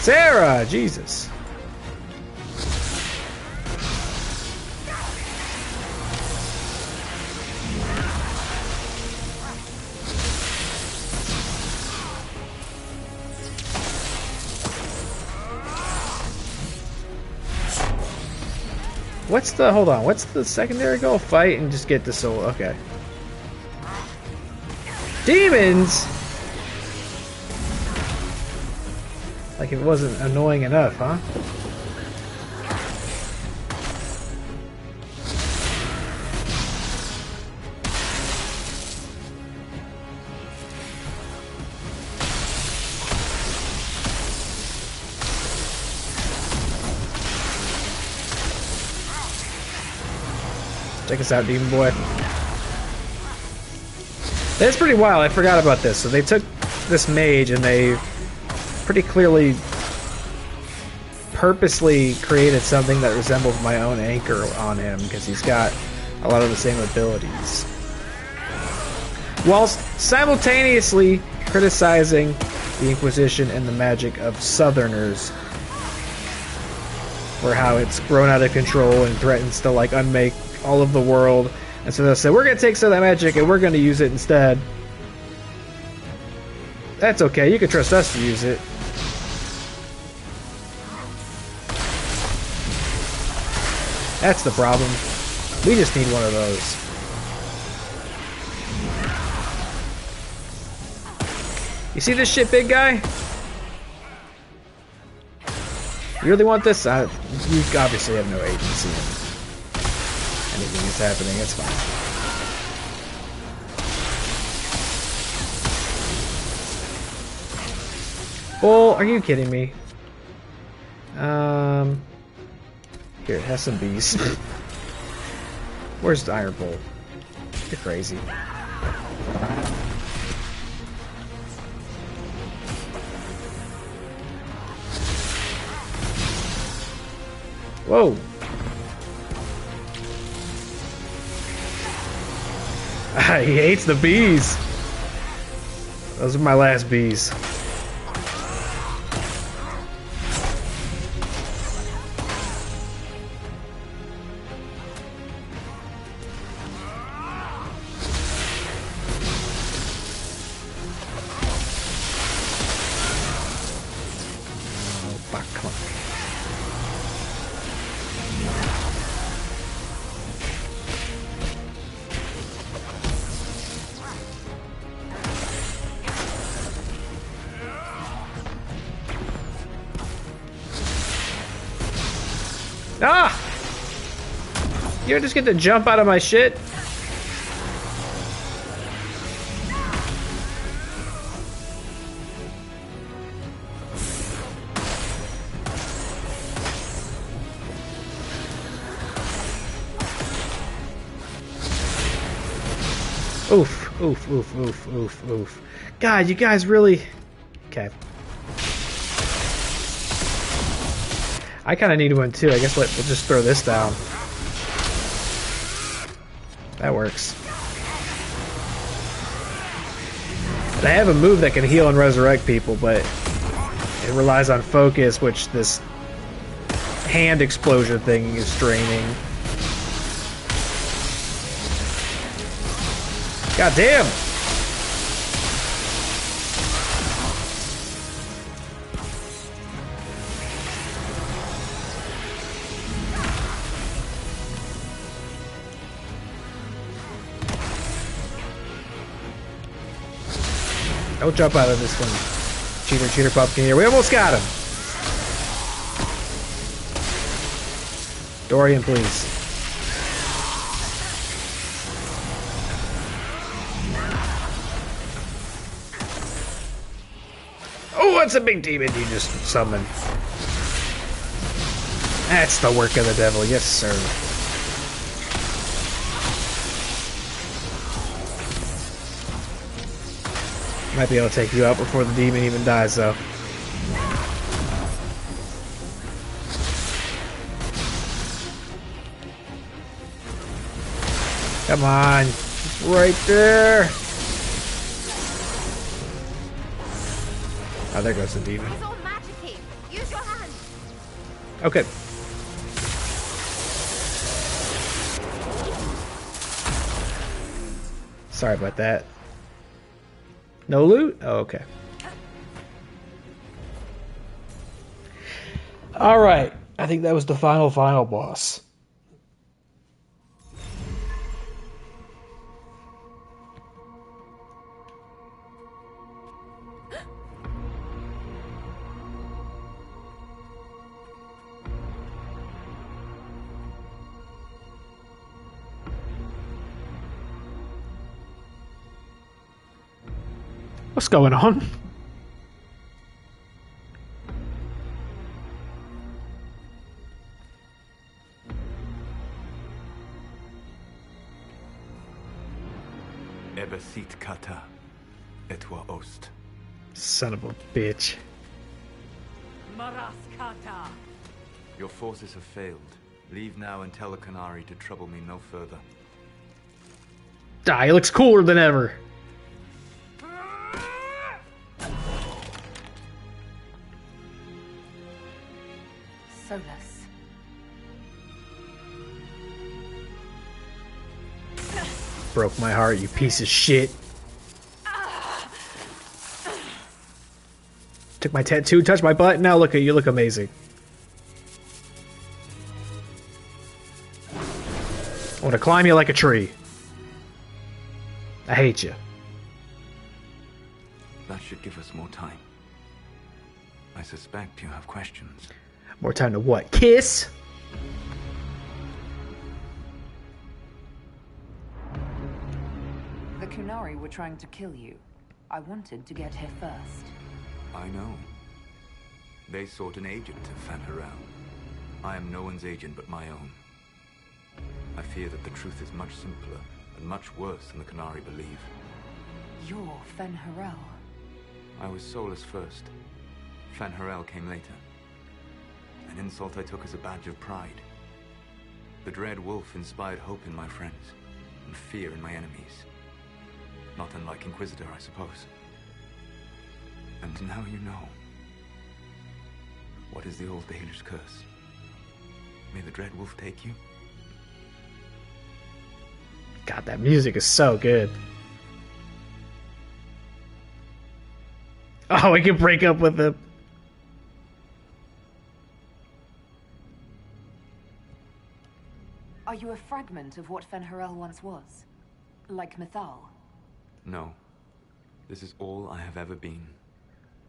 Sarah, Jesus. What's the, hold on, what's the secondary goal? Fight and just get the soul, okay. Demons? Like it wasn't annoying enough, huh? Check us out, Demon Boy. That's pretty wild. I forgot about this. So they took this mage and they pretty clearly purposely created something that resembles my own anchor on him because he's got a lot of the same abilities. Whilst simultaneously criticizing the Inquisition and the magic of Southerners for how it's grown out of control and threatens to like unmake all of the world, and so they'll say we're gonna take some of that magic and we're gonna use it instead. That's okay, you can trust us to use it. That's the problem. We just need one of those. You see this shit, big guy? You really want this? You obviously have no agency in anything that's happening, it's fine. Bull, are you kidding me? Here, have some bees. Where's the Iron Bull? You're crazy. Whoa! He hates the bees. Those are my last bees. Ah! You just get to jump out of my shit? Oof, oof, oof, oof, oof, oof. God, you guys really... Okay. I kind of need one too. I guess we'll just throw this down. That works. And I have a move that can heal and resurrect people, but it relies on focus, which this hand explosion thing is draining. God damn! Don't jump out of this one. Cheater, cheater, pumpkin here. We almost got him! Dorian, please. Oh, that's a big demon you just summoned. That's the work of the devil, yes sir. Might be able to take you out before the demon even dies, though. Come on. It's right there. Oh, there goes the demon. It's all magic-y. Use your hand. Okay. Sorry about that. No loot? Oh, okay. Alright. I think that was the final boss. What's going on? Ebesit kata, etwa ost. Son of a bitch. Maraskata. Your forces have failed. Leave now and tell the Canary to trouble me no further. Ah, he looks cooler than ever. Solus. Broke my heart, you piece of shit. Took my tattoo, touched my butt, now look at you, look amazing. I want to climb you like a tree. I hate you. That should give us more time. I suspect you have questions. More time to what? Kiss? The Kunari were trying to kill you. I wanted to get here first. I know. They sought an agent of fen'harel. I am no one's agent but my own. I fear that the truth is much simpler and much worse than the Canary believe. You're fen'harel. I was Solus first. fen'harel came later. An insult I took as a badge of pride. The Dread Wolf inspired hope in my friends, and fear in my enemies. Not unlike Inquisitor, I suppose. And now you know. What is the old Dalish curse? May the Dread Wolf take you? God, that music is so good. Oh, we can break up with him. Are you a fragment of what fen'harel once was? Like Mythal? No. This is all I have ever been.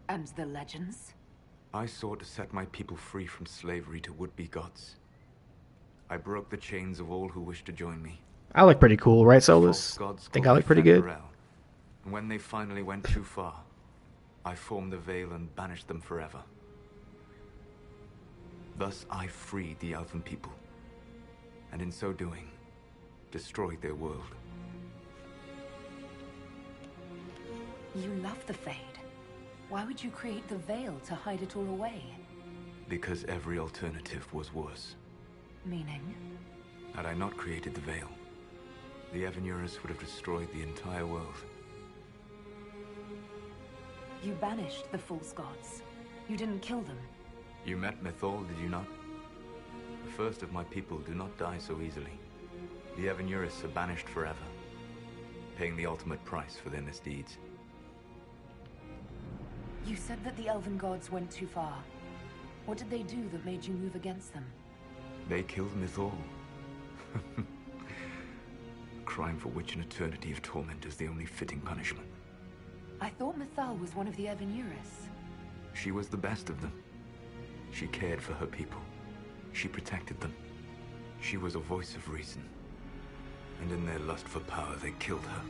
And the legends? I sought to set my people free from slavery to would-be gods. I broke the chains of all who wished to join me. I look pretty cool, right, Solus? Think I look pretty good? And when they finally went too far, I formed the Veil and banished them forever. Thus I freed the Elven people, and in so doing, destroyed their world. You love the Fade. Why would you create the Veil to hide it all away? Because every alternative was worse. Meaning? Had I not created the Veil, the Evanurus would have destroyed the entire world. You banished the false gods. You didn't kill them. You met Mythal, did you not? The first of my people do not die so easily. The Evanurus are banished forever, paying the ultimate price for their misdeeds. You said that the elven gods went too far. What did they do that made you move against them? They killed Mythal. A crime for which an eternity of torment is the only fitting punishment. I thought Mythal was one of the Evanurus. She was the best of them. She cared for her people. She protected them. She was a voice of reason. And in their lust for power, they killed her.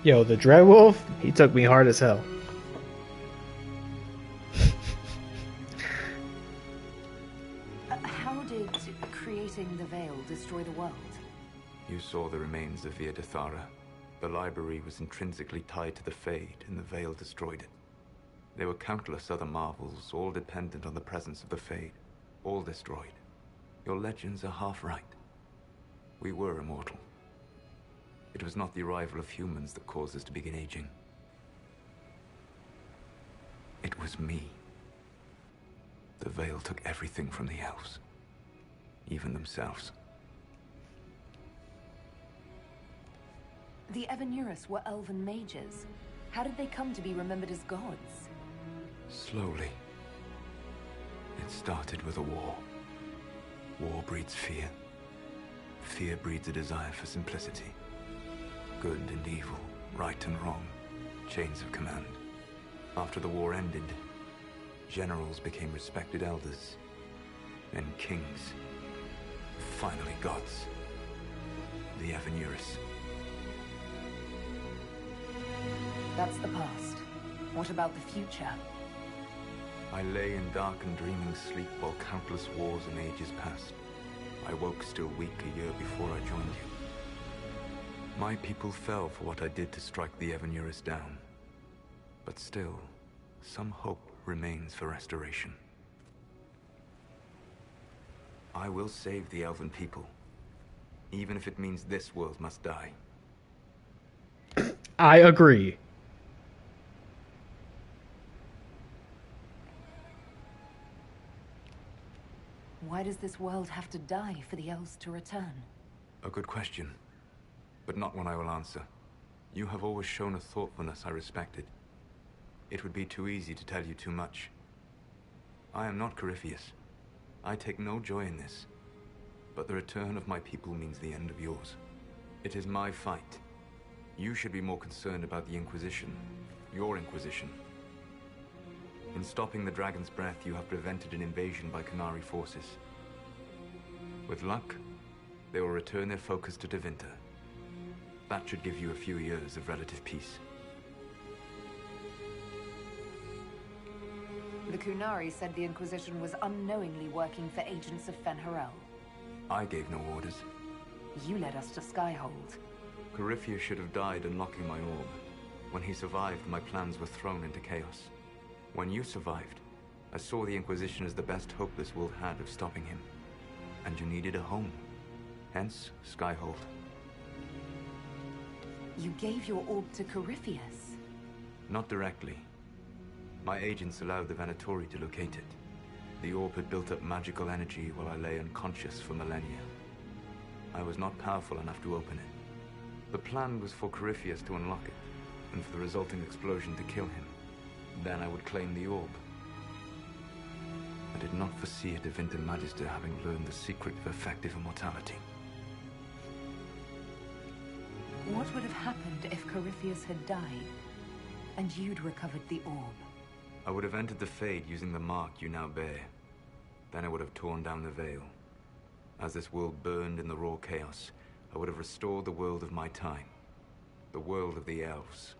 Yo, the Dreadwolf, he took me hard as hell. How did creating the Veil destroy the world? You saw the remains of Via de Thara. The library was intrinsically tied to the Fade, and the Veil destroyed it. There were countless other marvels, all dependent on the presence of the Fade, all destroyed. Your legends are half right. We were immortal. It was not the arrival of humans that caused us to begin aging. It was me. The Veil took everything from the elves, even themselves. The Evanurus were elven mages. How did they come to be remembered as gods? Slowly. It started with a war. War breeds fear. Fear breeds a desire for simplicity. Good and evil, right and wrong, chains of command. After the war ended, generals became respected elders, then kings, finally gods. The Evanurus. That's the past. What about the future? I lay in dark and dreaming sleep while countless wars and ages passed. I woke still weak a year before I joined you. My people fell for what I did to strike the Evanurus down. But still, some hope remains for restoration. I will save the elven people, even if it means this world must die. I agree. Why does this world have to die for the elves to return? A good question, but not one I will answer. You have always shown a thoughtfulness I respected. It would be too easy to tell you too much. I am not Corypheus. I take no joy in this. But the return of my people means the end of yours. It is my fight. You should be more concerned about the Inquisition. Your Inquisition. In stopping the Dragon's Breath, you have prevented an invasion by Qunari forces. With luck, they will return their focus to Tevinter. That should give you a few years of relative peace. The Qunari said the Inquisition was unknowingly working for agents of fen'harel. I gave no orders. You led us to Skyhold. Corypheus should have died unlocking my orb. When he survived, my plans were thrown into chaos. When you survived, I saw the Inquisition as the best hope this world had of stopping him. And you needed a home. Hence, Skyhold. You gave your orb to Corypheus? Not directly. My agents allowed the Venatori to locate it. The orb had built up magical energy while I lay unconscious for millennia. I was not powerful enough to open it. The plan was for Corypheus to unlock it, and for the resulting explosion to kill him. Then I would claim the orb. I did not foresee a Tevinter Magister having learned the secret of effective immortality. What would have happened if Corypheus had died, and you'd recovered the orb? I would have entered the Fade using the mark you now bear. Then I would have torn down the veil. As this world burned in the raw chaos, I would have restored the world of my time. The world of the elves.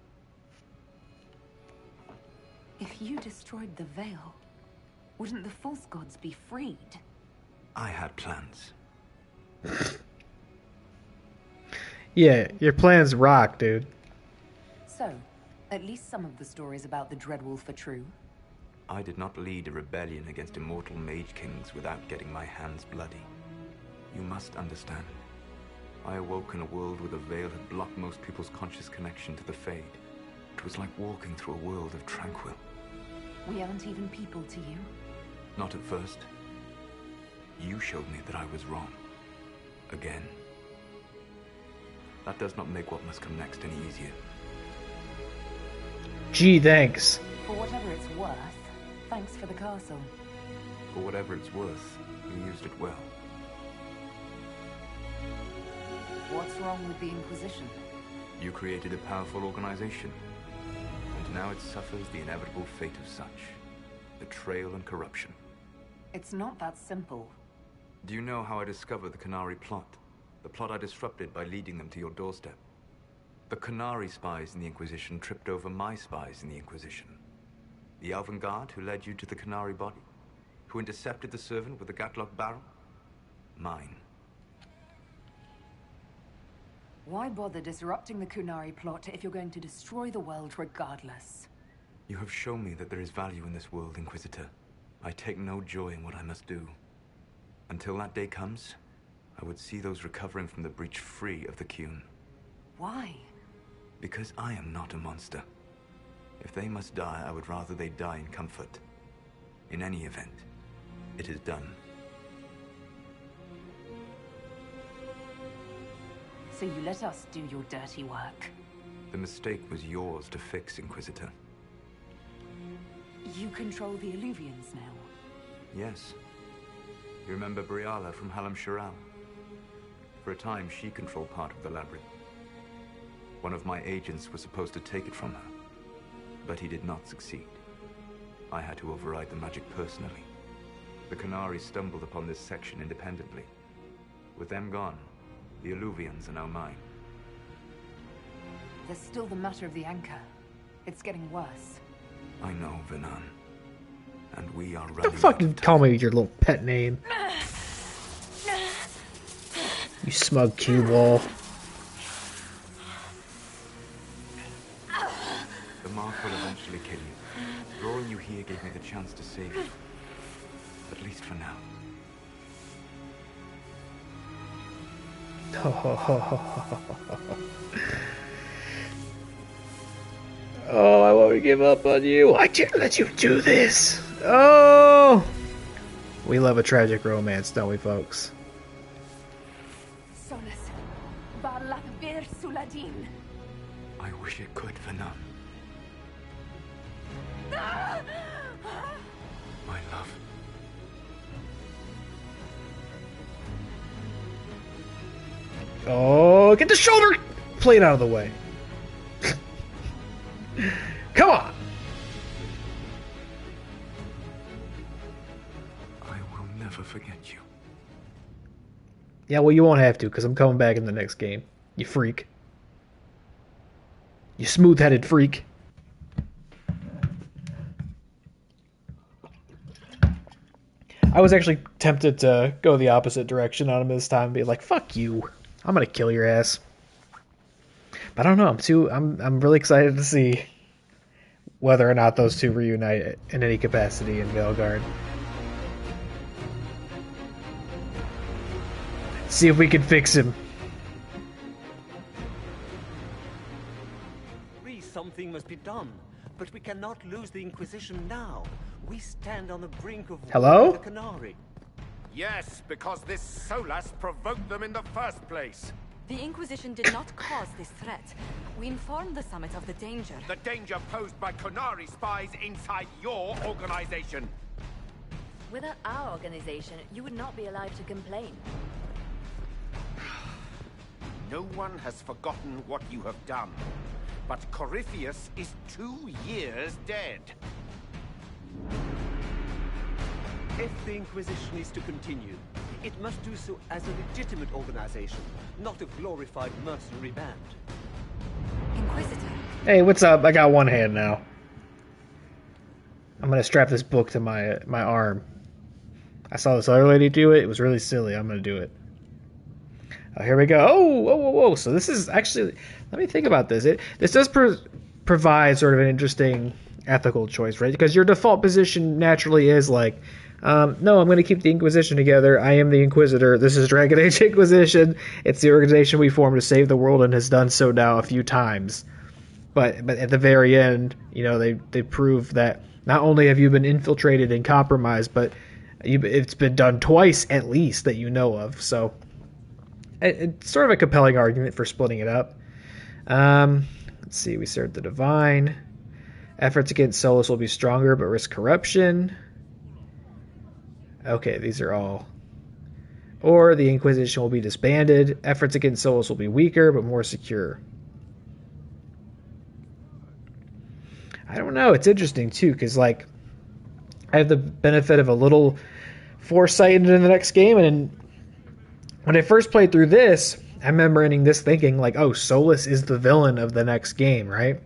If you destroyed the veil, wouldn't the false gods be freed? I had plans. Yeah, your plans rock, dude. So, at least some of the stories about the Dreadwolf are true. I did not lead a rebellion against immortal mage kings without getting my hands bloody. You must understand. I awoke in a world where the veil had blocked most people's conscious connection to the Fade. It was like walking through a world of tranquil. We aren't even people to you. Not at first. You showed me that I was wrong. Again. That does not make what must come next any easier. Gee, thanks. For whatever it's worth, thanks for the castle. For whatever it's worth, you used it well. What's wrong with the Inquisition? You created a powerful organization. And now it suffers the inevitable fate of such. Betrayal and corruption. It's not that simple. Do you know how I discovered the Canary plot? The plot I disrupted by leading them to your doorstep. The Canary spies in the Inquisition tripped over my spies in the Inquisition. The Elven Guard who led you to the Canary body? Who intercepted the servant with the Gatlock barrel? Mine. Why bother disrupting the Kunari plot if you're going to destroy the world regardless? You have shown me that there is value in this world, Inquisitor. I take no joy in what I must do. Until that day comes, I would see those recovering from the breach free of the Qun. Why? Because I am not a monster. If they must die, I would rather they die in comfort. In any event, it is done. So you let us do your dirty work? The mistake was yours to fix, Inquisitor. You control the Illuvians now? Yes. You remember Briala from Halam Shiral? For a time, she controlled part of the labyrinth. One of my agents was supposed to take it from her, but he did not succeed. I had to override the magic personally. The Canary stumbled upon this section independently. With them gone, the Illuvians are now mine. There's still the matter of the anchor. It's getting worse. I know, Venan. And we are running. Don't fucking call me your little pet name. You smug cue ball. The mark will eventually kill you. Drawing you here gave me the chance to save you. At least for now. Oh, I won't give up on you. I can't let you do this. Oh! We love a tragic romance, don't we, folks? Solus, Barlat Vir Suladin. I wish it could, Venan. My love. Oh, get the shoulder plate out of the way. Come on. I will never forget you. Yeah, well, you won't have to, because I'm coming back in the next game. You freak. You smooth-headed freak. I was actually tempted to go the opposite direction on him this time and be like, fuck you. I'm gonna kill your ass. But I don't know, I'm really excited to see whether or not those two reunite in any capacity in Veilguard. See if we can fix him. Something must be done, but we cannot lose the Inquisition now. We stand on the brink of Hello? the Canary. Yes, because this Solas provoked them in the first place. The Inquisition did not cause this threat. We informed the Summit of the danger. The danger posed by Canary spies inside your organization. Without our organization, you would not be allowed to complain. No one has forgotten what you have done. But Corypheus is 2 years dead. If the Inquisition is to continue, it must do so as a legitimate organization, not a glorified mercenary band. Inquisitor. Hey, what's up? I got one hand now. I'm gonna strap this book to my arm. I saw this other lady do it. It was really silly. I'm gonna do it. Oh, here we go. Oh, whoa, whoa, whoa. So this is actually, let me think about this. This does provide sort of an interesting ethical choice, right? Because your default position naturally is like, no, I'm going to keep the Inquisition together. I am the Inquisitor. This is Dragon Age Inquisition. It's the organization we formed to save the world and has done so now a few times. But at the very end, they prove that not only have you been infiltrated and compromised, but it's been done twice at least that you know of. So it's sort of a compelling argument for splitting it up. Let's see. We serve the Divine. Efforts against Solus will be stronger, but risk corruption. Okay, these are all. Or the Inquisition will be disbanded. Efforts against Solus will be weaker, but more secure. I don't know. It's interesting, too, because, I have the benefit of a little foresight into the next game, and when I first played through this, I remember ending this thinking, oh, Solus is the villain of the next game, right?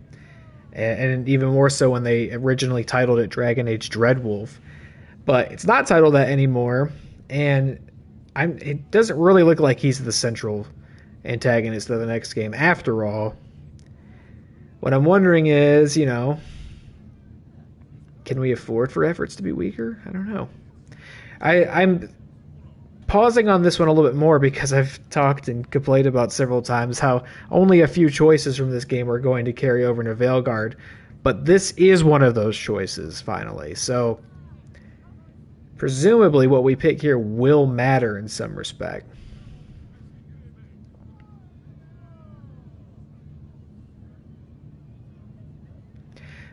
And even more so when they originally titled it Dragon Age Dreadwolf. But it's not titled that anymore, and it doesn't really look like he's the central antagonist of the next game after all. What I'm wondering is, can we afford for efforts to be weaker? I don't know. I'm pausing on this one a little bit more because I've talked and complained about several times how only a few choices from this game are going to carry over into Veilguard, but this is one of those choices, finally. So, presumably what we pick here will matter in some respect.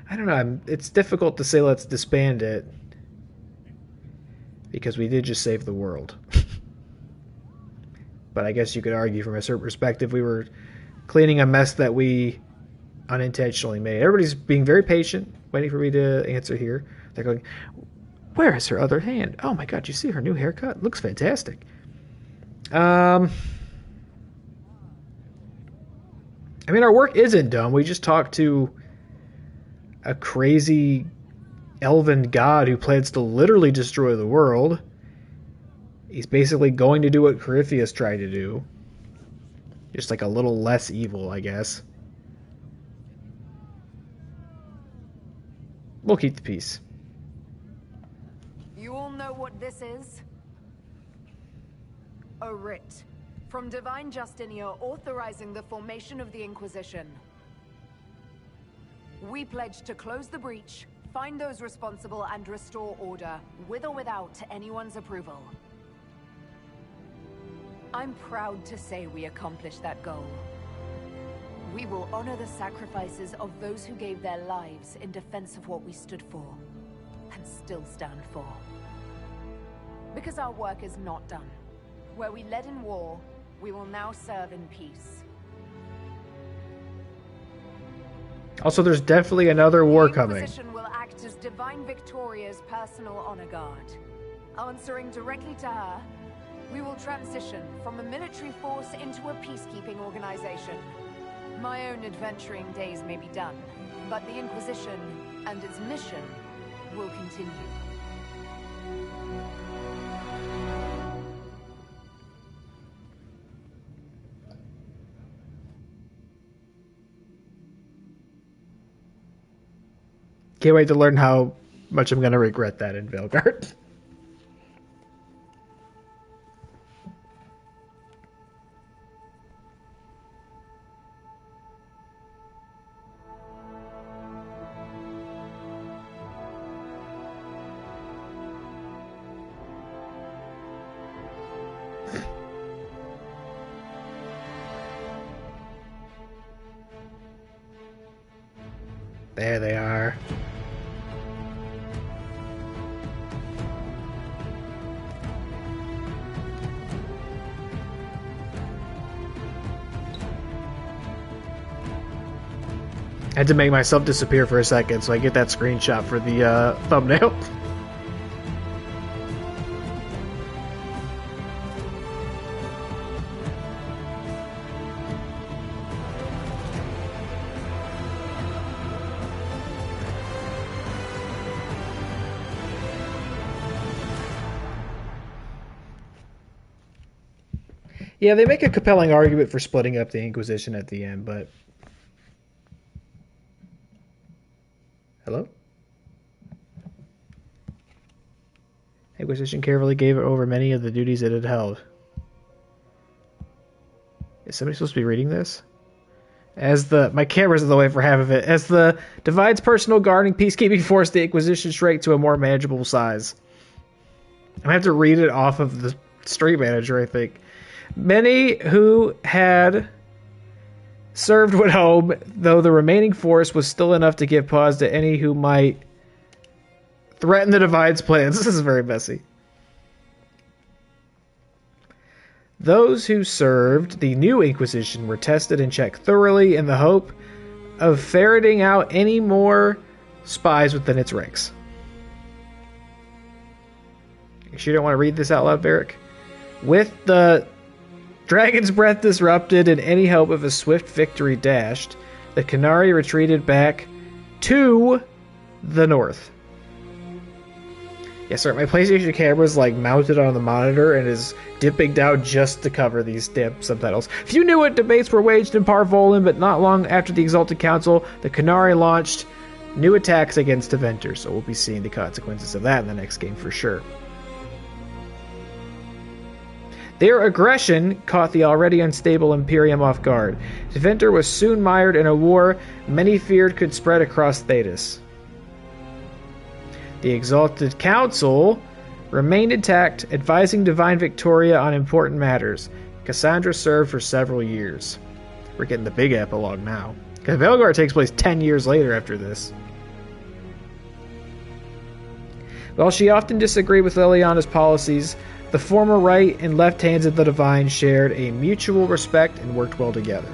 I don't know. It's difficult to say let's disband it because we did just save the world. But I guess you could argue from a certain perspective we were cleaning a mess that we unintentionally made. Everybody's being very patient, waiting for me to answer here. They're going, where is her other hand? Oh my god, you see her new haircut? Looks fantastic. I mean, our work isn't done. We just talked to a crazy elven god who plans to literally destroy the world. He's basically going to do what Corypheus tried to do. Just a little less evil, I guess. We'll keep the peace. You all know what this is? A writ from Divine Justinia authorizing the formation of the Inquisition. We pledge to close the breach, find those responsible, and restore order, with or without anyone's approval. I'm proud to say we accomplished that goal. We will honor the sacrifices of those who gave their lives in defense of what we stood for, and still stand for. Because our work is not done. Where we led in war, we will now serve in peace. Also, there's definitely another war coming. The Inquisition will act as Divine Victoria's personal honor guard. Answering directly to her, we will transition from a military force into a peacekeeping organization. My own adventuring days may be done, but the Inquisition and its mission will continue. Can't wait to learn how much I'm going to regret that in Veilguard. There they are. I had to make myself disappear for a second so I get that screenshot for the thumbnail. Yeah, they make a compelling argument for splitting up the Inquisition at the end, but... Hello? Inquisition carefully gave over many of the duties it had held. Is somebody supposed to be reading this? My camera's in the way for half of it. As the Divide's personal guarding peacekeeping force, the Inquisition shrank to a more manageable size. I'm gonna have to read it off of the Stream Manager, I think. Many who had served went home, though the remaining force was still enough to give pause to any who might threaten the Divide's plans. This is very messy. Those who served the new Inquisition were tested and checked thoroughly in the hope of ferreting out any more spies within its ranks. You sure you don't want to read this out loud, Varric? With the Dragon's Breath disrupted and any hope of a swift victory dashed, the Qunari retreated back to the north. Yeah, sorry, my PlayStation camera is like mounted on the monitor and is dipping down just to cover these damn subtitles. Few knew it, debates were waged in Parvolan, but not long after the Exalted Council, the Qunari launched new attacks against Tevinter, so we'll be seeing the consequences of that in the next game for sure. Their aggression caught the already unstable Imperium off guard. Tevinter was soon mired in a war many feared could spread across Thedas. The Exalted Council remained intact, advising Divine Victoria on important matters. Cassandra served for several years. We're getting the big epilogue now. Because Velgar takes place 10 years later after this. While she often disagreed with Liliana's policies, the former right and left hands of the Divine shared a mutual respect and worked well together.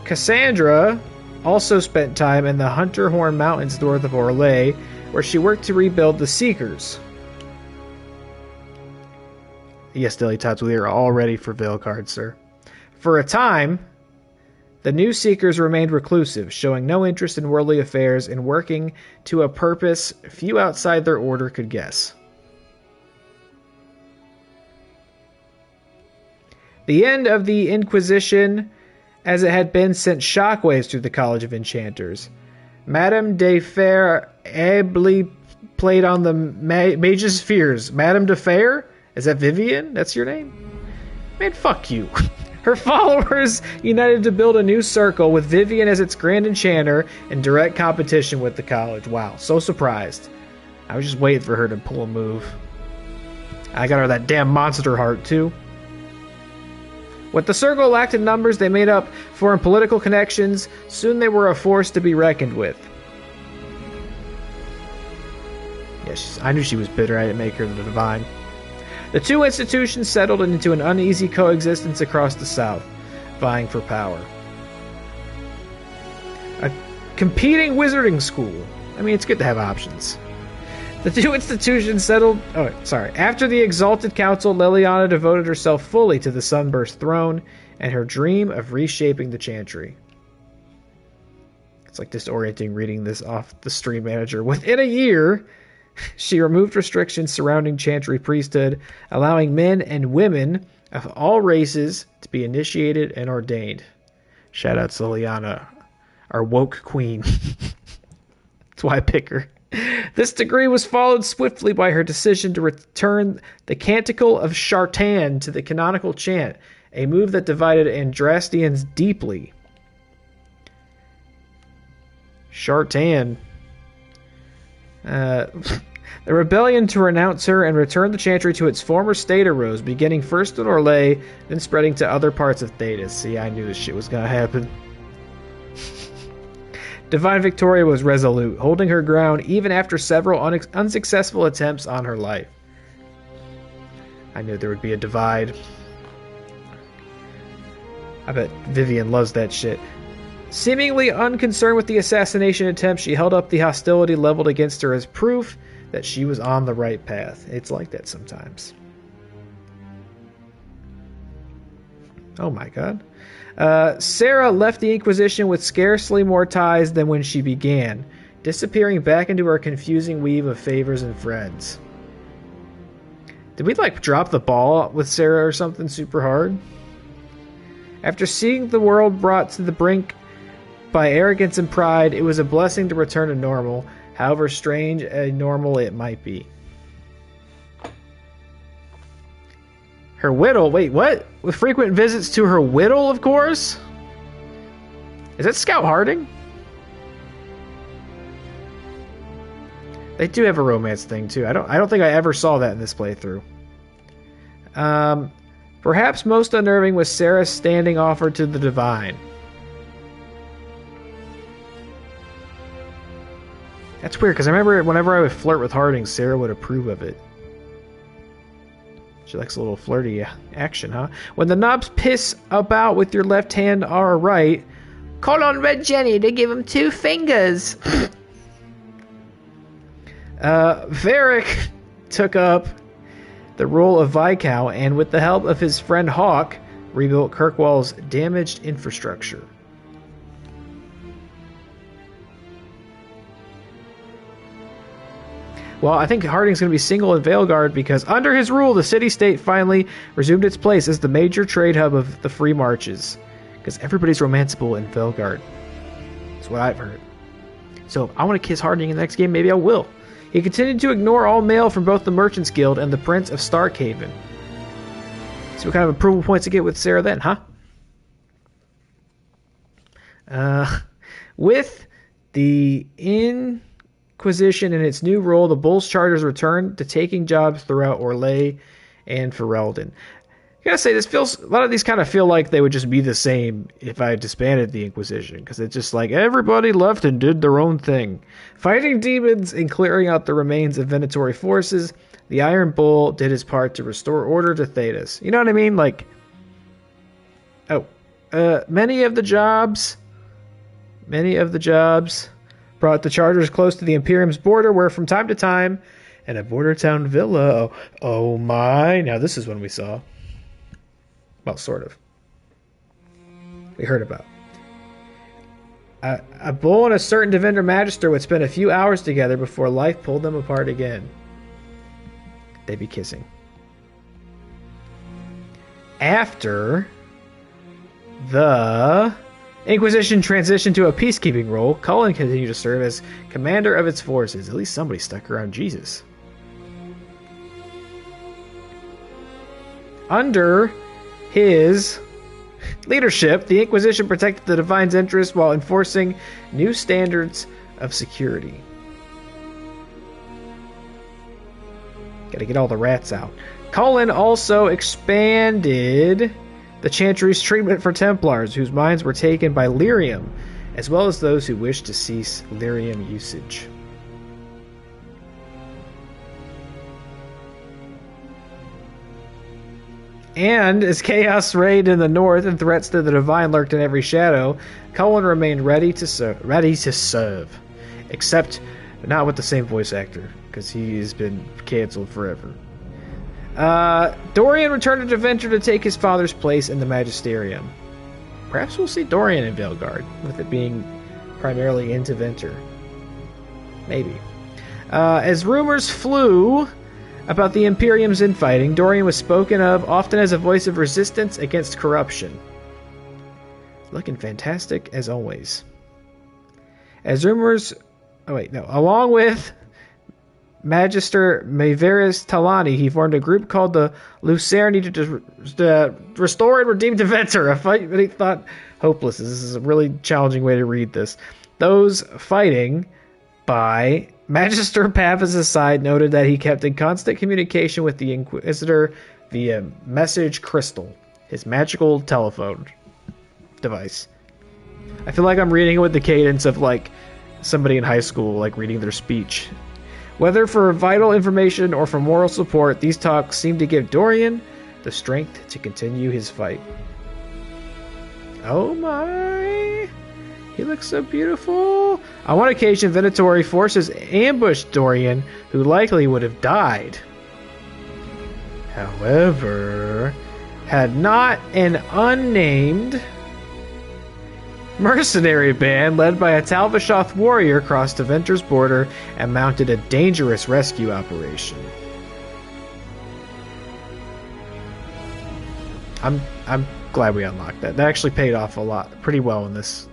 Cassandra also spent time in the Hunterhorn Mountains north of Orlais, where she worked to rebuild the Seekers. Yes, Dilly Tots, we are all ready for Veilguard, sir. For a time, the new Seekers remained reclusive, showing no interest in worldly affairs and working to a purpose few outside their order could guess. The end of the Inquisition, as it had been, sent shockwaves through the College of Enchanters. Madame de Fer ably played on the mage's fears. Madame de Fer? Is that Vivian? That's your name? Man, fuck you. Her followers united to build a new circle with Vivian as its Grand Enchanter in direct competition with the college. Wow, so surprised. I was just waiting for her to pull a move. I got her that damn monster heart, too. What the circle lacked in numbers, they made up for in political connections. Soon they were a force to be reckoned with. Yeah, I knew she was bitter. I didn't make her the Divine. The two institutions settled into an uneasy coexistence across the south, vying for power. A competing wizarding school. I mean, it's good to have options. The two institutions settled... After the Exalted Council, Liliana devoted herself fully to the Sunburst throne and her dream of reshaping the Chantry. It's like disorienting reading this off the Stream Manager. Within a year, she removed restrictions surrounding Chantry priesthood, allowing men and women of all races to be initiated and ordained. Shout out to Liliana, our woke queen. That's why I pick her. This degree was followed swiftly by her decision to return the Canticle of Shartan to the canonical chant, a move that divided Andrastians deeply. Shartan. The rebellion to renounce her and return the Chantry to its former state arose, beginning first in Orlais, then spreading to other parts of Thedas. See, I knew this shit was gonna happen. Divine Victoria was resolute, holding her ground even after several unsuccessful attempts on her life. I knew there would be a divide. I bet Vivian loves that shit. Seemingly unconcerned with the assassination attempt, she held up the hostility leveled against her as proof that she was on the right path. It's like that sometimes. Oh my god. Sarah left the Inquisition with scarcely more ties than when she began, disappearing back into her confusing weave of favors and friends. Did we, like, drop the ball with Sarah or something super hard? After seeing the world brought to the brink by arrogance and pride, it was a blessing to return to normal, however strange and normal it might be. Her whittle? Wait, what? With frequent visits to her whittle, of course? Is that Scout Harding? They do have a romance thing too. I don't think I ever saw that in this playthrough. Perhaps most unnerving was Sarah's standing offer to the divine. That's weird, because I remember whenever I would flirt with Harding, Sarah would approve of it. She likes a little flirty action, huh? When the knobs piss about with your left hand or right, call on Red Jenny to give him 2 fingers. Varric took up the role of Viscount and, with the help of his friend Hawk, rebuilt Kirkwall's damaged infrastructure. Well, I think Harding's going to be single in Veilguard because under his rule, the city-state finally resumed its place as the major trade hub of the Free Marches. Because everybody's romanceable in Veilguard. That's what I've heard. So if I want to kiss Harding in the next game, maybe I will. He continued to ignore all mail from both the Merchants Guild and the Prince of Starkhaven. So what kind of approval points to get with Sarah then, huh? With the Inquisition in its new role, the Bulls Charters returned to taking jobs throughout Orlais and Ferelden. I gotta say, a lot of these kind of feel like they would just be the same if I disbanded the Inquisition, because it's just like everybody left and did their own thing. Fighting demons and clearing out the remains of Venatori forces, the Iron Bull did his part to restore order to Thedas. You know what I mean? Like, many of the jobs brought the Charters close to the Imperium's border, where from time to time, in a border town villa, oh my, now this is one we saw. Well, sort of. We heard about. A bull and a certain Devender Magister would spend a few hours together before life pulled them apart again. They'd be kissing. After the Inquisition transitioned to a peacekeeping role, Cullen continued to serve as commander of its forces. At least somebody stuck around Jesus. Under his leadership, the Inquisition protected the Divine's interests while enforcing new standards of security. Gotta get all the rats out. Cullen also expanded the Chantry's treatment for Templars, whose minds were taken by lyrium, as well as those who wished to cease lyrium usage. And as chaos reigned in the north and threats to the divine lurked in every shadow, Cullen remained ready to serve. Except not with the same voice actor, because he's been canceled forever. Dorian returned to Deventer to take his father's place in the Magisterium. Perhaps we'll see Dorian in Veilguard, with it being primarily in Deventer. Maybe. As rumors flew about the Imperium's infighting, Dorian was spoken of often as a voice of resistance against corruption. Looking fantastic as always. As rumors... Along with Magister Maevaris Talani, he formed a group called the Lucerni to restore and redeem Deventer, a fight that he thought hopeless. This is a really challenging way to read this. Those fighting by Magister Pappas' side noted that he kept in constant communication with the Inquisitor via message crystal, his magical telephone device. I feel like I'm reading it with the cadence of like somebody in high school, like reading their speech. Whether for vital information or for moral support, these talks seem to give Dorian the strength to continue his fight. Oh my! He looks so beautiful. On one occasion, Venatori forces ambushed Dorian, who likely would have died. However, had not an unnamed mercenary band led by a Talvishoth warrior crossed Deventer's border and mounted a dangerous rescue operation. I'm glad we unlocked that. That actually paid off a lot, pretty well in this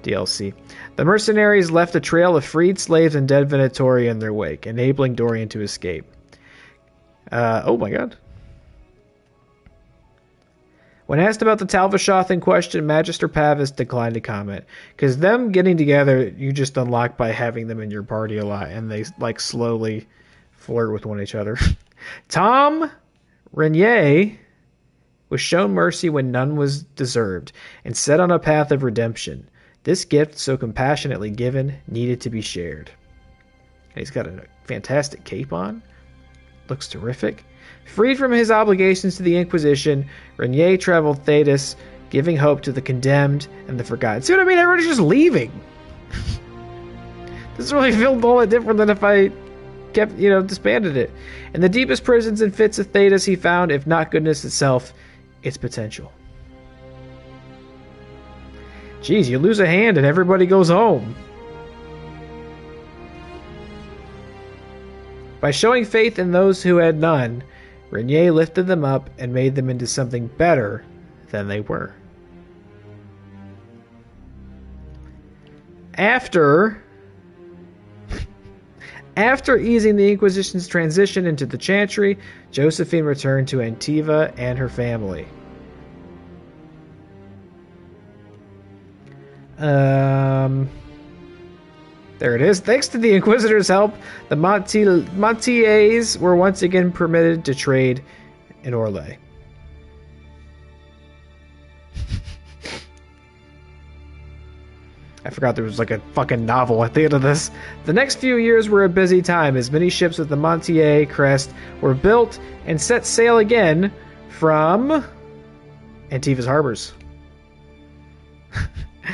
DLC. The mercenaries left a trail of freed slaves and dead Venatori in their wake, enabling Dorian to escape. Oh my god. When asked about the Talvashoth in question, Magister Pavis declined to comment. Because them getting together, you just unlock by having them in your party a lot, and they like slowly flirt with one each other. Tom Renier was shown mercy when none was deserved, and set on a path of redemption. This gift, so compassionately given, needed to be shared. And he's got a fantastic cape on. Looks terrific. Freed from his obligations to the Inquisition, Renier traveled Thedas, giving hope to the condemned and the forgotten. See what I mean? Everybody's just leaving. This really feels all that different than if I kept, disbanded it. In the deepest prisons and fits of Thedas, he found, if not goodness itself, its potential. Jeez, you lose a hand and everybody goes home. By showing faith in those who had none, Renier lifted them up and made them into something better than they were. After easing the Inquisition's transition into the Chantry, Josephine returned to Antiva and her family. There it is. Thanks to the Inquisitor's help, the Montiers were once again permitted to trade in Orlais. I forgot there was like a fucking novel at the end of this. The next few years were a busy time as many ships with the Montier crest were built and set sail again from Antiva's harbors.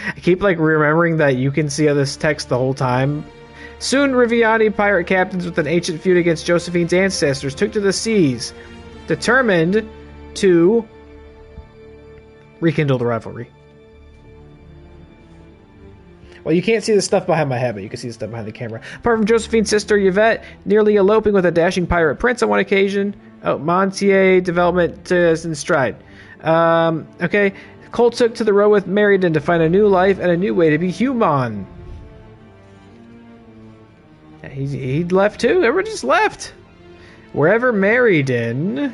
I keep remembering that you can see this text the whole time. Soon Riviani pirate captains with an ancient feud against Josephine's ancestors took to the seas, determined to rekindle the rivalry. Well, you can't see the stuff behind my head, but you can see the stuff behind the camera. Apart from Josephine's sister Yvette nearly eloping with a dashing pirate prince on one occasion. Oh, Montier development in stride. Okay. Cole took to the road with Meriden to find a new life and a new way to be human. He left too. Everyone just left. Wherever Meriden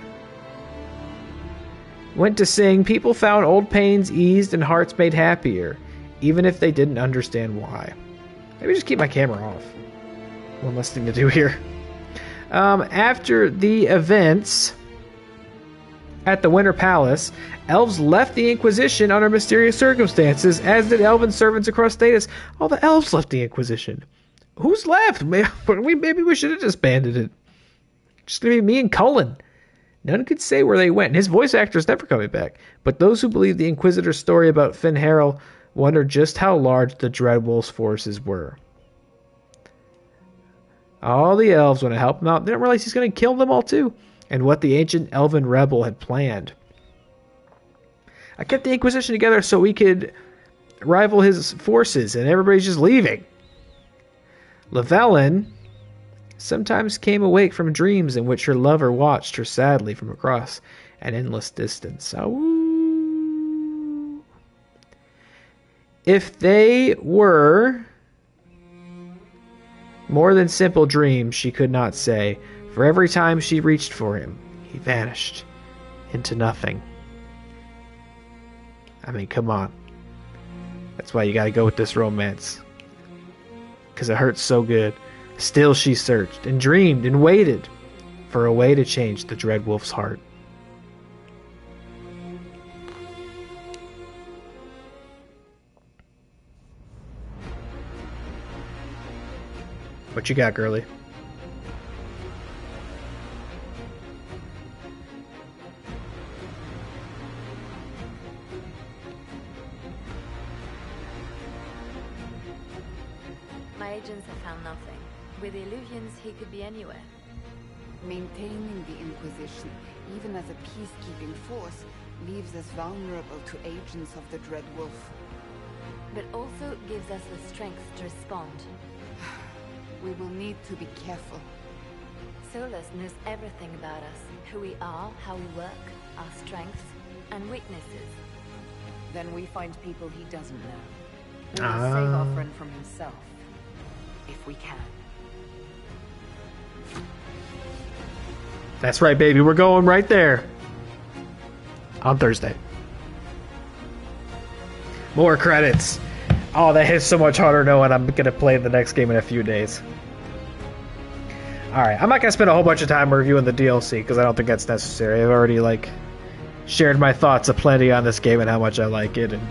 went to sing, people found old pains eased and hearts made happier, even if they didn't understand why. Maybe just keep my camera off. One less thing to do here. After the events at the Winter Palace, elves left the Inquisition under mysterious circumstances, as did elven servants across Thedas. All the elves left the Inquisition. Who's left? Maybe we should have disbanded it. Just gonna be me and Cullen. None could say where they went, and his voice actor's never coming back. But those who believe the Inquisitor's story about fen'harel wonder just how large the Dreadwolf's forces were. All the elves want to help him out. They don't realize he's going to kill them all too, and what the ancient elven rebel had planned. I kept the Inquisition together so we could rival his forces, and everybody's just leaving. Llewellyn sometimes came awake from dreams in which her lover watched her sadly from across an endless distance. Oh. If they were more than simple dreams, she could not say, for every time she reached for him, he vanished into nothing. I mean, come on. That's why you gotta go with this romance. Because it hurts so good. Still she searched and dreamed and waited for a way to change the Dreadwolf's heart. What you got, girly? My agents have found nothing. With the illusions, he could be anywhere. Maintaining the Inquisition, even as a peacekeeping force, leaves us vulnerable to agents of the Dreadwolf. But also gives us the strength to respond. We will need to be careful. Solus knows everything about us. Who we are, how we work, our strengths. and weaknesses. Then we find people he doesn't know. We'll Ah. save our friend from himself. If we can. That's right, baby. We're going right there. On Thursday. More credits. Oh, that hits so much harder knowing I'm going to play the next game in a few days. Alright, I'm not going to spend a whole bunch of time reviewing the DLC because I don't think that's necessary. I've already, shared my thoughts aplenty on this game and how much I like it. And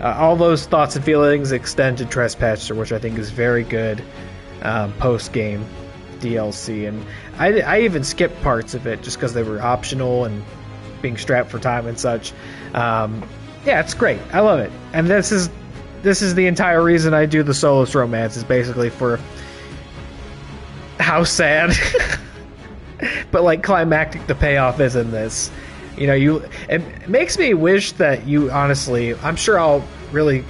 all those thoughts and feelings extend to Trespasser, which I think is very good post-game DLC. And I even skipped parts of it just because they were optional and being strapped for time and such. Yeah, it's great. I love it. And this is the entire reason I do the Solus romance, is basically for how sad but climactic the payoff is in this. You know, it makes me wish that you honestly, I'm sure I'll really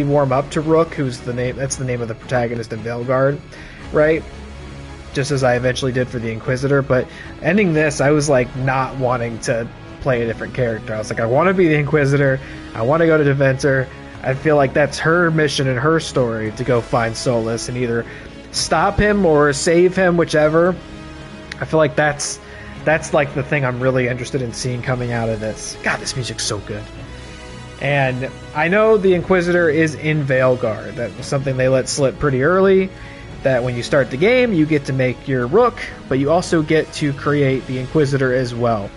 warm up to Rook, that's the name of the protagonist in Veilguard, right? Just as I eventually did for the Inquisitor, but ending this, I was not wanting to play a different character. I was I want to be the Inquisitor, I want to go to Deventer. I feel like that's her mission and her story, to go find Solus and either stop him or save him, whichever. I feel like that's the thing I'm really interested in seeing coming out of this. God, this music's so good. And I know the Inquisitor is in Veilguard. That was something they let slip pretty early, that when you start the game, you get to make your Rook, but you also get to create the Inquisitor as well.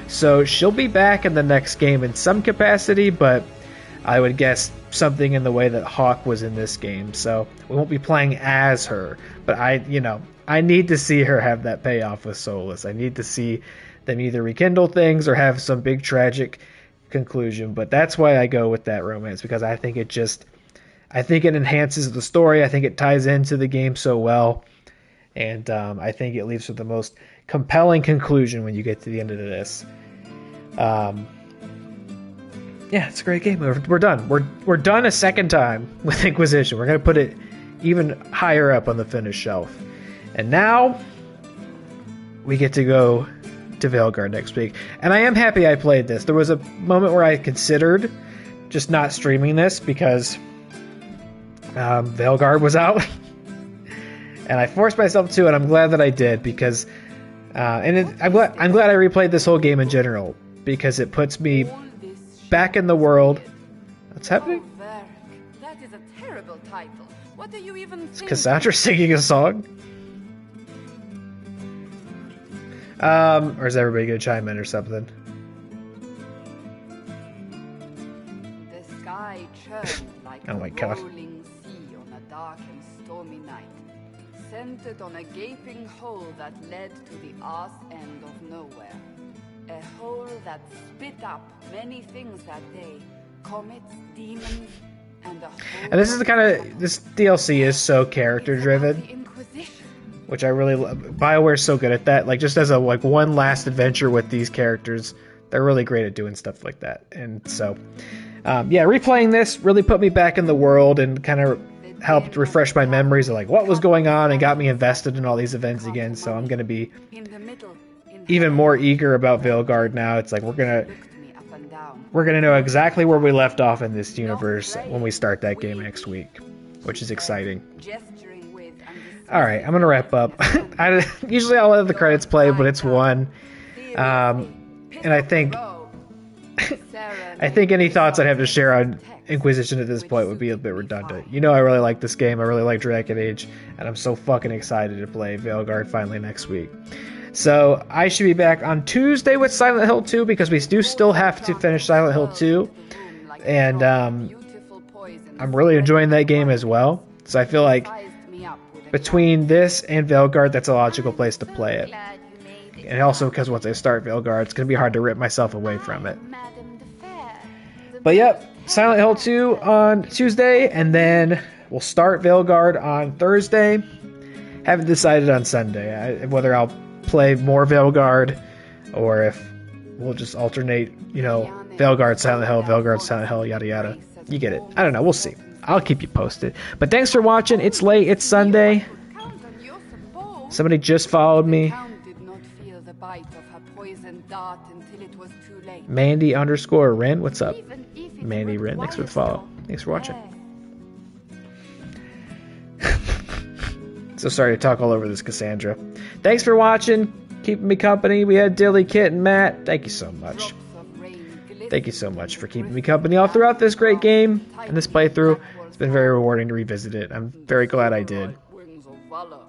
So she'll be back in the next game in some capacity, but I would guess something in the way that Hawk was in this game. So we won't be playing as her, but I need to see her have that payoff with Solus. I need to see them either rekindle things or have some big tragic conclusion. But that's why I go with that romance, because I think it enhances the story. I think it ties into the game so well. And I think it leaves with the most compelling conclusion when you get to the end of this. Yeah, it's a great game. We're done. We're done a second time with Inquisition. We're going to put it even higher up on the finished shelf. And now we get to go to Veilguard next week. And I am happy I played this. There was a moment where I considered just not streaming this because Veilguard was out. And I forced myself to, and I'm glad that I did, because I'm glad I replayed this whole game in general, because it puts me back in the world. What's happening? That is a terrible title. What do you even think? Is Cassandra singing a song? Or is everybody gonna chime in or something? The sky churned like Oh my a God. rolling sea on a dark and stormy night, centered on a gaping hole that led to the arse end of nowhere. A hole that spit up many things that day. Comets, demons, and a whole... And this is this DLC is so character driven, which I really love. BioWare's so good at that. Just as a one last adventure with these characters, they're really great at doing stuff like that. And so, yeah, replaying this really put me back in the world and kind of helped refresh my memories of what was going on and got me invested in all these events again. So I'm going to be even more eager about Veilguard now. It's we're gonna know exactly where we left off in this universe when we start that game next week, which is exciting. Alright, I'm gonna wrap up. Usually I'll let the credits play, but it's one. And I think any thoughts I'd have to share on Inquisition at this point would be a bit redundant. I really like this game, I really like Dragon Age, and I'm so fucking excited to play Veilguard finally next week. So I should be back on Tuesday with Silent Hill 2, because we do still have to finish Silent Hill 2. And I'm really enjoying that game as well. So I feel like between this and Veilguard, that's a logical place to play it. And also because once I start Veilguard, it's going to be hard to rip myself away from it. But yep, Silent Hill 2 on Tuesday, and then we'll start Veilguard on Thursday. Haven't decided on Sunday whether I'll play more Veilguard or if we'll just alternate, Veilguard, Silent Hill, yada yada. You get it. I don't know. We'll see. I'll keep you posted. But thanks for watching. It's late. It's Sunday. Somebody just followed me. Did not feel the bite of her poison and dart until it was too late. Mandy _ Ren, what's up? Even if it Mandy Ren, thanks for the follow. Thanks for watching. So sorry to talk all over this, Cassandra. Thanks for watching, keeping me company. We had Dilly, Kit, and Matt. Thank you so much. Thank you so much for keeping me company all throughout this great game and this playthrough. It's been very rewarding to revisit it. I'm very glad I did. Wings of valor.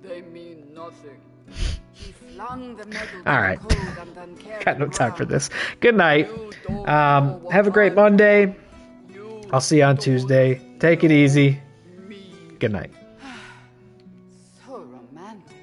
They mean nothing. He flung the medal All right. to the cold and uncaring Got no time ground. for this. Good night. Have a great Monday. I'll see you on Tuesday. Take it easy. Good night. So romantic.